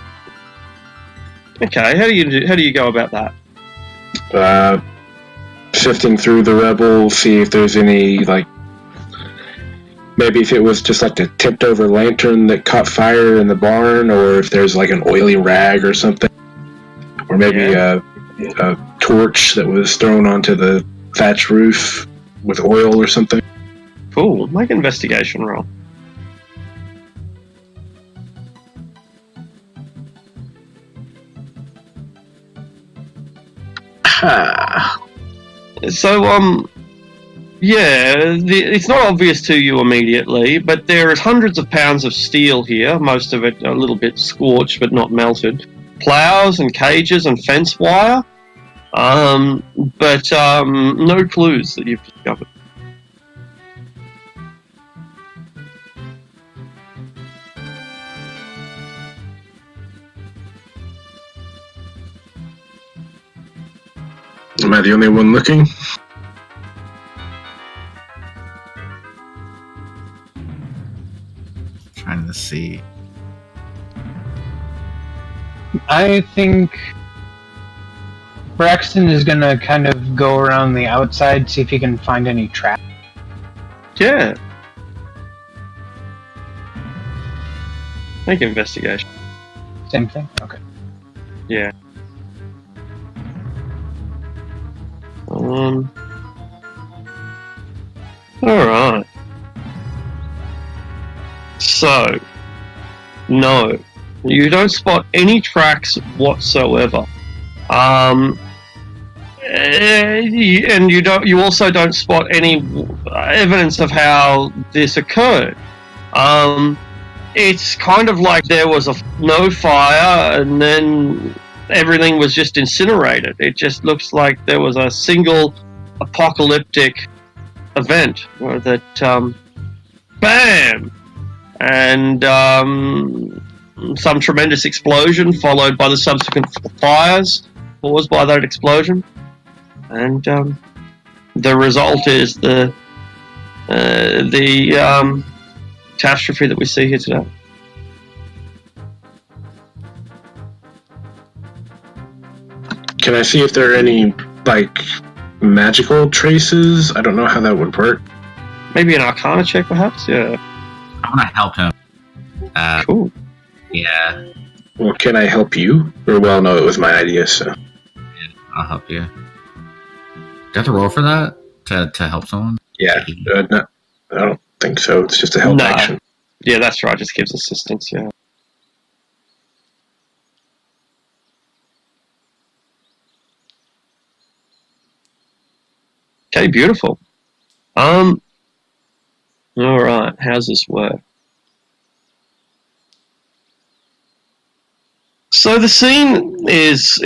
Okay, how do you go about that? Sifting through the rubble, see if there's any, like, maybe if it was just like a tipped over lantern that caught fire in the barn, or if there's like an oily rag or something, or maybe a torch that was thrown onto the thatch roof with oil or something. Cool, make an investigation roll. So, it's not obvious to you immediately, but there is hundreds of pounds of steel here, most of it a little bit scorched but not melted. Plows and cages and fence wire, but no clues that you've discovered. Am I the only one looking? Trying to see. I think Braxton is gonna kind of go around the outside, see if he can find any traps. Yeah. Make an investigation. Same thing? Okay. Yeah. Alright. So, no. You don't spot any tracks whatsoever. And you also don't spot any evidence of how this occurred. It's kind of like there was no fire and then everything was just incinerated. It just looks like there was a single apocalyptic event where that bam, and some tremendous explosion followed by the subsequent fires, caused by that explosion, and the result is the catastrophe that we see here today. Can I see if there are any, like, magical traces? I don't know how that would work. Maybe an Arcana check, perhaps? Yeah. I want to help him. Cool. Yeah, Well, can I help you? Or, well, no, it was my idea, so. I'll help you. Do you have to roll for that to help someone? Yeah, no, I don't think so. It's just a help No. action. Yeah, that's right. Just gives assistance, yeah. Okay, beautiful. All right. How's this work? So the scene is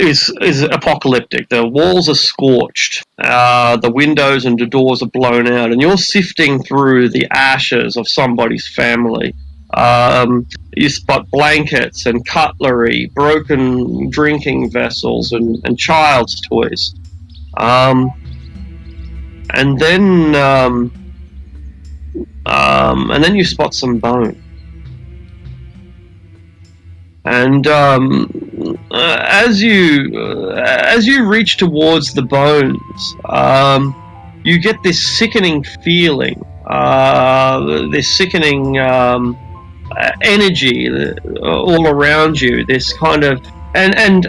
apocalyptic. The walls are scorched. The windows and the doors are blown out, and you're sifting through the ashes of somebody's family. You spot blankets and cutlery, broken drinking vessels, and child's toys. And then you spot some bone. And as you reach towards the bones, you get this sickening feeling, this sickening energy all around you. This kind of and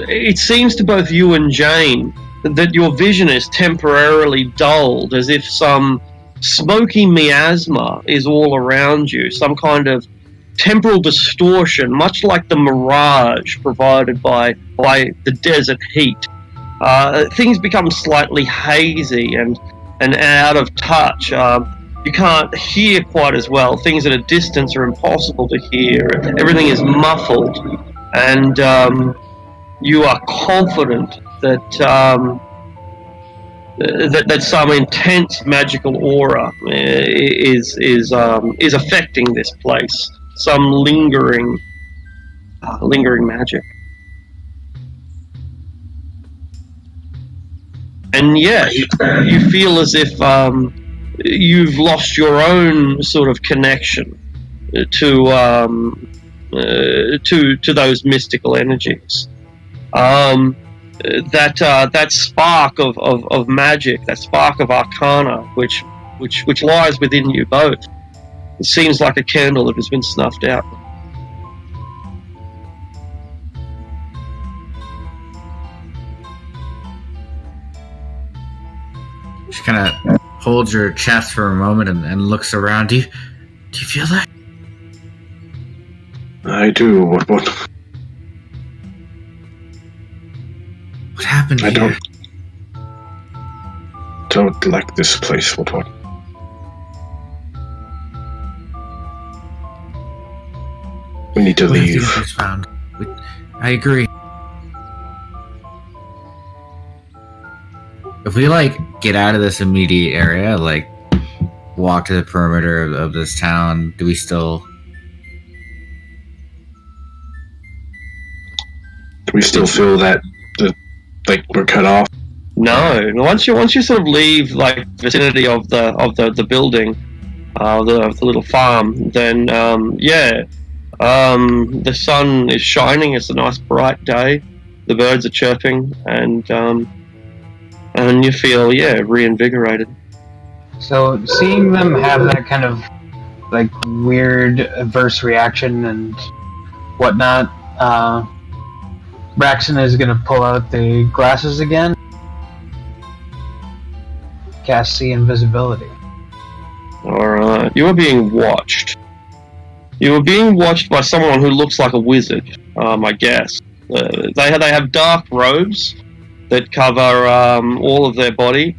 it seems to both you and Jane that your vision is temporarily dulled, as if some smoky miasma is all around you, some kind of temporal distortion, much like the mirage provided by the desert heat. Things become slightly hazy and out of touch. You can't hear quite as well. Things at a distance are impossible to hear. Everything is muffled, and you are confident that that some intense magical aura is affecting this place. Some lingering magic. And yet, you feel as if you've lost your own sort of connection to those mystical energies. That spark of magic, that spark of arcana, which lies within you both. It seems like a candle that has been snuffed out. She kind of holds her chest for a moment and looks around. Do you feel that? I do. What? What happened I here? don't like this place. What? We need to What have leave. you guys found? I agree. If we get out of this immediate area, walk to the perimeter of this town, do we still? Do we still feel that we're cut off? No. Once you sort of leave vicinity of the building, the little farm, then the sun is shining. It's a nice bright day. The birds are chirping, and you feel reinvigorated. So seeing them have that kind of weird adverse reaction and whatnot, Braxton is gonna pull out the glasses again, cast see invisibility. Alright, you are being watched. You are being watched by someone who looks like a wizard, I guess. They have dark robes that cover all of their body,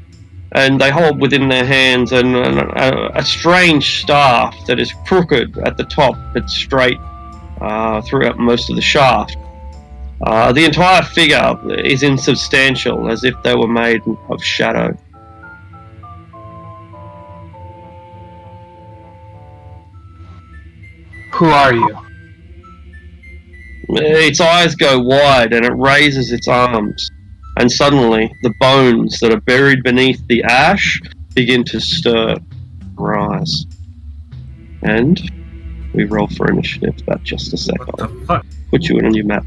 and they hold within their hands a strange staff that is crooked at the top but straight throughout most of the shaft. The entire figure is insubstantial, as if they were made of shadow. Who are you? its eyes go wide and it raises its arms. And suddenly, the bones that are buried beneath the ash begin to stir, rise. And we roll for initiative. That's just a sec. What the I'll fuck? put you in on your map.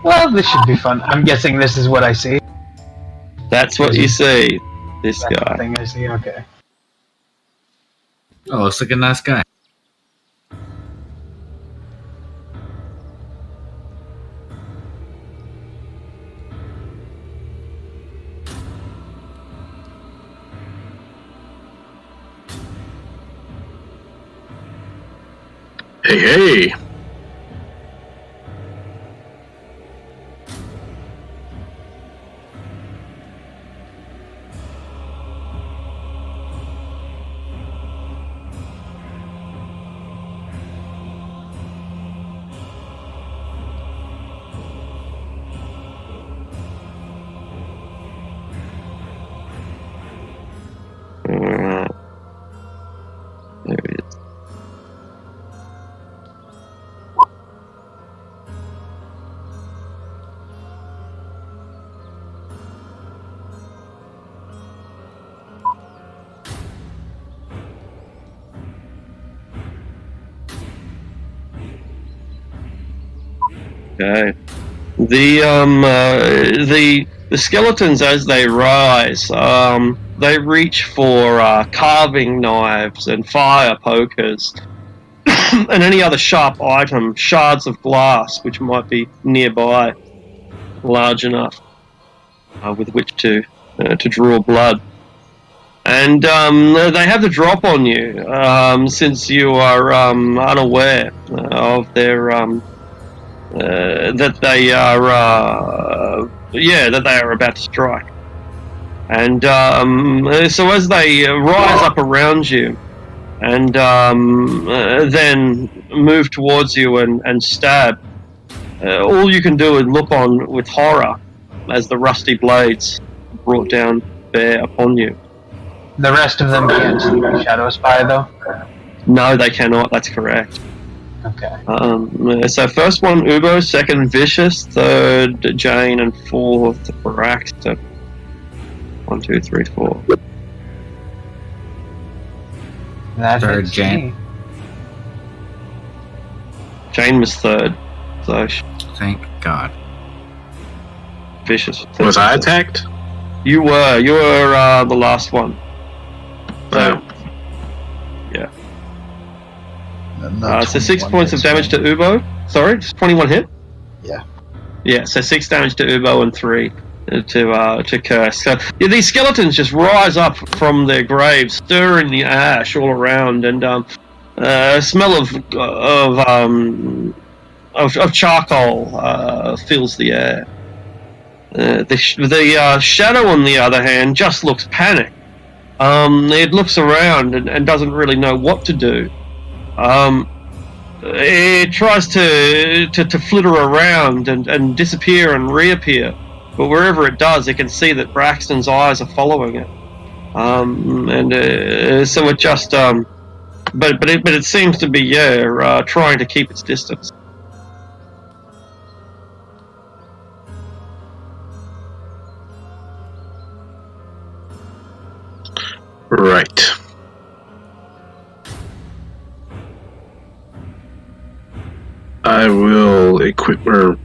Well, this should be fun. I'm guessing this is what I see. That's what you see. This That's the guy. thing I see. Okay. Oh, looks like a nice guy. Hey, hey. There it is. Okay. The skeletons, as they rise, they reach for carving knives and fire pokers and any other sharp item, shards of glass which might be nearby, large enough with which to draw blood. And they have the drop on you since you are unaware of their that they are about to strike. And so as they rise up around you and then move towards you and stab, all you can do is look on with horror as the rusty blades are brought down bare upon you. The rest of them can't see the shadow spy, though. No, they cannot. That's correct. Okay. So first one, Ubo. Second, Vicious. Third, Jane. And fourth, Braxton. 1, 2, 3, 4. That Third, hits Jane. me. Jane was third. So Thank God. Vicious. Was I attacked? You were the last one. So, yeah. So 6 points of damage to Ubo. Sorry, 21 hit. Yeah. Yeah. So 6 damage to Ubo and 3 to Curse. So yeah, these skeletons just rise up from their graves, stirring the ash all around, and a smell of charcoal fills the air. The shadow, on the other hand, just looks panicked. It looks around and doesn't really know what to do. It tries to flitter around and disappear and reappear, but wherever it does, it can see that Braxton's eyes are following it. So it just, but it seems to be trying to keep its distance. Right. I will equip or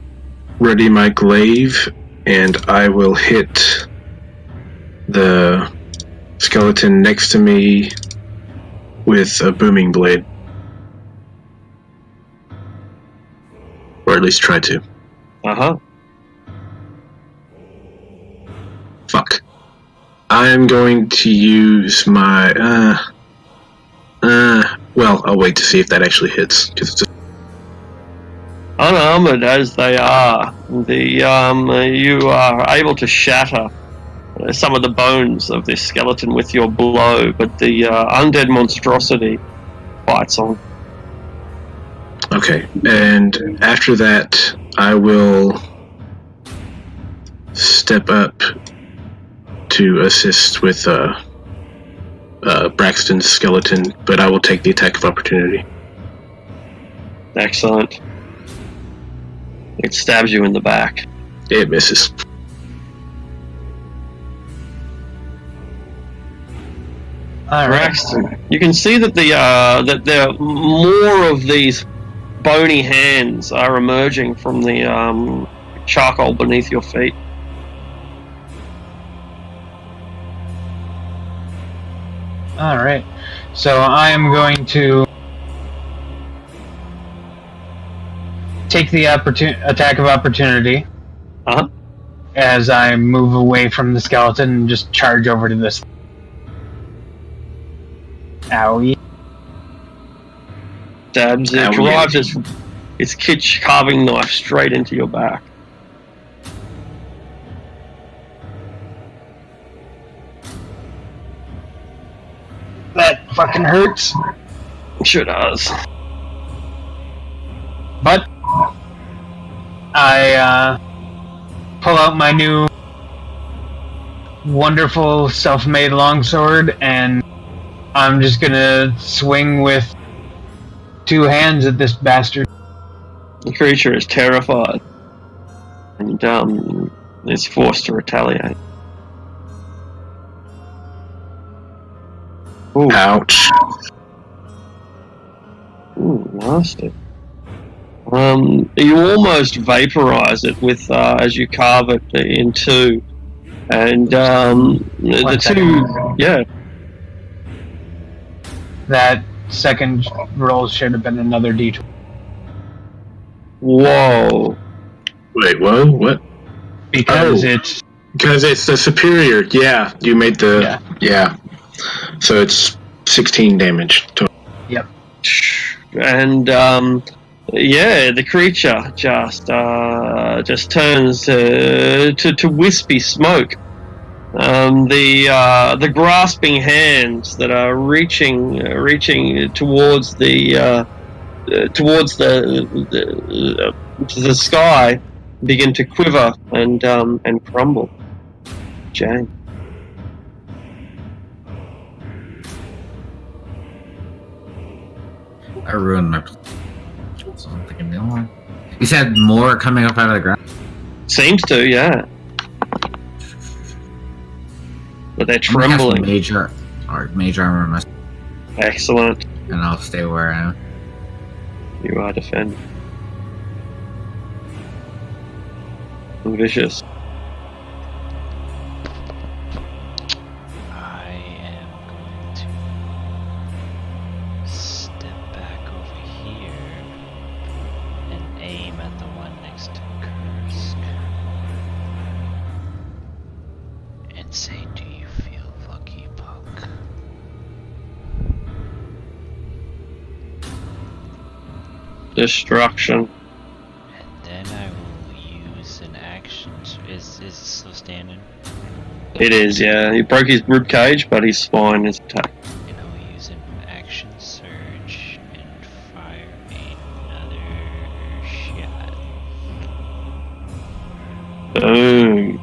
ready my glaive, and I will hit the skeleton next to me with a booming blade. Or at least try to. Uh-huh. Fuck. I'm going to use my, well, I'll wait to see if that actually hits. 'Cause it's Unarmored as they are, you are able to shatter some of the bones of this skeleton with your blow, but the undead monstrosity fights on. okay, and after that, I will step up to assist with Braxton's skeleton, but I will take the attack of opportunity. Excellent. It stabs you in the back. It misses. All right. Braxton, you can see that that there are more of these bony hands are emerging from the charcoal beneath your feet. All right. So I am going to take the attack of opportunity Uh-huh. as I move away from the skeleton and just charge over to this. Owie. Stabs it, Owie. drives its kitsch carving knife straight into your back. That fucking hurts. Sure does. But I pull out my new wonderful self-made longsword, and I'm just gonna swing with two hands at this bastard. The creature is terrified and is forced to retaliate. Ooh, Ouch. ooh, nasty. You almost vaporize it with as you carve it in two, and the One two, yeah. That second roll should have been another D20. Whoa. Wait, whoa, what? Because Oh. it's Because it's the superior. Yeah, you made the... Yeah. So it's 16 damage total. And yeah, the creature just turns to wispy smoke. The grasping hands that are reaching towards the sky begin to quiver and crumble. Jane. I ruined my. So I'm thinking the only one. You said more coming up out of the ground. Seems to, yeah. But they're I'm gonna cast trembling. major armor, on myself, Excellent. and I'll stay where I am. You are defending. Vicious. I am going to step back over here and aim at the one next to Kursk and say, "Do you feel lucky, punk?" Destruction. And then I will use an action. Is it still standing? It is, yeah. He broke his rib cage, but his spine is intact. And I'll use an action surge and fire another shot. Boom.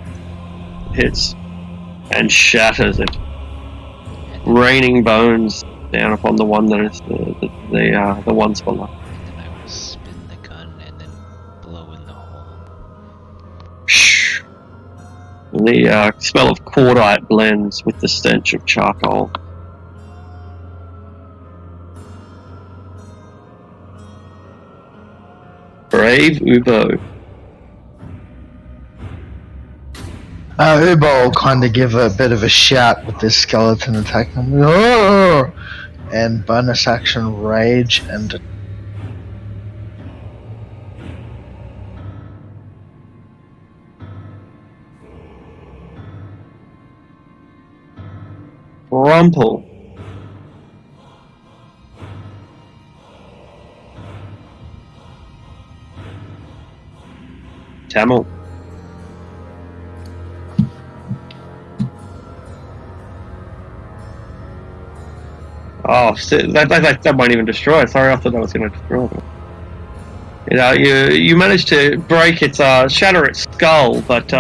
Hits and shatters it, And raining bones down upon the one that is the ones below. then I will spin the gun and then blow in the hole. The smell of cordite blends with the stench of charcoal. Brave Ubo. Ubo will kind of give a bit of a shout with this skeleton attack. Oh! And bonus action rage and Rumple. Tamil. Oh, that won't even destroy it. Sorry, I thought that was going to destroy it. You know, you managed to break its, shatter its skull, but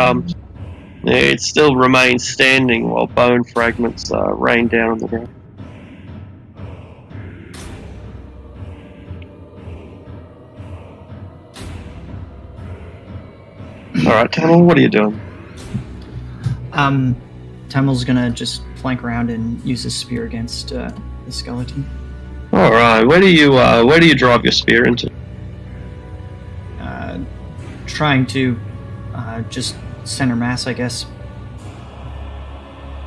It still remains standing while bone fragments rain down on the ground. Alright, Tamil, what are you doing? Tamil's gonna just flank around and use his spear against the skeleton. Alright, where do you drive your spear into? Trying to just center mass, I guess.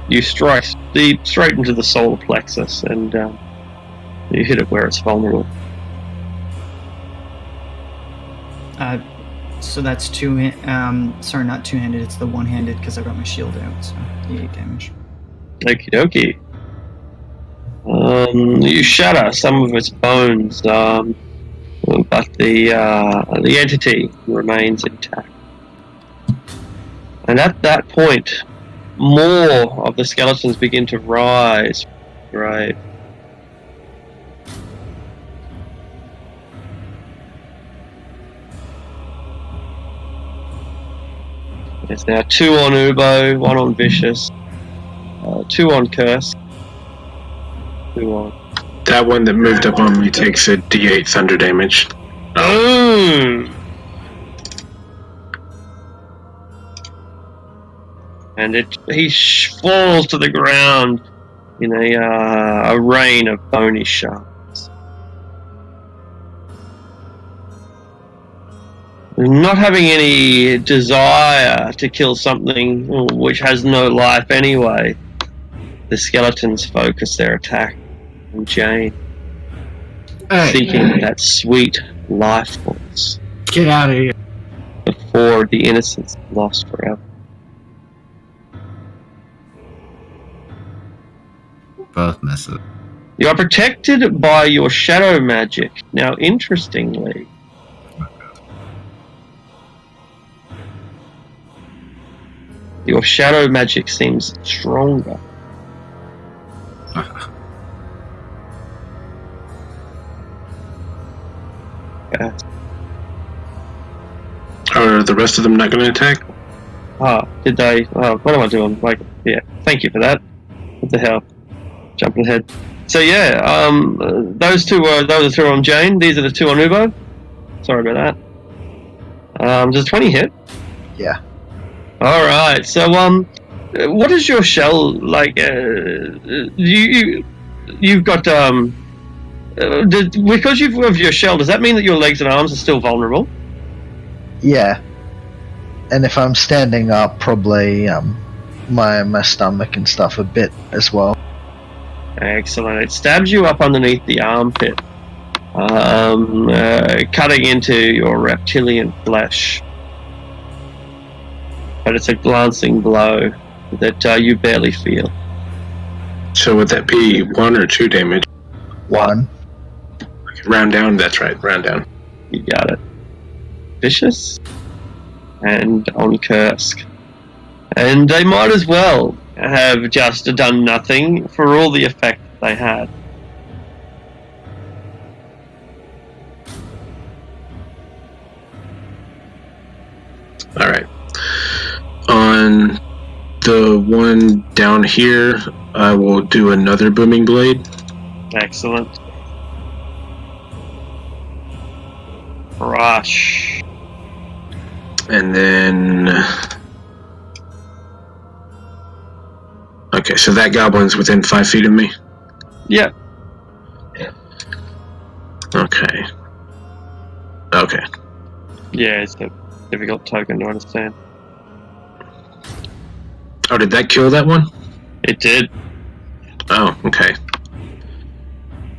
You strike deep, straight into the solar plexus, and you hit it where it's vulnerable. So that's sorry, not two-handed, it's the one-handed because I've got my shield out, so D8 damage. Okie dokie. You shatter some of its bones, but the entity remains intact. And at that point, more of the skeletons begin to rise from the grave. There's now 2 on Ubo, 1 on Vicious, 2 on Curse, 2 on... That one that moved up on me takes a D8 thunder damage. Boom! And he falls to the ground in a rain of bony shards. Not having any desire to kill something which has no life anyway, the skeletons focus their attack on Jane, seeking that sweet life force. Get out of here. Before the innocence is lost forever. Both misses. You are protected by your shadow magic. Now, interestingly, your shadow magic seems stronger. Yeah. Are the rest of them not going to attack? Did they? What am I doing? Yeah, thank you for that. What the hell? Jumping ahead. So yeah, those are 2 on Jane. These are the 2 on Ubo. Sorry about that. Does 20 hit? Yeah. All right. So what is your shell like? You've got because you've of your shell. Does that mean that your legs and arms are still vulnerable? Yeah. And if I'm standing up, probably my stomach and stuff a bit as well. Excellent. It stabs you up underneath the armpit, cutting into your reptilian flesh. But it's a glancing blow that you barely feel. So would that be 1 or 2 damage? 1. Round down, that's right, round down. You got it. Vicious and on Kursk. And they might as well have just done nothing for all the effect they had. Alright. On the one down here, I will do another booming blade. Excellent. Rush. And then... Okay, so that goblin's within 5 feet of me? Yep. Okay. Okay. Yeah, it's a difficult token to understand. Oh, did that kill that one? It did. Oh, okay.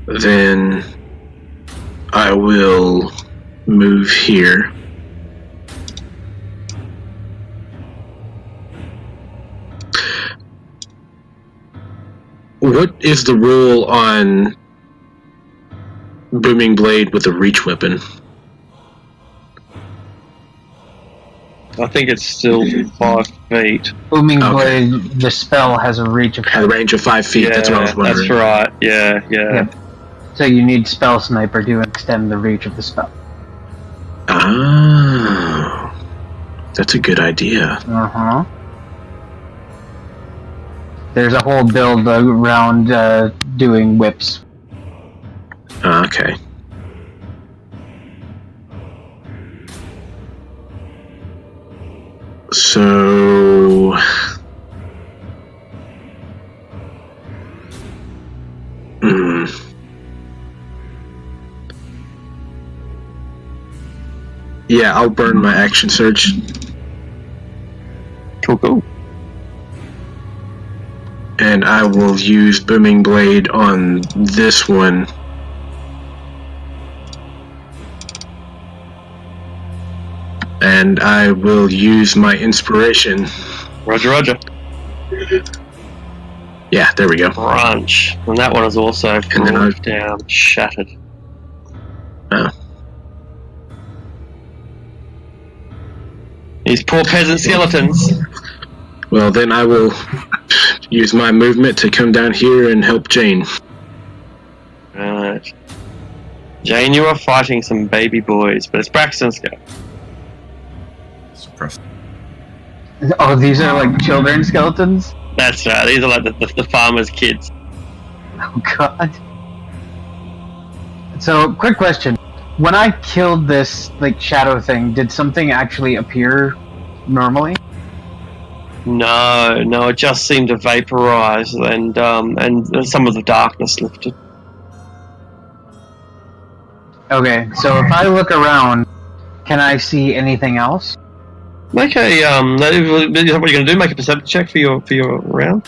Then I will move here. What is the rule on booming blade with a reach weapon? I think it's still 5 feet. Booming Blade, the spell has a reach of A range of 5 feet, that's what I was wondering. That's right, yeah. Yep. So you need Spell Sniper to extend the reach of the spell. Oh, that's a good idea. Uh-huh. There's a whole build around doing whips. Okay. So... Yeah, I'll burn my action surge. Cool. And I will use Booming Blade on this one. And I will use my inspiration. Roger. Yeah, there we go. Crunch. And that one is also And then brought down, shattered. Oh. These poor peasant skeletons. Well, then I will use my movement to come down here and help Jane. Right. Jane, you are fighting some baby boys, but it's Braxton's go. Suppressed. Oh, these are like children skeletons? That's right, these are like the farmer's kids. Oh god. So, quick question. When I killed this like shadow thing, did something actually appear normally? No, it just seemed to vaporize and some of the darkness lifted. Okay, so if I look around, can I see anything else? Make a what are you gonna do? Make a perception check for your round?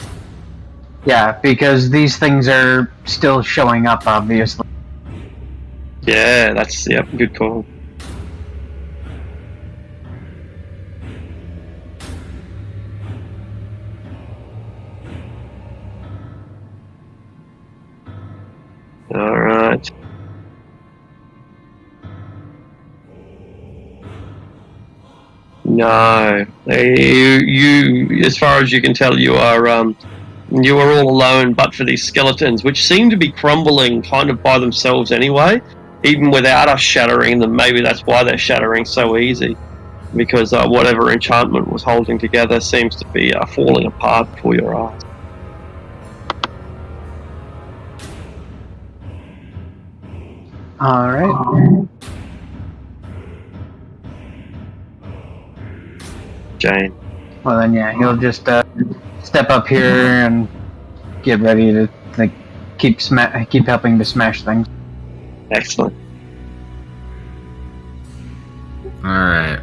Yeah, because these things are still showing up, obviously. Yeah, good call. Alright. No. You as far as you can tell, you are all alone but for these skeletons, which seem to be crumbling kind of by themselves anyway, even without us shattering them. Maybe that's why they're shattering so easy, because whatever enchantment was holding together seems to be falling apart before your eyes. Alright. Jane. Well then, yeah, he'll just step up here and get ready to like keep helping to smash things. Excellent. Alright.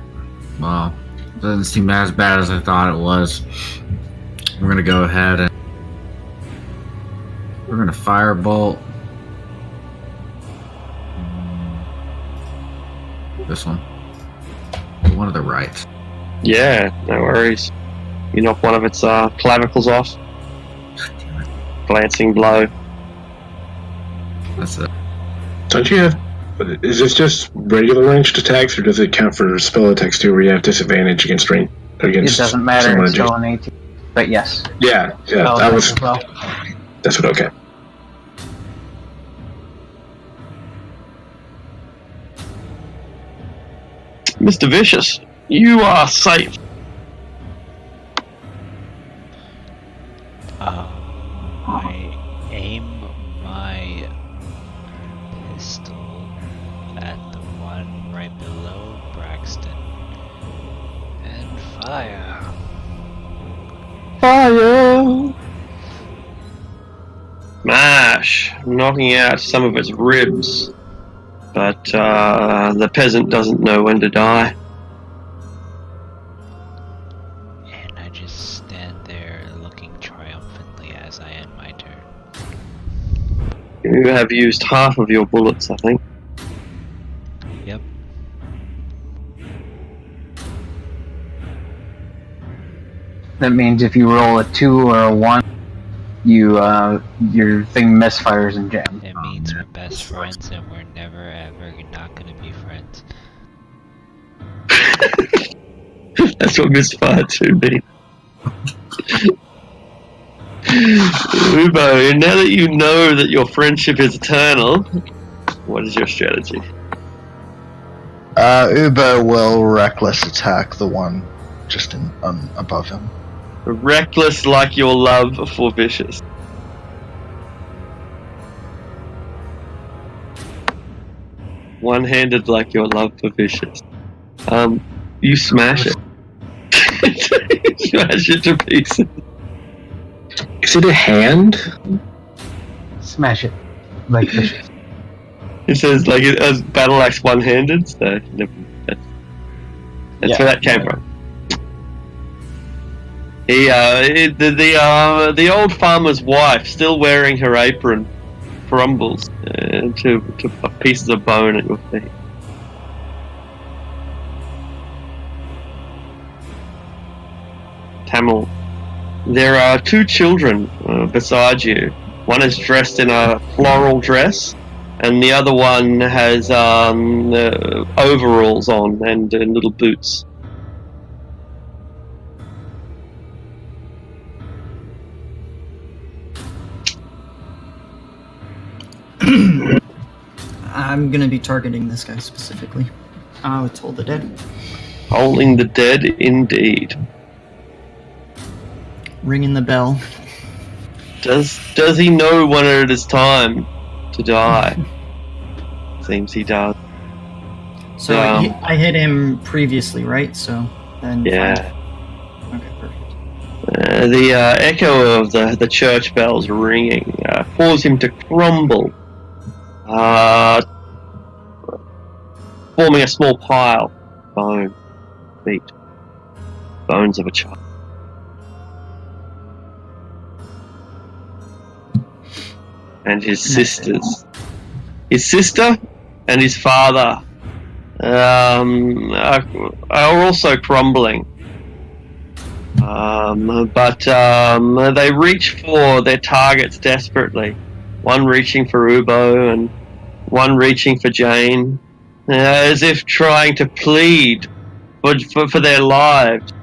Well, doesn't seem as bad as I thought it was. We're gonna go ahead and we're gonna firebolt this one. The one to the right. Yeah, no worries. You knock one of its clavicles off. Damn it. Glancing blow. That's it. Don't you have... Is this just regular ranged attacks, or does it count for spell attacks too, where you have disadvantage against range? It doesn't matter, it's still an 18. But yes. Yeah, Spell that attacks was... as well. That's what, okay. Mr. Vicious, you are safe. I aim my pistol at the one right below Braxton and fire. Fire! Mash, knocking out some of its ribs. But the peasant doesn't know when to die. And I just stand there looking triumphantly as I end my turn. You have used half of your bullets, I think. Yep. That means if you roll a 2 or a 1, you your thing misfires and jams. It means we're best friends and we're never ever not gonna be friends. That's what misfire 2 means. Ubo, now that you know that your friendship is eternal, what is your strategy? Ubo will reckless attack the one just above him. Reckless like your love for Vicious. One-handed like your love for Vicious. You smash it. You smash it to pieces. Is it a hand? Smash it. Like Vicious. It says like it has battle axe one-handed, so that's where that came from. The old farmer's wife, still wearing her apron, crumbles to pieces of bone at your feet. Tamil, there are two children beside you. One is dressed in a floral dress, and the other one has overalls on and little boots. I'm gonna be targeting this guy specifically. With Toll the Dead. Holding the dead, indeed. Ringing the bell. Does he know when it is time to die? Seems he does. So I hit him previously, right? So then. Yeah. Okay, perfect. The echo of the church bells ringing caused him to crumble, forming a small pile of bone, feet, bones of a child. And his sisters. His sister and his father are also crumbling. But they reach for their targets desperately. One reaching for Ubo and one reaching for Jane, as if trying to plead for their lives.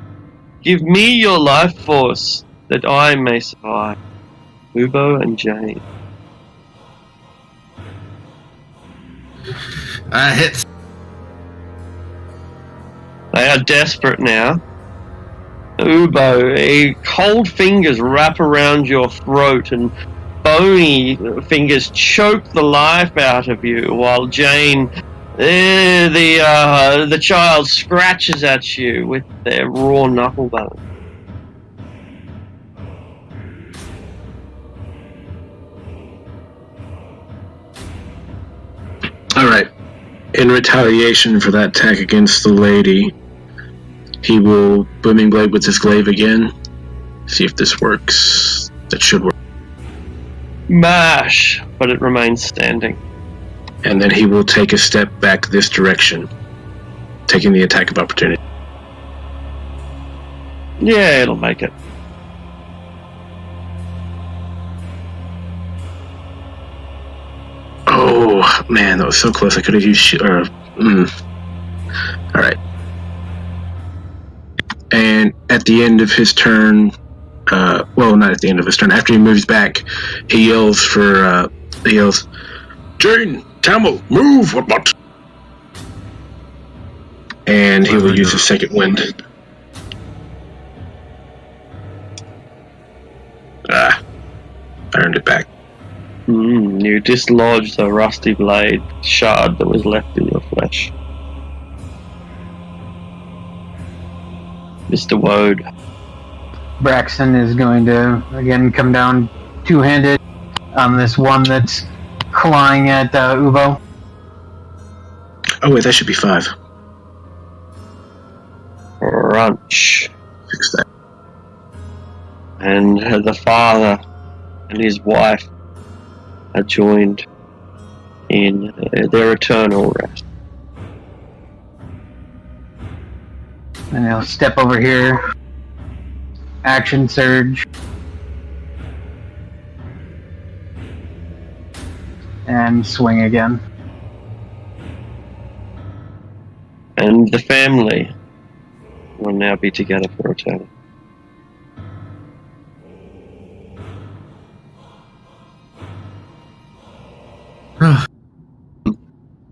Give me your life force that I may survive. Ubo and Jane. Hits. They are desperate now. Ubo, cold fingers wrap around your throat and bony fingers choke the life out of you, while Jane, the child, scratches at you with their raw knuckle bone. Alright. In retaliation for that attack against the lady, he will Booming Blade with his glaive again. See if this works. That should work. Mash, but it remains standing. And then he will take a step back this direction, taking the attack of opportunity. Yeah, it'll make it. Oh, man, that was so close. I could have used... Alright. And at the end of his turn... well, not at the end of his turn. After he moves back, he yells for... he yells, Jane! Tamil! Move! What? And he will use his second wind. I earned it back. You dislodge the rusty blade shard that was left in your flesh. Mr. Woad. Braxton is going to again come down two-handed on this one that's clawing at Ubo. Oh wait, that should be 5. Crunch. Fix that. And the father and his wife are joined in their eternal rest. And he'll step over here. Action surge. And swing again. And the family will now be together for eternity.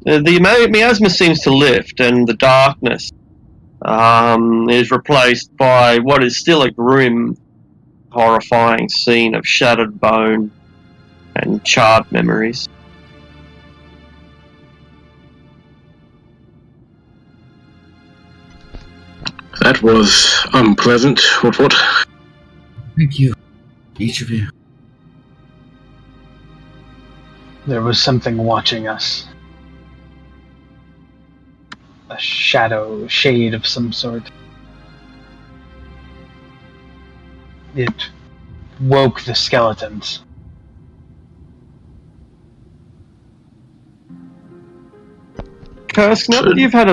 The miasma seems to lift, and the darkness is replaced by what is still a grim, horrifying scene of shattered bone and charred memories. That was unpleasant. What? Thank you, each of you. There was something watching us. A shadow, shade of some sort. It woke the skeletons. Kursk, now that you've had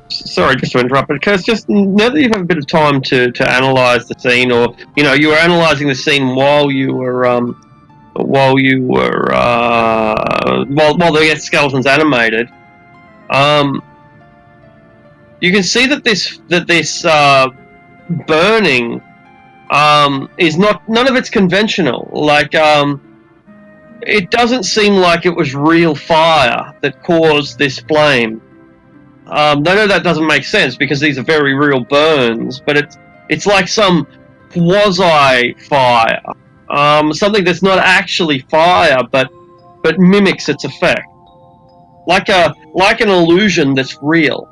sorry, just to interrupt, but Kursk, just now that you've had a bit of time to analyse the scene, or you were analysing the scene while while the skeletons animated, you can see that this burning is none of it's conventional. Like it doesn't seem like it was real fire that caused this flame. I know that doesn't make sense because these are very real burns, but it's like some quasi fire, something that's not actually fire, but mimics its effect, like an illusion that's real.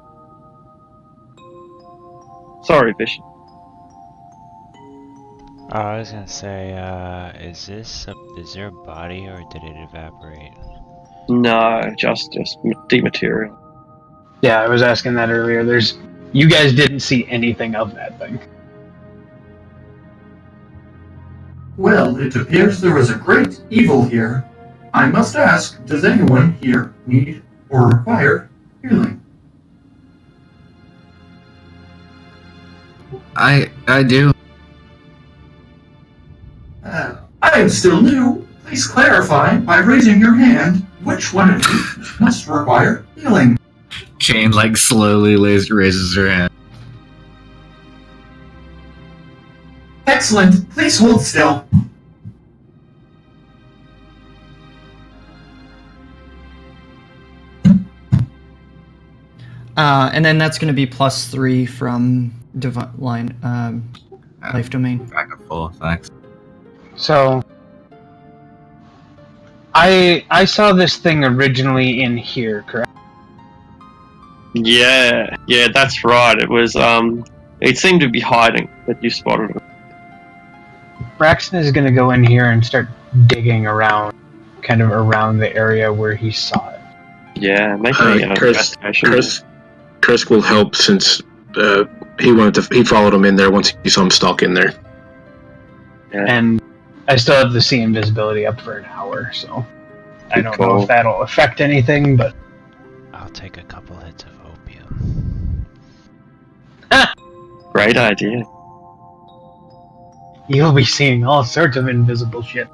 Sorry, Bishop. I was gonna say, is there a body or did it evaporate? No, just dematerial. Yeah, I was asking that earlier. You guys didn't see anything of that thing. Well, it appears there was a great evil here. I must ask, does anyone here need or require healing? I do. I am still new. Please clarify by raising your hand which one of you must require healing. Jane slowly raises her hand. Excellent. Please hold still. And then that's going to be +3 from Divine Life Domain. Back up full effects. So, I saw this thing originally in here, correct? Yeah, that's right. It was it seemed to be hiding, but you spotted it. Braxton is going to go in here and start digging around, kind of around the area where he saw it. Yeah, make me an investigation. Kursk will help since he followed him in there once he saw him stalk in there. Yeah. And I still have the sea invisibility up for an hour, so I don't know Cool. if that'll affect anything, but I'll take a couple hits of opium. Great idea. you'll be seeing all sorts of invisible shit.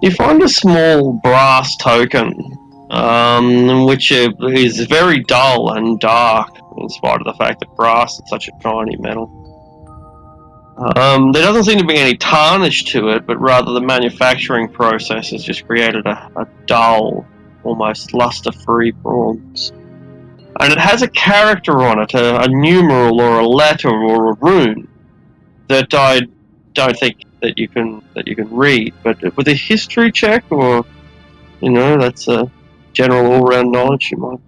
You find a small brass token, which is very dull and dark, in spite of the fact that brass is such a shiny metal. There doesn't seem to be any tarnish to it, but rather the manufacturing process has just created a dull, almost luster-free bronze. And it has a character on it, a numeral or a letter or a rune, that I don't think that you can read. But with a history check, or that's a general all-round knowledge, you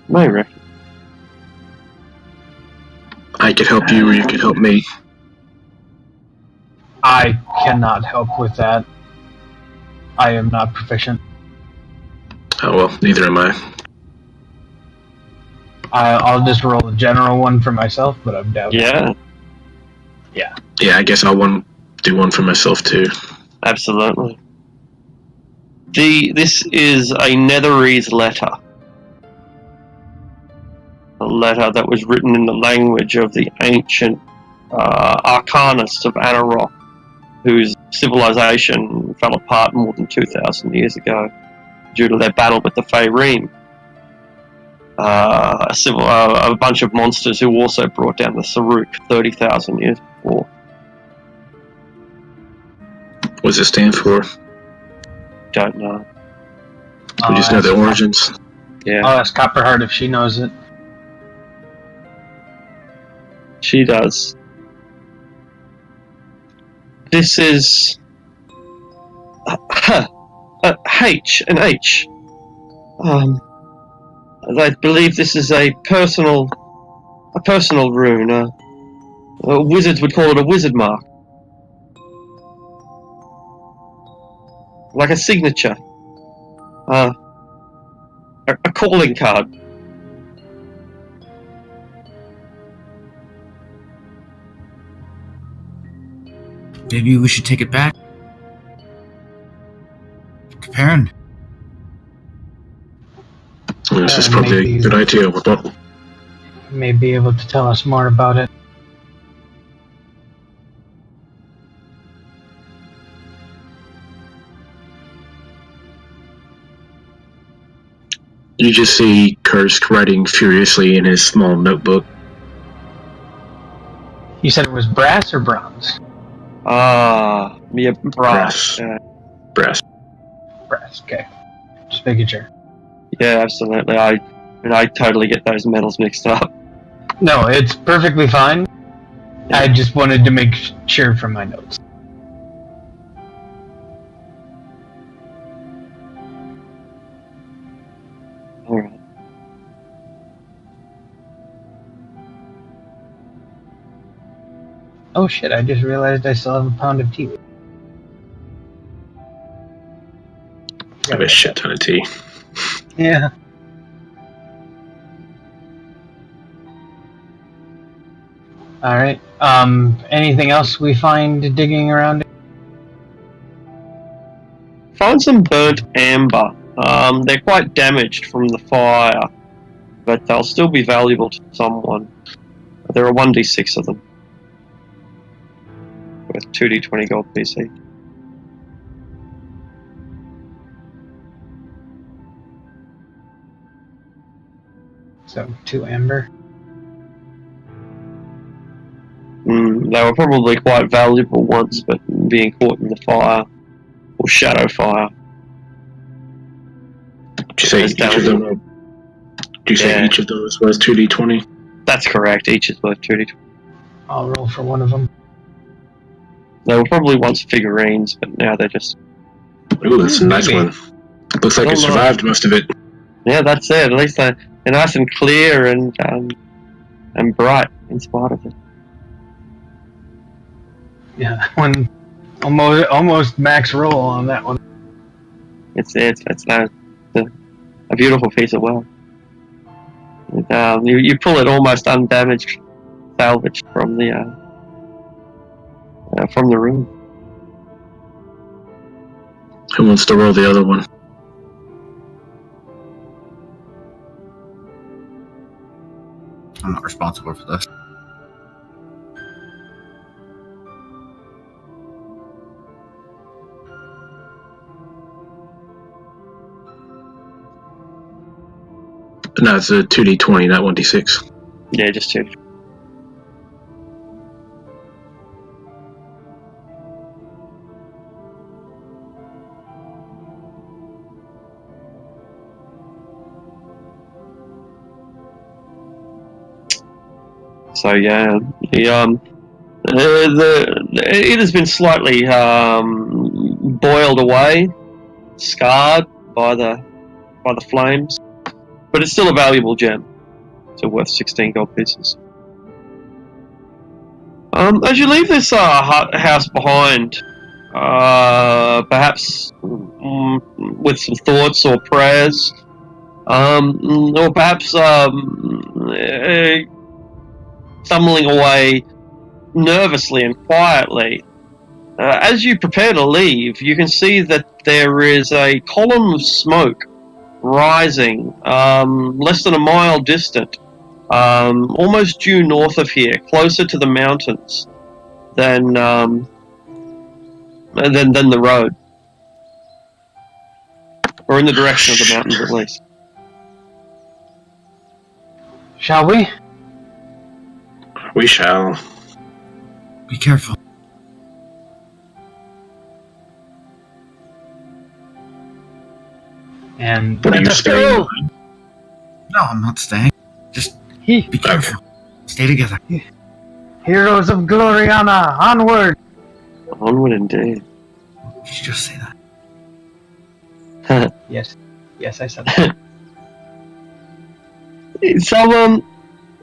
may reckon. I could help you, or you could help me. I cannot help with that. I am not proficient. Oh well, neither am I. I'll just roll a general one for myself, but I'm down. Yeah, Yeah, I guess I'll do one for myself too. absolutely. This is a Netherese letter. A letter that was written in the language of the ancient arcanists of Anarok, whose civilization fell apart more than 2,000 years ago due to their battle with the Faerun. A bunch of monsters who also brought down the Saruk 30,000 years before. What does it stand for? Don't know. We just know the origins. Yeah, I'll ask Copperheart if she knows it. she does. This is H and H. I believe this is a personal rune. Wizards would call it a wizard mark, like a signature, a calling card. Maybe we should take it back. Karen? This is probably maybe- a good idea. What not? May be able to tell us more about it. You just see Kursk writing furiously in his small notebook. You said it was brass or bronze? Yeah, brass. Brass. Brass. Brass, okay. Just making sure. Yeah, absolutely. I totally get those metals mixed up. No, it's perfectly fine. I just wanted to make sure from my notes. All right. Oh shit, I just realized I still have a pound of tea. I have a shit ton of tea. Yeah. Alright. Anything else we find digging around? Find some burnt amber. They're quite damaged from the fire, but they'll still be valuable to someone. There are 1d6 of them, with 2d20 gold piece each. So, 2 amber. They were probably quite valuable once, but being caught in the fire, or shadow fire. Did you say That's each of down. them? Did you say Yeah. each of those was 2d20? That's correct, each is worth 2d20. I'll roll for one of them. They were probably once figurines, but now they're just... Ooh, that's a nice Maybe. one. Looks like Oh, it no. survived most of it. Yeah, that's it. At least they're nice and clear and bright in spite of it. Yeah, one almost max roll on that one. It's a beautiful piece of work. And, you pull it almost undamaged, salvaged from the room. Who wants to roll the other one? I'm not responsible for this. No, it's a 2d20, not 1d6. Yeah, just two. So yeah, it has been slightly boiled away, scarred by the flames, but it's still a valuable gem. So worth 16 gold pieces. As you leave this house behind, perhaps with some thoughts or prayers, or perhaps stumbling away nervously and quietly. As you prepare to leave, you can see that there is a column of smoke rising less than a mile distant, almost due north of here, closer to the mountains than the road, or in the direction of the mountains at least. Shall we? We shall. Be careful. And What are you let us saying? go! No, I'm not staying. Just He, be careful. Stay together. heroes of Gloriana, onward! Onward indeed. Did you just say that? Yes, I said that. So,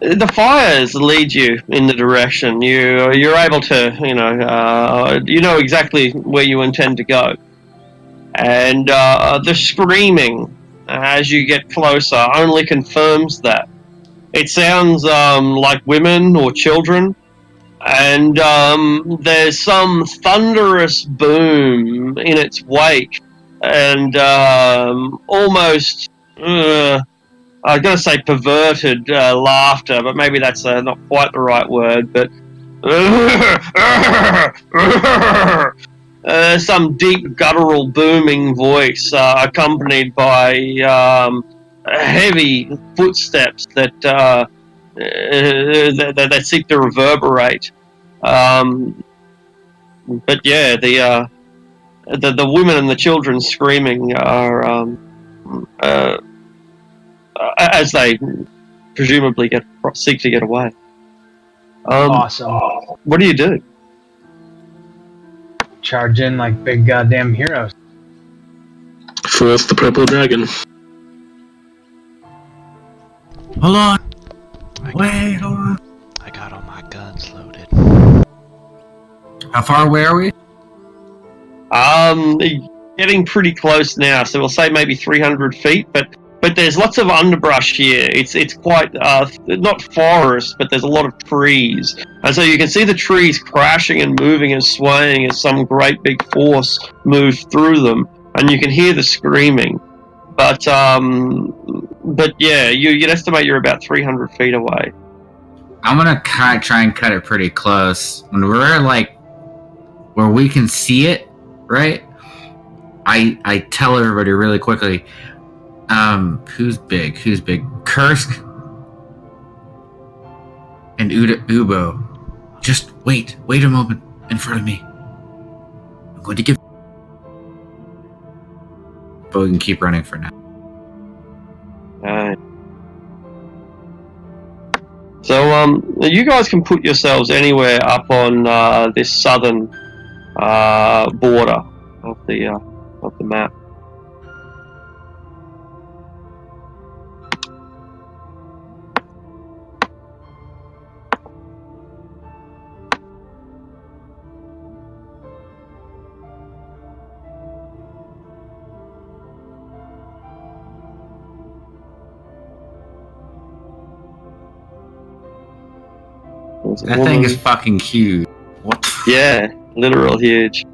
the fires lead you in the direction. You're able to, you know exactly where you intend to go. And the screaming as you get closer only confirms that. It sounds like women or children, and there's some thunderous boom in its wake, and almost, I was going to say perverted laughter, but maybe that's not quite the right word, but some deep guttural booming voice accompanied by heavy footsteps that seek to reverberate. But yeah, the women and the children screaming are as they presumably seek to get away. Awesome. What do you do? Charge in like big goddamn heroes. Force the purple dragon. Hold on. I Wait, hold on. I got all my guns loaded. How far away are we? Getting pretty close now, so we'll say maybe 300 feet, but there's lots of underbrush here. It's quite, not forest, but there's a lot of trees. And so you can see the trees crashing and moving and swaying as some great big force moves through them, and you can hear the screaming. But yeah, you'd estimate you're about 300 feet away. I'm gonna try and cut it pretty close. When we're like where we can see it, right? I tell everybody really quickly, who's big? Kursk and Ubo. Just wait a moment in front of me. I'm going to give, but we can keep running for now. Alright. So, you guys can put yourselves anywhere up on this southern border of the map. That thing is fucking huge. What? Yeah, literal huge.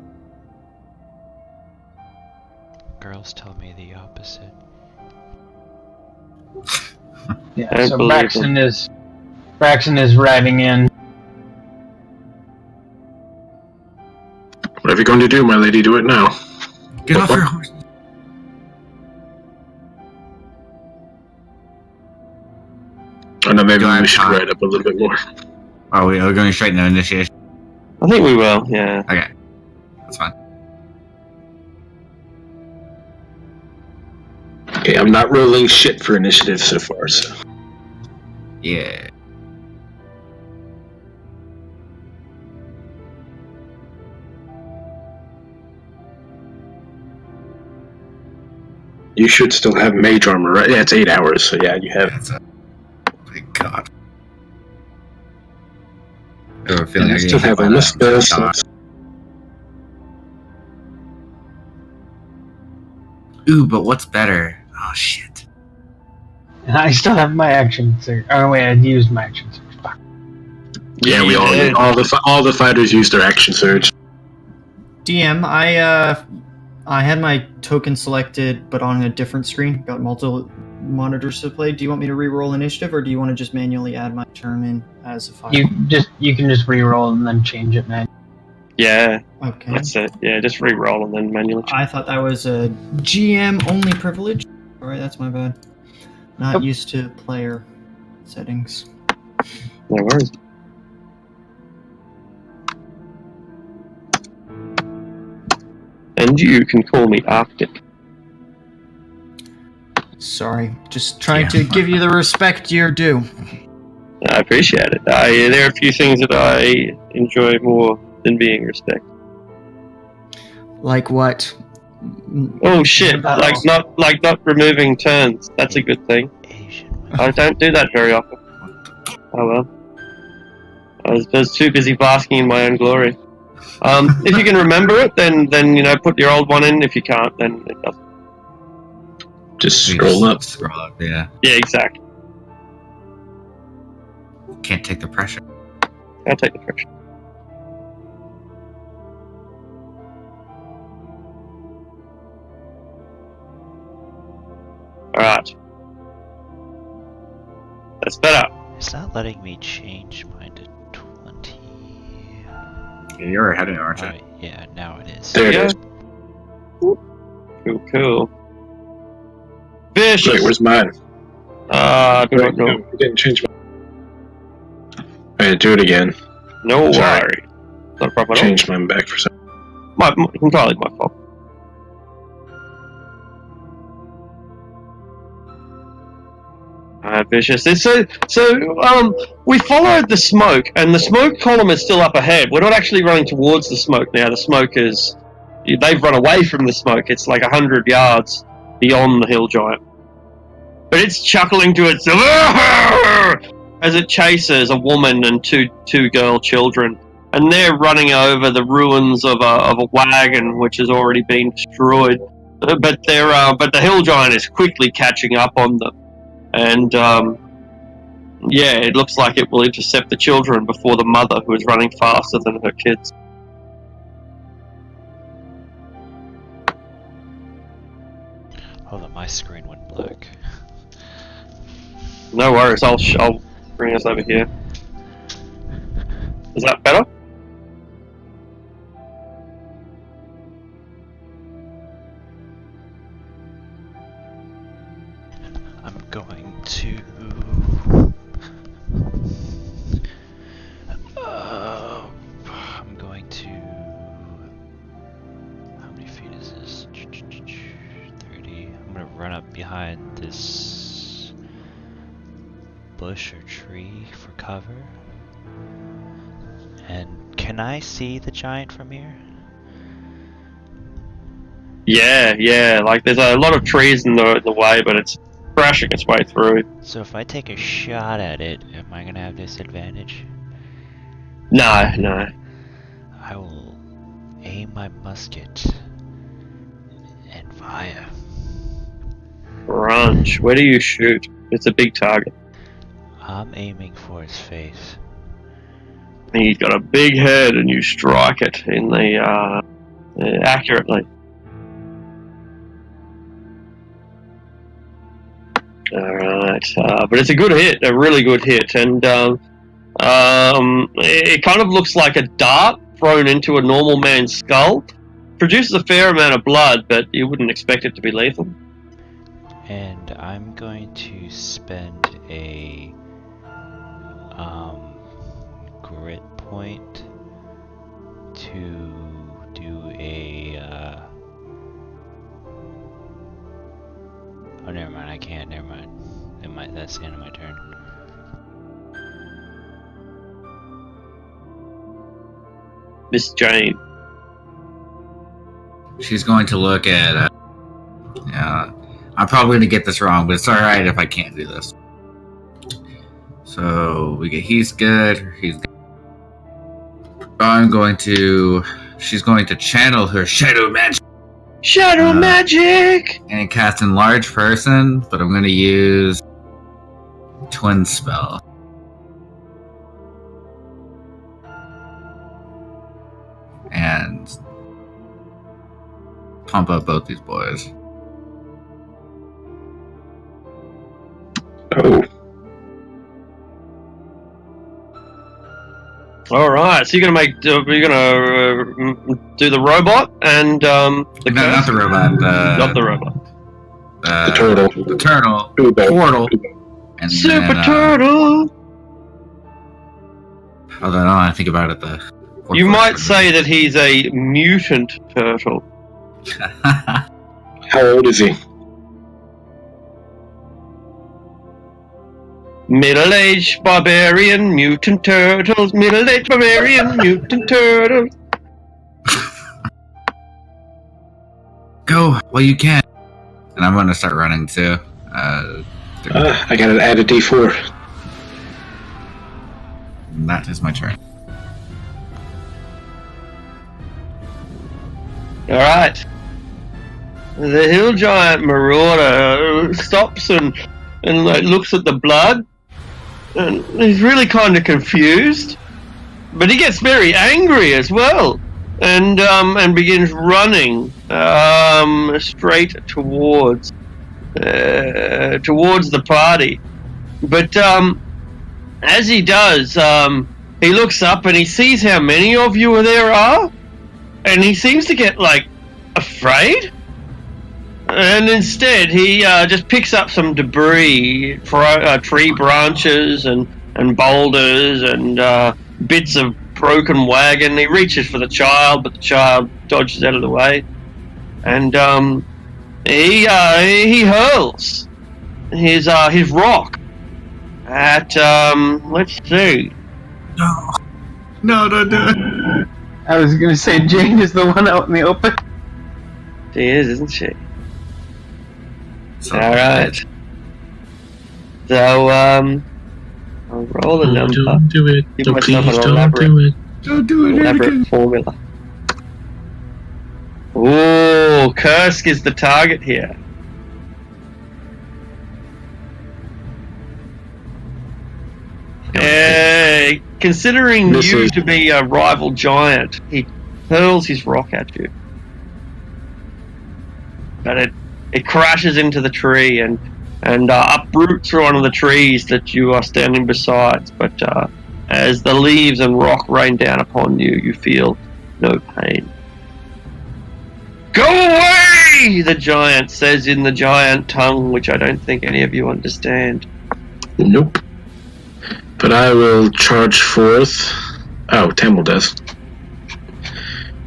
Girls tell me the opposite. Yeah, so Braxton is riding in. Whatever you're going to do, my lady, do it now. Get off your horse. I know maybe Do I have we should time? ride up a little bit more. Are we going straight into initiation? I think we will, yeah. Okay, that's fine. Okay, I'm not rolling shit for initiative so far, so. Yeah. You should still have mage armor, right? Yeah, it's 8 hours, so yeah, you have. That's a big god. I have a feeling I I still have a list there, so. Ooh, but what's better? Oh shit. I still have my action surge. Oh wait, I used my action surge. Fuck. Yeah, we all did. All the fighters used their action surge. DM, I had my token selected, but on a different screen. Got multiple monitors to play. Do you want me to re-roll initiative, or do you want to just manually add my turn in as a file? You can just re-roll and then change it, man. Yeah, Okay. that's it. Yeah, just re-roll and then manually. I thought that was a GM only privilege. Alright, that's my bad. Not Yep. used to player settings. No worries. And you can call me Arctic. Sorry, just trying to give you the respect you're due. I appreciate it. There are a few things that I enjoy more than being respected. Like what? Oh shit! Like not removing turns. That's a good thing. I don't do that very often. Oh well. I was too busy basking in my own glory. If you can remember it, then put your old one in. If you can't, then it doesn't. Just scroll up. Scroll up, yeah. Yeah, exactly. Can't take the pressure. I'll take the pressure. Alright. That's better. It's not letting me change mine to 20. Yeah, you're ahead of it, aren't you? Oh, yeah, now it is. There it is. Cool. Vicious! Wait, where's mine? I do not know. No, I didn't change mine. Alright, do it again. No Sorry. worry. Not a problem at all. Changed mine back for some. Entirely my fault. Vicious. We followed the smoke, and the smoke column is still up ahead. We're not actually running towards the smoke now. The smoke is... They've run away from the smoke. It's like 100 yards beyond the hill giant. But it's chuckling to itself as it chases a woman and two girl children. And they're running over the ruins of a wagon which has already been destroyed. But the hill giant is quickly catching up on them. And it looks like it will intercept the children before the mother, who is running faster than her kids. Hold on, my screen went black. No worries, I'll bring us over here. Is that better? I'm going to... I'm going to... How many feet is this? 30. I'm gonna run up behind this bush or tree for cover. And can I see the giant from here? Yeah, like there's a lot of trees in the way, but it's crashing its way through. So if I take a shot at it, am I gonna have disadvantage? No. I will aim my musket and fire. Crunch. Where do you shoot? It's a big target. I'm aiming for his face. He's got a big head, and you strike it in the accurately. Alright, but it's a good hit, a really good hit, and it kind of looks like a dart thrown into a normal man's skull. Produces a fair amount of blood, but you wouldn't expect it to be lethal. And I'm going to spend a grit point to do a oh, never mind, I can't, never mind. That's the end of my turn. Miss Jane. She's going to look at... I'm probably going to get this wrong, but it's alright if I can't do this. So, we get he's good, he's good. She's going to channel her shadow magic. Shadow magic! And cast Enlarge Person, but I'm going to use Twin Spell. And pump up both these boys. Oh. Alright, so you're gonna do the robot and the No, curse? not the robot. Not the robot. The turtle. The turtle. Turbo. Portal. And Super then, Turtle! Hold on, I think about it. You might say that he's a mutant turtle. How old is he? Middle-aged barbarian, mutant turtles. Middle-aged barbarian, mutant turtles. Go while you can. And I'm gonna start running too. I gotta add a D4. That is my turn. Alright. The hill giant marauder stops and like looks at the blood, and he's really kind of confused, but he gets very angry as well, and begins running straight towards the party. But as he does, he looks up and he sees how many of you there are, and he seems to get like afraid. And instead, he just picks up some debris, tree branches and boulders and bits of broken wagon. He reaches for the child, but the child dodges out of the way. And he hurls his rock at let's see. No, don't do it. I was gonna say Jane is the one out in the open. She is, isn't she? So, Alright. So, I'll roll a number. Don't do it. Give Don't, myself please an don't do it. Don't do it, elaborate Anakin. formula. Ooh, Kursk is the target here. Considering This you is- to be a rival giant, he hurls his rock at you. But it crashes into the tree and uproots one of the trees that you are standing beside. But as the leaves and rock rain down upon you, you feel no pain. Go away! The giant says in the giant tongue, which I don't think any of you understand. Nope. But I will charge forth. Oh, Tamil does.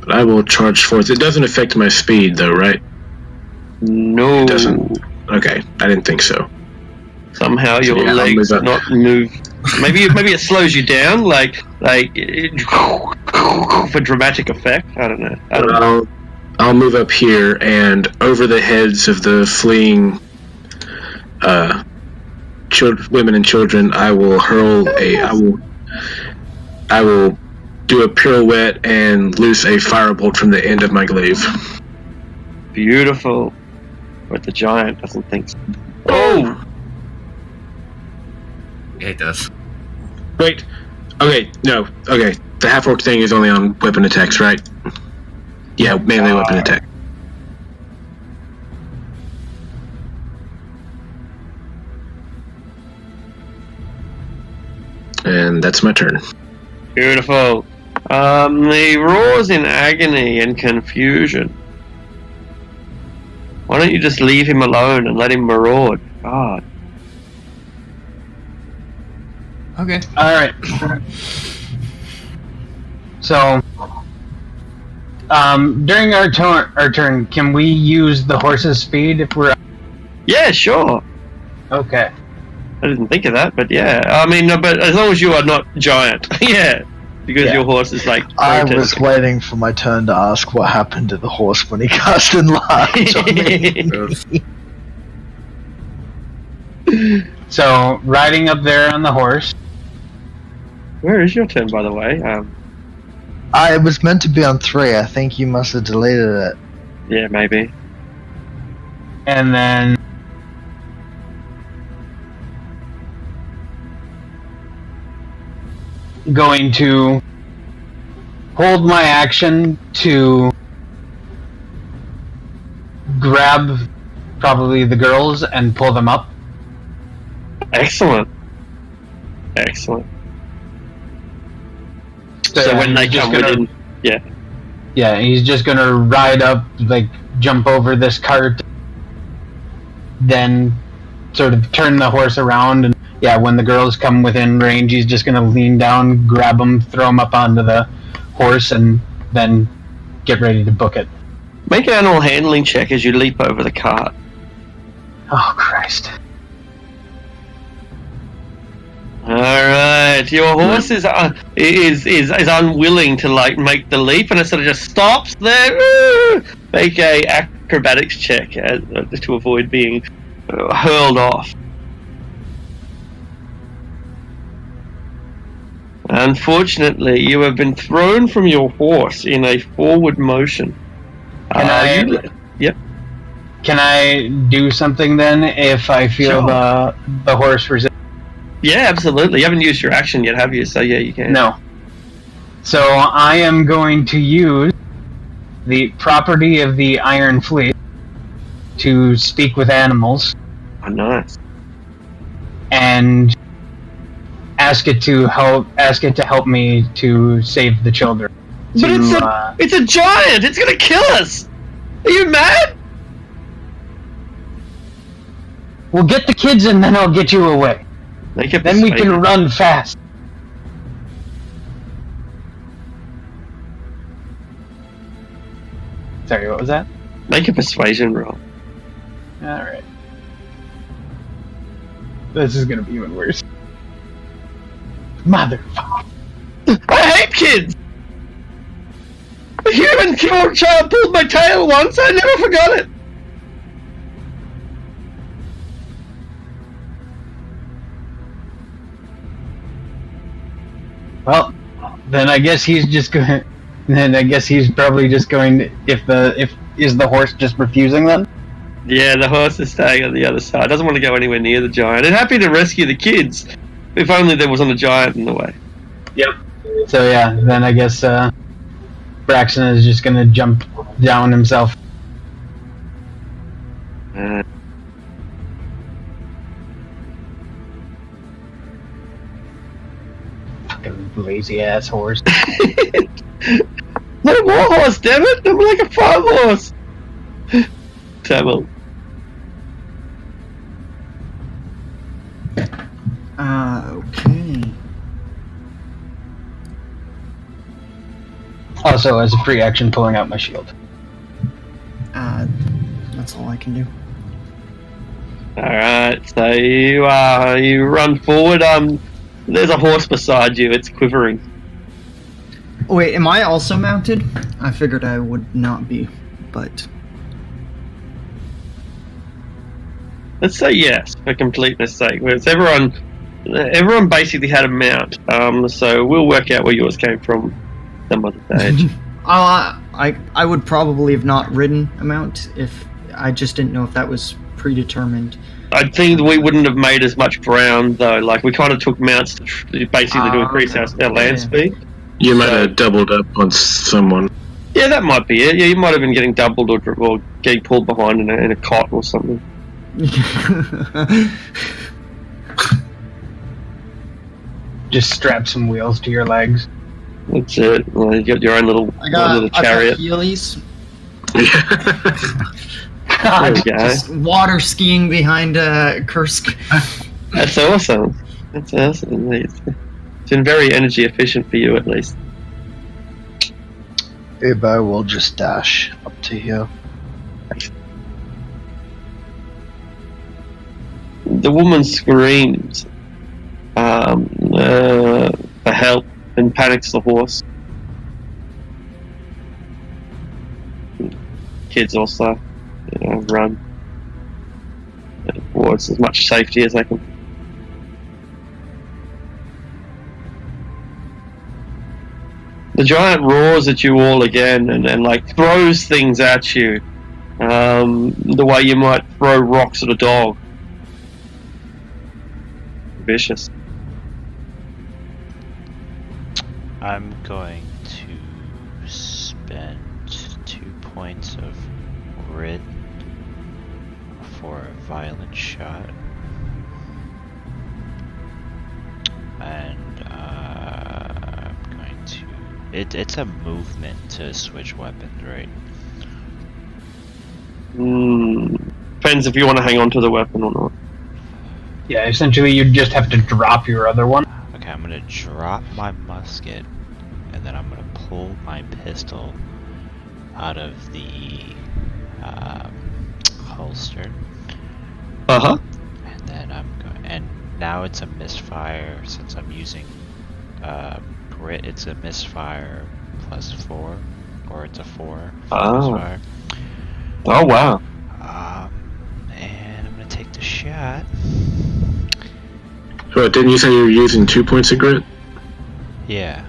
But I will charge forth. It doesn't affect my speed, though, right? No. It doesn't. Okay, I didn't think so. Somehow your Yeah, I'll legs move up. not move. Maybe it slows you down, like for dramatic effect. I don't know. I'll move up here, and over the heads of the fleeing women and children, I will hurl I will do a pirouette and loose a firebolt from the end of my glaive. Beautiful. But the giant doesn't think so. Oh! Yeah, it does. Wait. Okay, no. Okay, the half-orc thing is only on weapon attacks, right? Yeah, melee weapon attack. And that's my turn. Beautiful. He roars in agony and confusion. Why don't you just leave him alone and let him maraud? God. Okay. Alright. So, during our turn, can we use the horse's speed if we're... Yeah, sure. Okay. I didn't think of that, but yeah. I mean, but as long as you are not giant. Yeah. Because Yeah. your horse is like... I was grotesque. waiting for my turn to ask what happened to the horse when he cast enlarge on me. So, riding up there on the horse. Where is your turn, by the way? It was meant to be on 3. I think you must have deleted it. Yeah, maybe. And then... going to hold my action to grab probably the girls and pull them up. Excellent. Excellent. So when they he's just come gonna- within... Yeah. Yeah, he's just gonna ride up, like, jump over this cart, then sort of turn the horse around, and yeah, when the girls come within range, he's just gonna lean down, grab them, throw them up onto the horse, and then get ready to book it. Make an animal handling check as you leap over the cart. Oh, Christ. All right, your horse is unwilling to like make the leap, and it sort of just stops there. Make a acrobatics check to avoid being hurled off. Unfortunately, you have been thrown from your horse in a forward motion. Yep. Can I do something then if I feel the horse resist? Yeah, absolutely. You haven't used your action yet, have you? So yeah, you can. No. So I am going to use the property of the Iron Fleet to speak with animals. Oh, nice. And ask it to help me to save the children. But it's a giant. It's gonna kill us. Are you mad? We'll get the kids and then I'll get you away. Then we can run fast. Sorry, what was that? Make a persuasion roll. Alright. This is gonna be even worse. Motherfucker. I hate kids! A human child pulled my tail once, I never forgot it! Well, then I guess he's just going. Then I guess he's probably just going. Is the horse just refusing then? Yeah, the horse is staying on the other side. Doesn't want to go anywhere near the giant. And happy to rescue the kids, if only there wasn't a giant in the way. Yep. So yeah, then I guess Braxton is just gonna jump down himself. Fucking lazy ass horse. Not a war horse, damn it! I'm like a farm horse! Tamil. Okay. Also, as a free action, pulling out my shield. That's all I can do. Alright, so you run forward, there's a horse beside you, it's quivering. Oh, wait, am I also mounted? I figured I would not be, but... Let's say yes, for completeness sake. Whereas everyone basically had a mount, so we'll work out where yours came from some other stage. I would probably have not ridden a mount if I just didn't know if that was predetermined. I think we wouldn't have made as much ground though. Like we kind of took mounts to basically to increase our land speed. You might have doubled up on someone. Yeah, that might be it. Yeah, you might have been getting doubled or getting pulled behind in a cot or something. Just strap some wheels to your legs. That's it. Well, you got your own little chariot. I got Heelys. There we go. Just water skiing behind Kursk. That's awesome. That's awesome. It's been very energy efficient for you, at least. Ubo will just dash up to here. The woman screams for help and panics the horse. Kids also run towards as much safety as they can. The giant roars at you all again and like throws things at you the way you might throw rocks at a dog. Vicious. I'm going to spend 2 points of grit for a violent shot. And I'm going to... It's a movement to switch weapons, right? Depends if you want to hang on to the weapon or not. Yeah, essentially you just have to drop your other one. Okay, I'm gonna drop my musket, and then I'm gonna pull my pistol out of the holster. Uh-huh. And then I'm going, and now it's a misfire since I'm using grit. It's a misfire +4, or it's a 4 for misfire. Oh wow. And I'm gonna take the shot. So didn't you say you were using 2 points of grit? Yeah.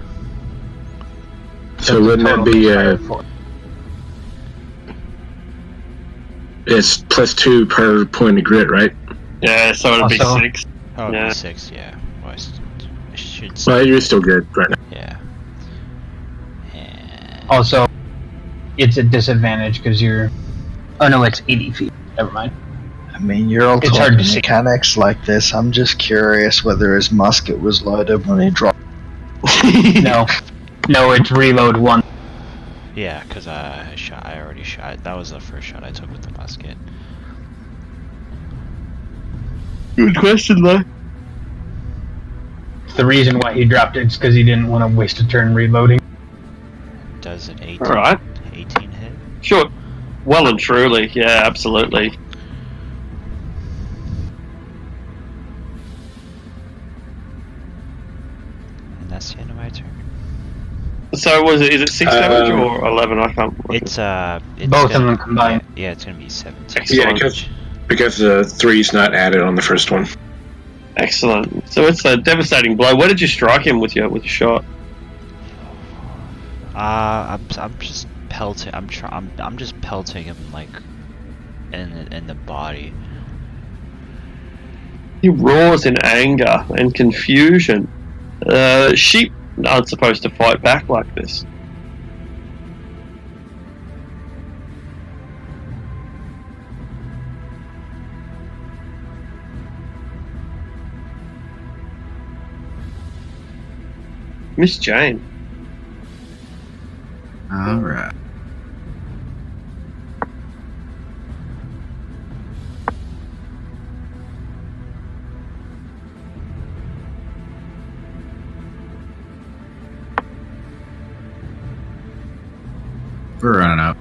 So wouldn't that be it's +2 per point of grit, right? Yeah, so it'd be Also- 6. Oh, it'd Yeah. be 6. Yeah. Well, I should. Well, you're still good right now. Yeah. And Also, it's a disadvantage because you're. Oh no, it's 80 feet. Never mind. I mean, you're all It's hard talking to see. mechanics like this. I'm just curious whether his musket was loaded when he dropped. No, it's reload 1. yeah, because I already shot. That was the first shot I took with the musket. Good question, though. The reason why he dropped it is because he didn't want to waste a turn reloading. Does an 18, All right. 18 hit? Sure. Well and truly, yeah, absolutely. And that's the end of my turn. So is it 6 damage or 11? I can't remember. It's Both of gonna- them combined. Yeah, it's gonna be 17. Excellent. Yeah, because the 3's not added on the first one. Excellent. So it's a devastating blow. Where did you strike him with your shot? I'm just pelting. I'm just pelting him like in the body. He roars in anger and confusion. Sheep aren't supposed to fight back like this. Miss Jane. Alright. We're running up.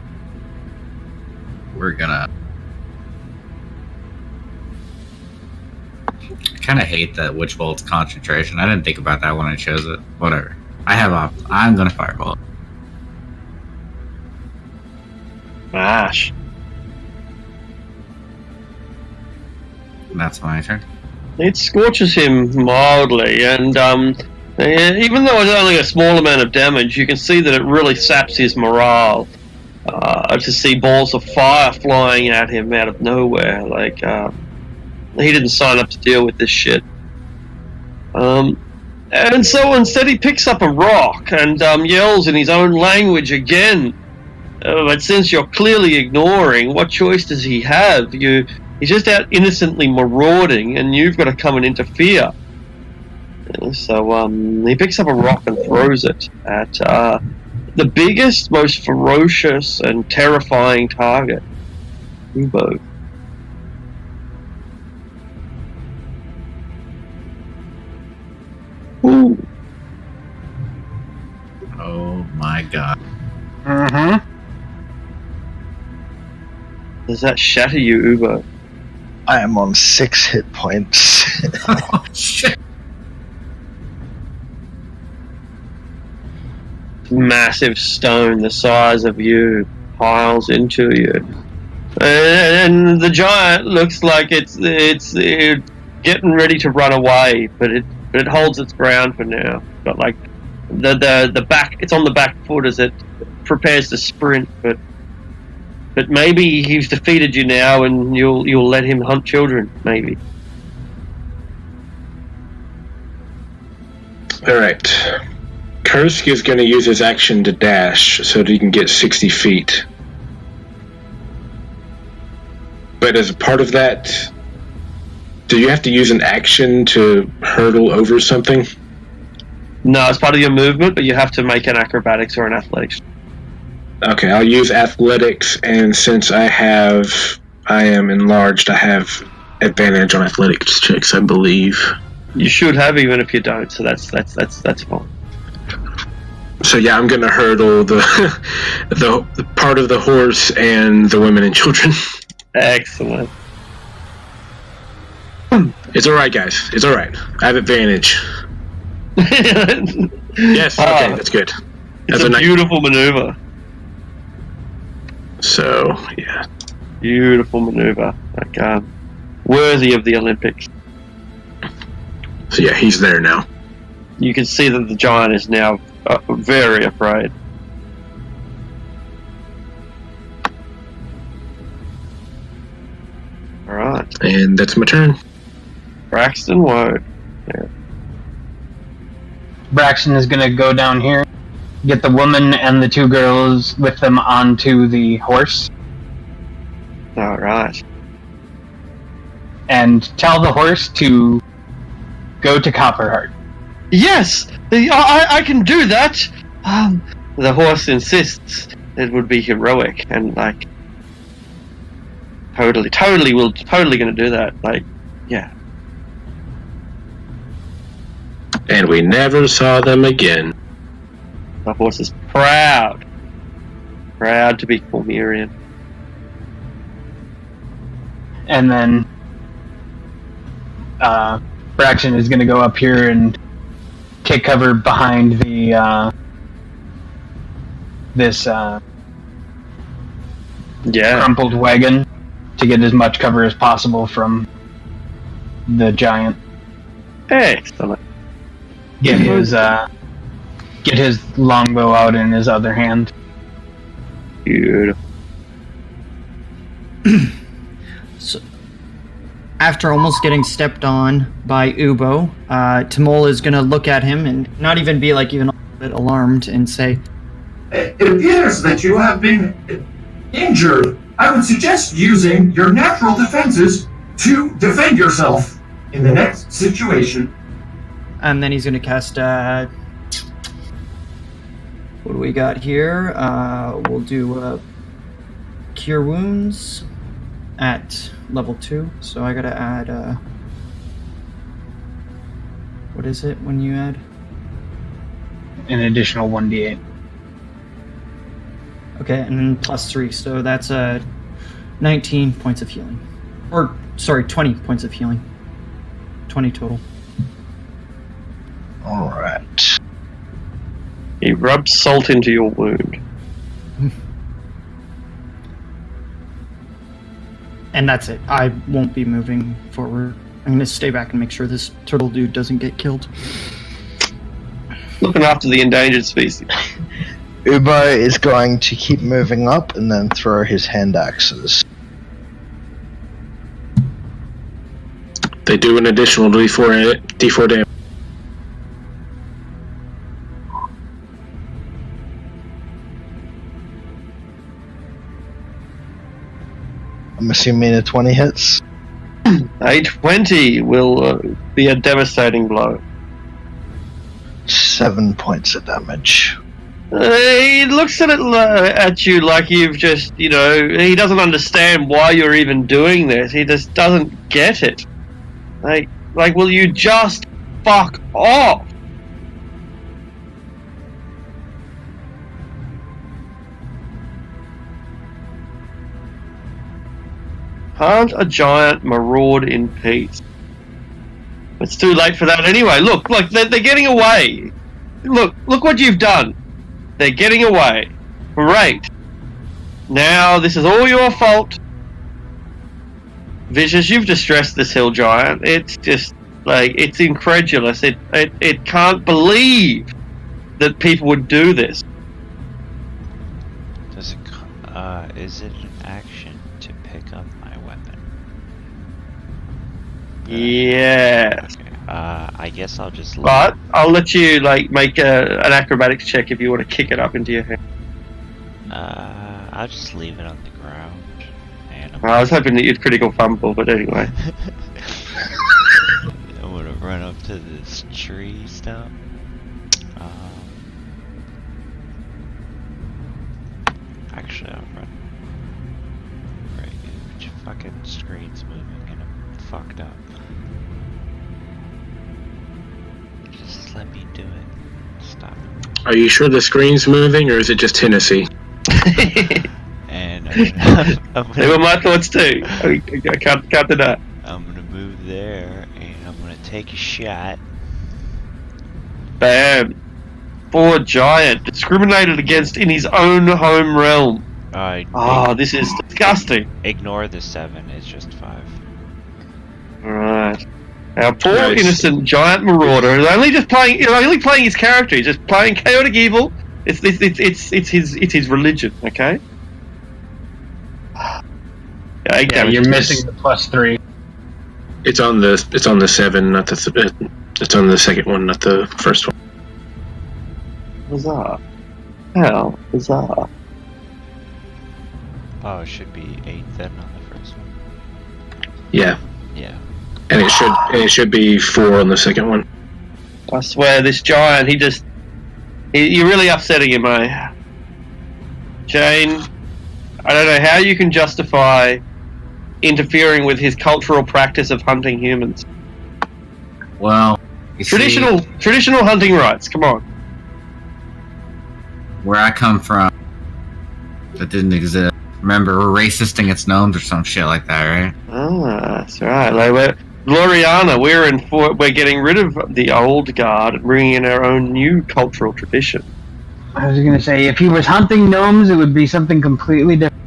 We're gonna. I kind of hate that Witch Bolt's concentration. I didn't think about that when I chose it. Whatever. I have I'm gonna Firebolt. Mash. And that's my turn. It scorches him mildly, and even though it's only a small amount of damage, you can see that it really saps his morale to see balls of fire flying at him out of nowhere. Like, he didn't sign up to deal with this shit. And so instead he picks up a rock and yells in his own language again. But since you're clearly ignoring, what choice does he have? He's just out innocently marauding, and you've got to come and interfere. So he picks up a rock and throws it at the biggest, most ferocious and terrifying target. Ubo. Ooh. Oh my god. Mm-hmm. Does that shatter you, Ubo? I am on 6 hit points. Oh shit. Massive stone the size of you piles into you, and the giant looks like it's getting ready to run away, but it holds its ground for now. Got like the back, it's on the back foot as it prepares to sprint, but maybe he's defeated you now, and you'll let him hunt children, maybe. All right. Kursk is going to use his action to dash so that he can get 60 feet. But as a part of that, do you have to use an action to hurdle over something? No, it's part of your movement, but you have to make an acrobatics or an athletics. Okay, I'll use athletics, and since I am enlarged, I have advantage on athletics checks, I believe. You should have, even if you don't. So that's fine. So yeah, I'm gonna hurdle the part of the horse and the women and children. Excellent. It's alright, guys. It's alright. I have advantage. Yes, okay, that's good. It's a beautiful maneuver. So, yeah. Beautiful maneuver. Like, worthy of the Olympics. So yeah, he's there now. You can see that the giant is now very afraid. Alright. And that's my turn. Braxton Woad. Yeah. Braxton is gonna go down here, get the woman and the two girls with them onto the horse, Alright. and tell the horse to go to Copperheart. Yes! I can do that! The horse insists it would be heroic and, like, totally gonna do that. Like, yeah. And we never saw them again. The horse is proud. Proud to be Cormyrean. And then Braxton is gonna go up here and take cover behind the this Yeah. crumpled wagon to get as much cover as possible from the giant. Excellent. Get his longbow out in his other hand. Beautiful. So, after almost getting stepped on by Ubo, Timol is gonna look at him and not even be like even a little bit alarmed and say, It appears that you have been injured. I would suggest using your natural defenses to defend yourself in the next situation. and then he's gonna cast. What do we got here? We'll do Cure Wounds at level 2. So I gotta add. What is it when you add? An additional 1d8. Okay, and then plus 3, so that's 19 points of healing. Or, sorry, 20 points of healing. 20 total. Alright. He rubs salt into your wound. And that's it. I won't be moving forward. I'm gonna stay back and make sure this turtle dude doesn't get killed. Looking after the endangered species. Ubo is going to keep moving up and then throw his hand axes. They do an additional D4 damage. I'm assuming a 20 hits. A 20 will be a devastating blow. 7 points of damage. He looks at you like you've just, he doesn't understand why you're even doing this. He just doesn't get it. Like, will you just fuck off? Can't a giant maraud in peace? It's too late for that anyway. Look, they're getting away. Look what you've done. They're getting away. Great. Now, this is all your fault. Vicious, you've distressed this hill giant. It's just, it's incredulous. It can't believe that people would do this. Does it? Is it an action to pick up my weapon? Yes. Okay. I guess I'll just. But I'll let you make an acrobatics check if you want to kick it up into your hand. I'll just leave it on the ground. And I was hoping that you'd critical fumble, but anyway. I'm gonna run up to this tree stump. Actually, I'll run. Right, which fucking screen's moving and I'm fucked up. Just let me do it. Stop. Are you sure the screen's moving, or is it just Tennessee? And They were my thoughts too. I can't deny. I'm gonna move there, take a shot. Bam. Poor giant, discriminated against in his own home realm. This is disgusting. Ignore the 7, it's just 5. Alright. Our poor innocent giant marauder is only playing his character. He's just playing chaotic evil. It's his religion. Okay. Yeah, you're missing the +3. It's on the 7, not the. It's on the second one, not the first one. Bizarre. How bizarre. Oh, it should be 8 then on the first one. Yeah. Yeah. And it should be 4 on the second one. I swear, this giant, you're really upsetting him, eh? Jane, I don't know how you can justify interfering with his cultural practice of hunting humans. Well, Traditional hunting rights, come on. Where I come from, that didn't exist. Remember, we're racist against gnomes or some shit like that, right? Ah, that's right. Like Gloriana, we're getting rid of the old guard and bringing in our own new cultural tradition. I was gonna say, if he was hunting gnomes, it would be something completely different.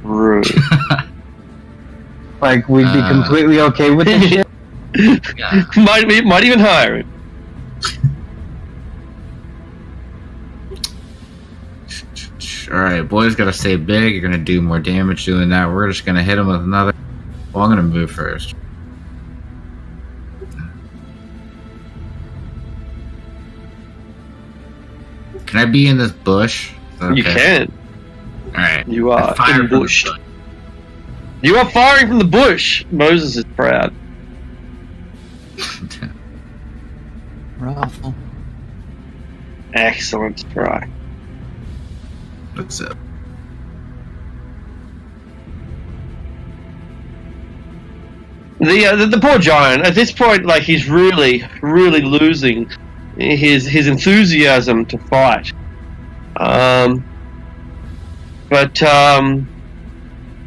Rude. Like, we'd be completely okay with this shit. Yeah. might even hire him. Alright, boys gotta stay big. You're gonna do more damage doing that. We're just gonna hit him with another. Well, I'm gonna move first. Can I be in this bush? Is that okay? You can. Alright. You are Fire from the ambushed. bush. You are firing from the bush. Moses is proud. Raffle. Excellent. Right. What's up? The poor giant, at this point, like, he's really losing his enthusiasm to fight.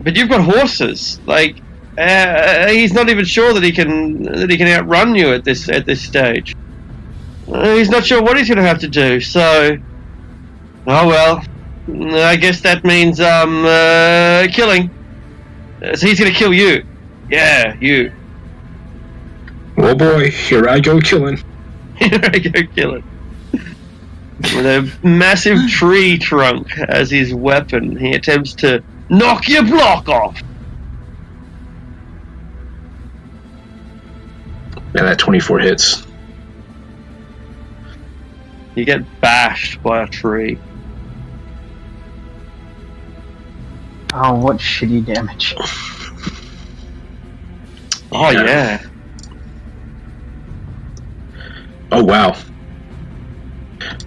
But you've got horses. Like, he's not even sure that he can outrun you at this stage. He's not sure what he's going to have to do. So, oh well. I guess that means killing. So he's going to kill you. Yeah, you. Oh boy, here I go killing. Here I go killing. With a massive tree trunk as his weapon, he attempts to knock your block off. Yeah, that 24 hits. You get bashed by a tree. Oh, what shitty damage. Oh yeah. Oh wow.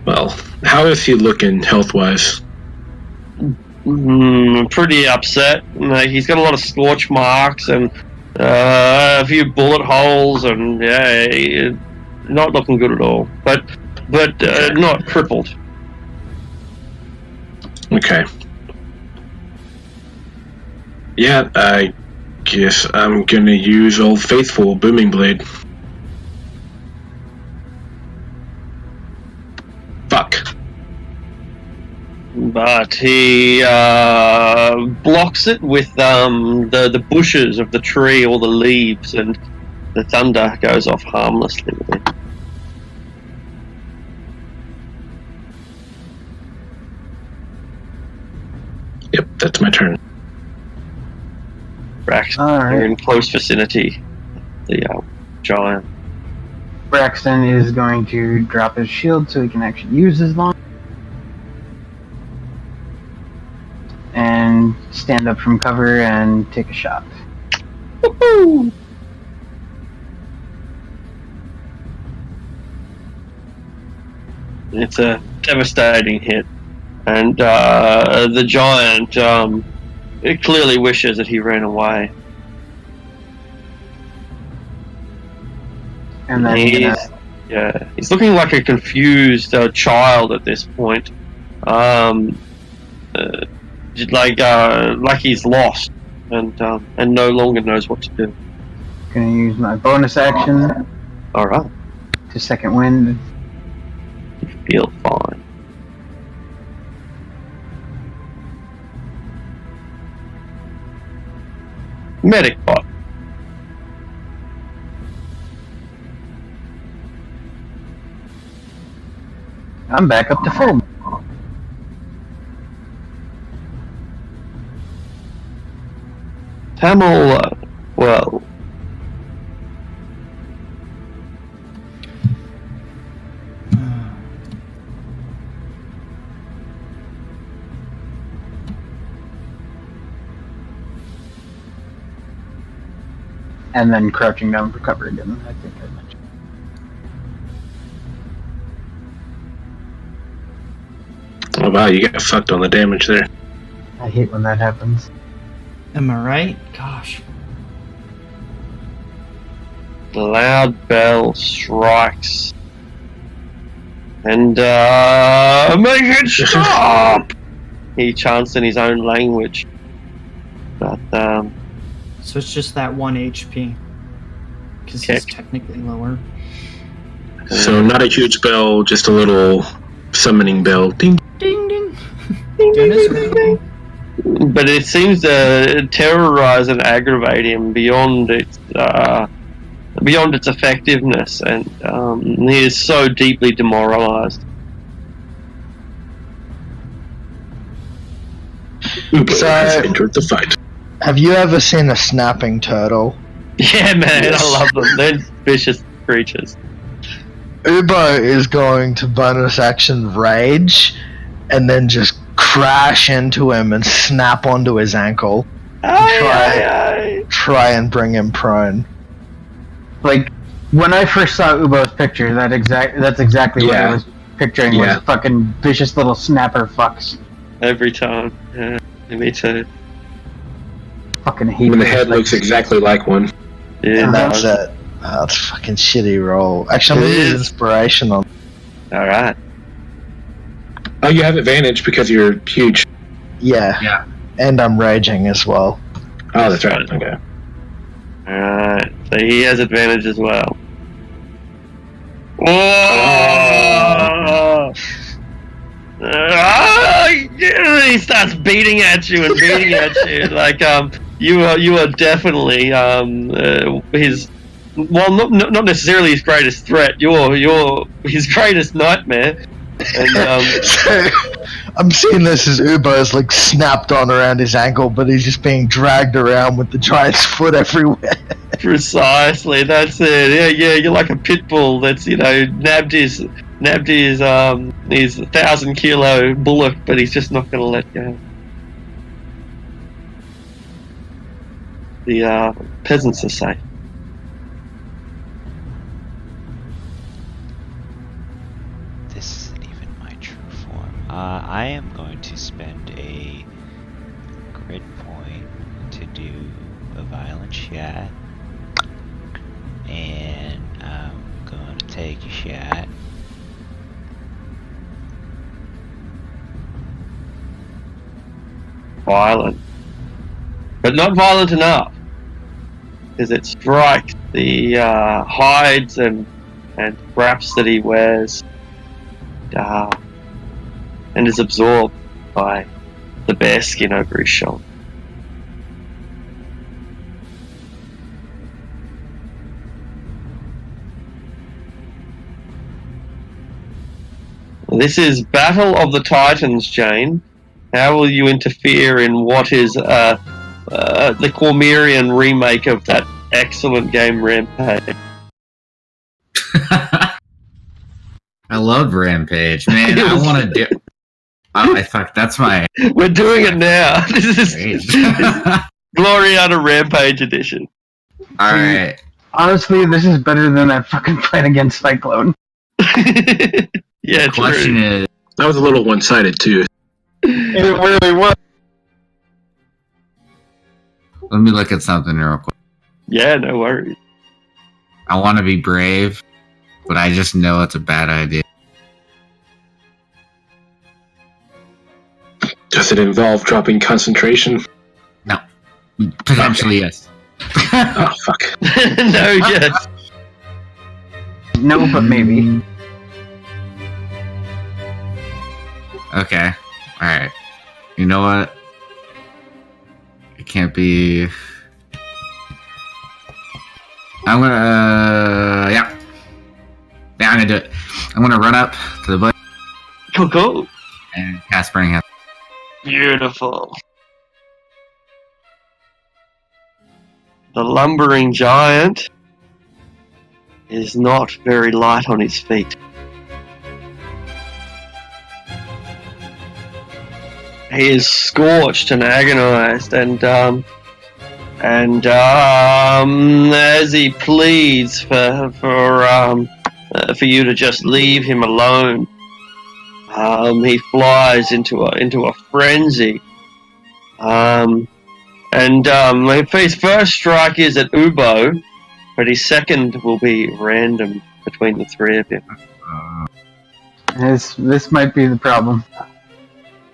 Well, how is he looking health-wise? Pretty upset. Like, he's got a lot of scorch marks and a few bullet holes, and not looking good at all. But not crippled. Okay. Yeah, I guess I'm gonna use Old Faithful Booming Blade. Fuck. But he blocks it with the bushes of the tree, or the leaves, and the thunder goes off harmlessly with it. Yep, that's my turn. Braxton, Alright. you're in close vicinity. The giant. Braxton is going to drop his shield so he can actually use his launch. And stand up from cover and take a shot. Woohoo! It's a devastating hit. And the giant it clearly wishes that he ran away. And then he's looking like a confused child at this point. Like he's lost and no longer knows what to do. gonna use my bonus action Alright, to second wind. you feel fine. Medic bot. I'm back up to full. Tamil, well, And then crouching down for cover again. I think I mentioned. Oh wow, you got fucked on the damage there. I hate when that happens. Am I right? Gosh. the loud bell strikes. And, make it stop! He chants in his own language. But, So it's just that 1 HP. Because he's technically lower. So not a huge bell, just a little summoning bell. Ding. Ding ding. Doing his thing. but it seems to terrorize and aggravate him beyond its effectiveness, and he is so deeply demoralized. Uber So- has entered the fight. Have you ever seen a snapping turtle? Yeah, man, Yes. I love them. They're vicious creatures. Ubo is going to bonus action rage and then just crash into him and snap onto his ankle. Try and bring him prone. Like, when I first saw Ubo's picture, that's exactly what I Yeah. was picturing, Yeah. was fucking vicious little snapper fucks. Every time. Yeah, me too. Fucking hate When the those head things. looks exactly like one. Yeah, And that's no. it. Oh, it's a fucking shitty roll. Actually, It this is is. inspirational. Alright. Oh, you have advantage because you're huge. Yeah. Yeah. And I'm raging as well. Oh, that's right. Okay. Alright. So he has advantage as well. Oh! He starts beating at you and beating at you. Like, you are definitely his, well, not necessarily his greatest threat. You're his greatest nightmare. And So, I'm seeing this as Ubo's like snapped on around his ankle, but he's just being dragged around with the giant's foot everywhere. precisely, that's it. Yeah, you're like a pit bull that's nabbed his 1,000-kilo bullock, but he's just not going to let go. The peasants are safe. This isn't even my true form. I am going to spend a grid point to do a violent shot. And I'm going to take a shot. Violent. But not violent enough. Because it strikes the hides and wraps that he wears, and is absorbed by the bare skin over his shoulder. This is Battle of the Titans, Jane. How will you interfere in what is the Cormyrian remake of that excellent game Rampage? I love Rampage, man. I want to do. I fuck. That's my. We're doing it now. This is Great. Gloriana Rampage edition. All right. Honestly, this is better than that fucking fight against Cyclone. Yeah, The question true. is, That was a little one-sided too. It really was. let me look at something real quick. Yeah, no worries. I want to be brave, but I just know it's a bad idea. Does it involve dropping concentration? Potentially, yes. Oh fuck. No, yes. No, but maybe. Okay. Alright. You know what? It can't be... I'm gonna... yeah. Yeah, I'm gonna do it. I'm gonna run up to the bush Cool. and cast Burning Hand. Beautiful. The lumbering giant is not very light on his feet. He is scorched and agonized, and as he pleads for you to just leave him alone, he flies into a frenzy. His first strike is at Ubo, but his second will be random between the three of you. This might be the problem.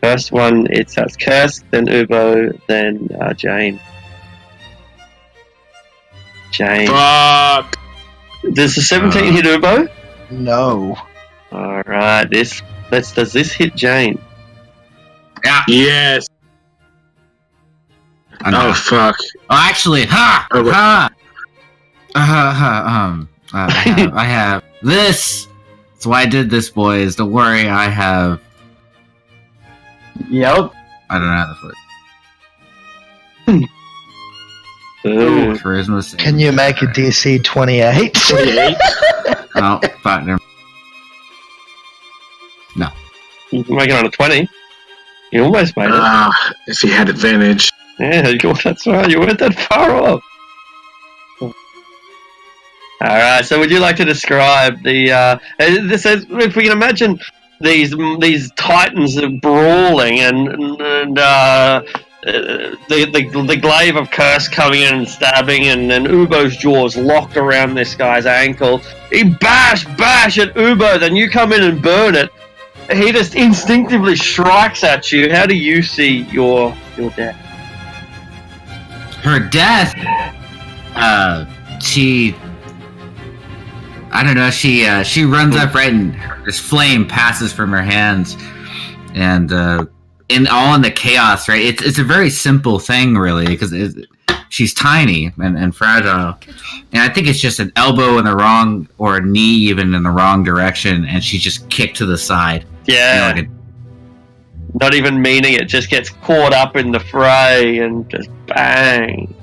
First one, it's Kursk, then Ubo, then Jane. Jane. Fuck. Does the 17 hit Ubo? No. Alright, does this hit Jane? Yeah. Yes. Oh fuck. Oh, actually, ha! Oh, wait. Ha! I have this. That's why I did this, boys. Don't worry, I have... Yep. I don't know how to put it. Ooh. Charisma save. Can you make a DC 28? 28. No, but never. No. You can make it on a 20. You almost made it. If he had advantage. Yeah, that's right. You weren't that far off. Alright, so would you like to describe the... this is, if we can imagine these titans brawling and the glaive of Curse coming in and stabbing, and then Ubo's jaws locked around this guy's ankle. He bash at Ubo, then you come in and burn it. He just instinctively strikes at you. How do you see your death? Her death. She. I don't know. She runs up right, and this flame passes from her hands, and in the chaos, right? It's a very simple thing, really, because she's tiny and fragile, and I think it's just an elbow in the wrong, or a knee even in the wrong direction, and she's just kicked to the side. Yeah. You know, Not even meaning it, just gets caught up in the fray and just bang,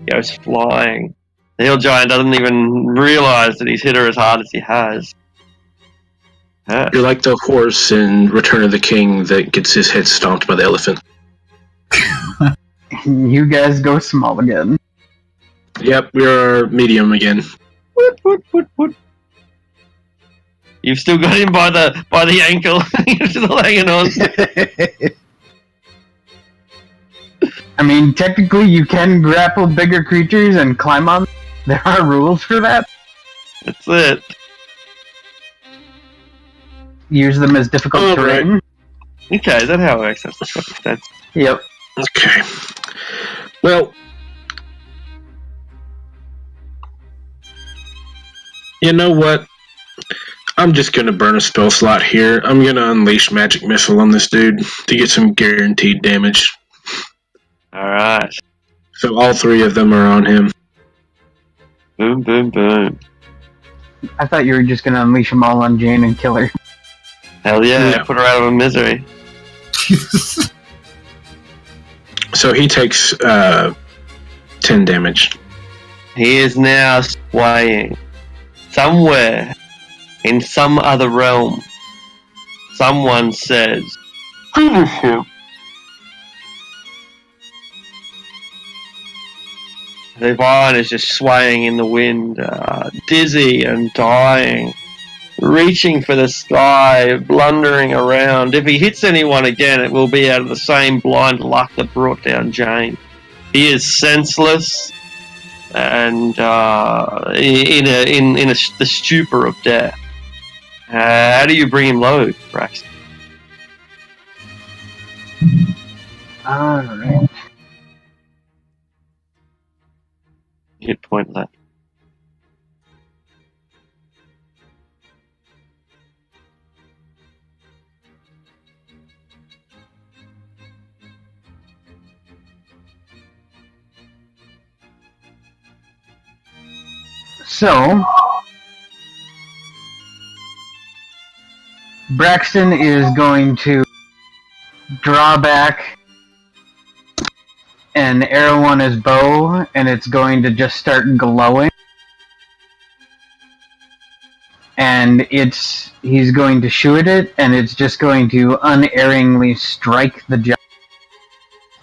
goes flying. The hill giant doesn't even realize that he's hit her as hard as he has. Yeah. You're like the horse in Return of the King that gets his head stomped by the elephant. You guys go small again. Yep, we're medium again. Woot. You've still got him by the ankle. You're still hanging on. I mean, technically you can grapple bigger creatures and climb on. There are rules for that. That's it. Use them as difficult terrain. Okay, is that how it works? That's perfect. That's... Yep. Okay. Well, you know what? I'm just gonna burn a spell slot here. I'm gonna unleash Magic Missile on this dude to get some guaranteed damage. Alright. So all three of them are on him. Boom, boom, boom. I thought you were just gonna unleash them all on Jane and kill her. Hell yeah, Yeah. put her out of her misery. So he takes 10 damage. He is now swaying. Somewhere, in some other realm, someone says, "Finish him." The vine is just swaying in the wind, dizzy and dying, reaching for the sky, blundering around. If he hits anyone again, it will be out of the same blind luck that brought down Jane. He is senseless and in the stupor of death. How do you bring him low, Braxton? Alright. Hit point left. So, Braxton is going to draw back an arrow on his bow, and it's going to just start glowing. And he's going to shoot it, and it's just going to unerringly strike the giant.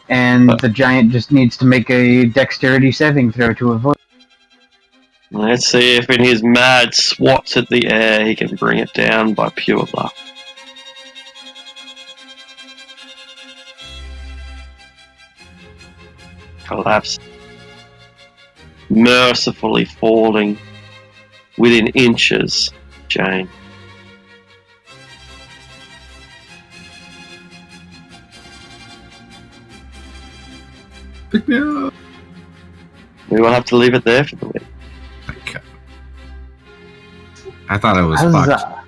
And the giant just needs to make a dexterity saving throw to avoid. Let's see if in his mad swats at the air he can bring it down by pure luck. Collapse. Mercifully falling within inches, Jane. Pick me up. We will have to leave it there for the week. I thought it was Huzzah. fucked.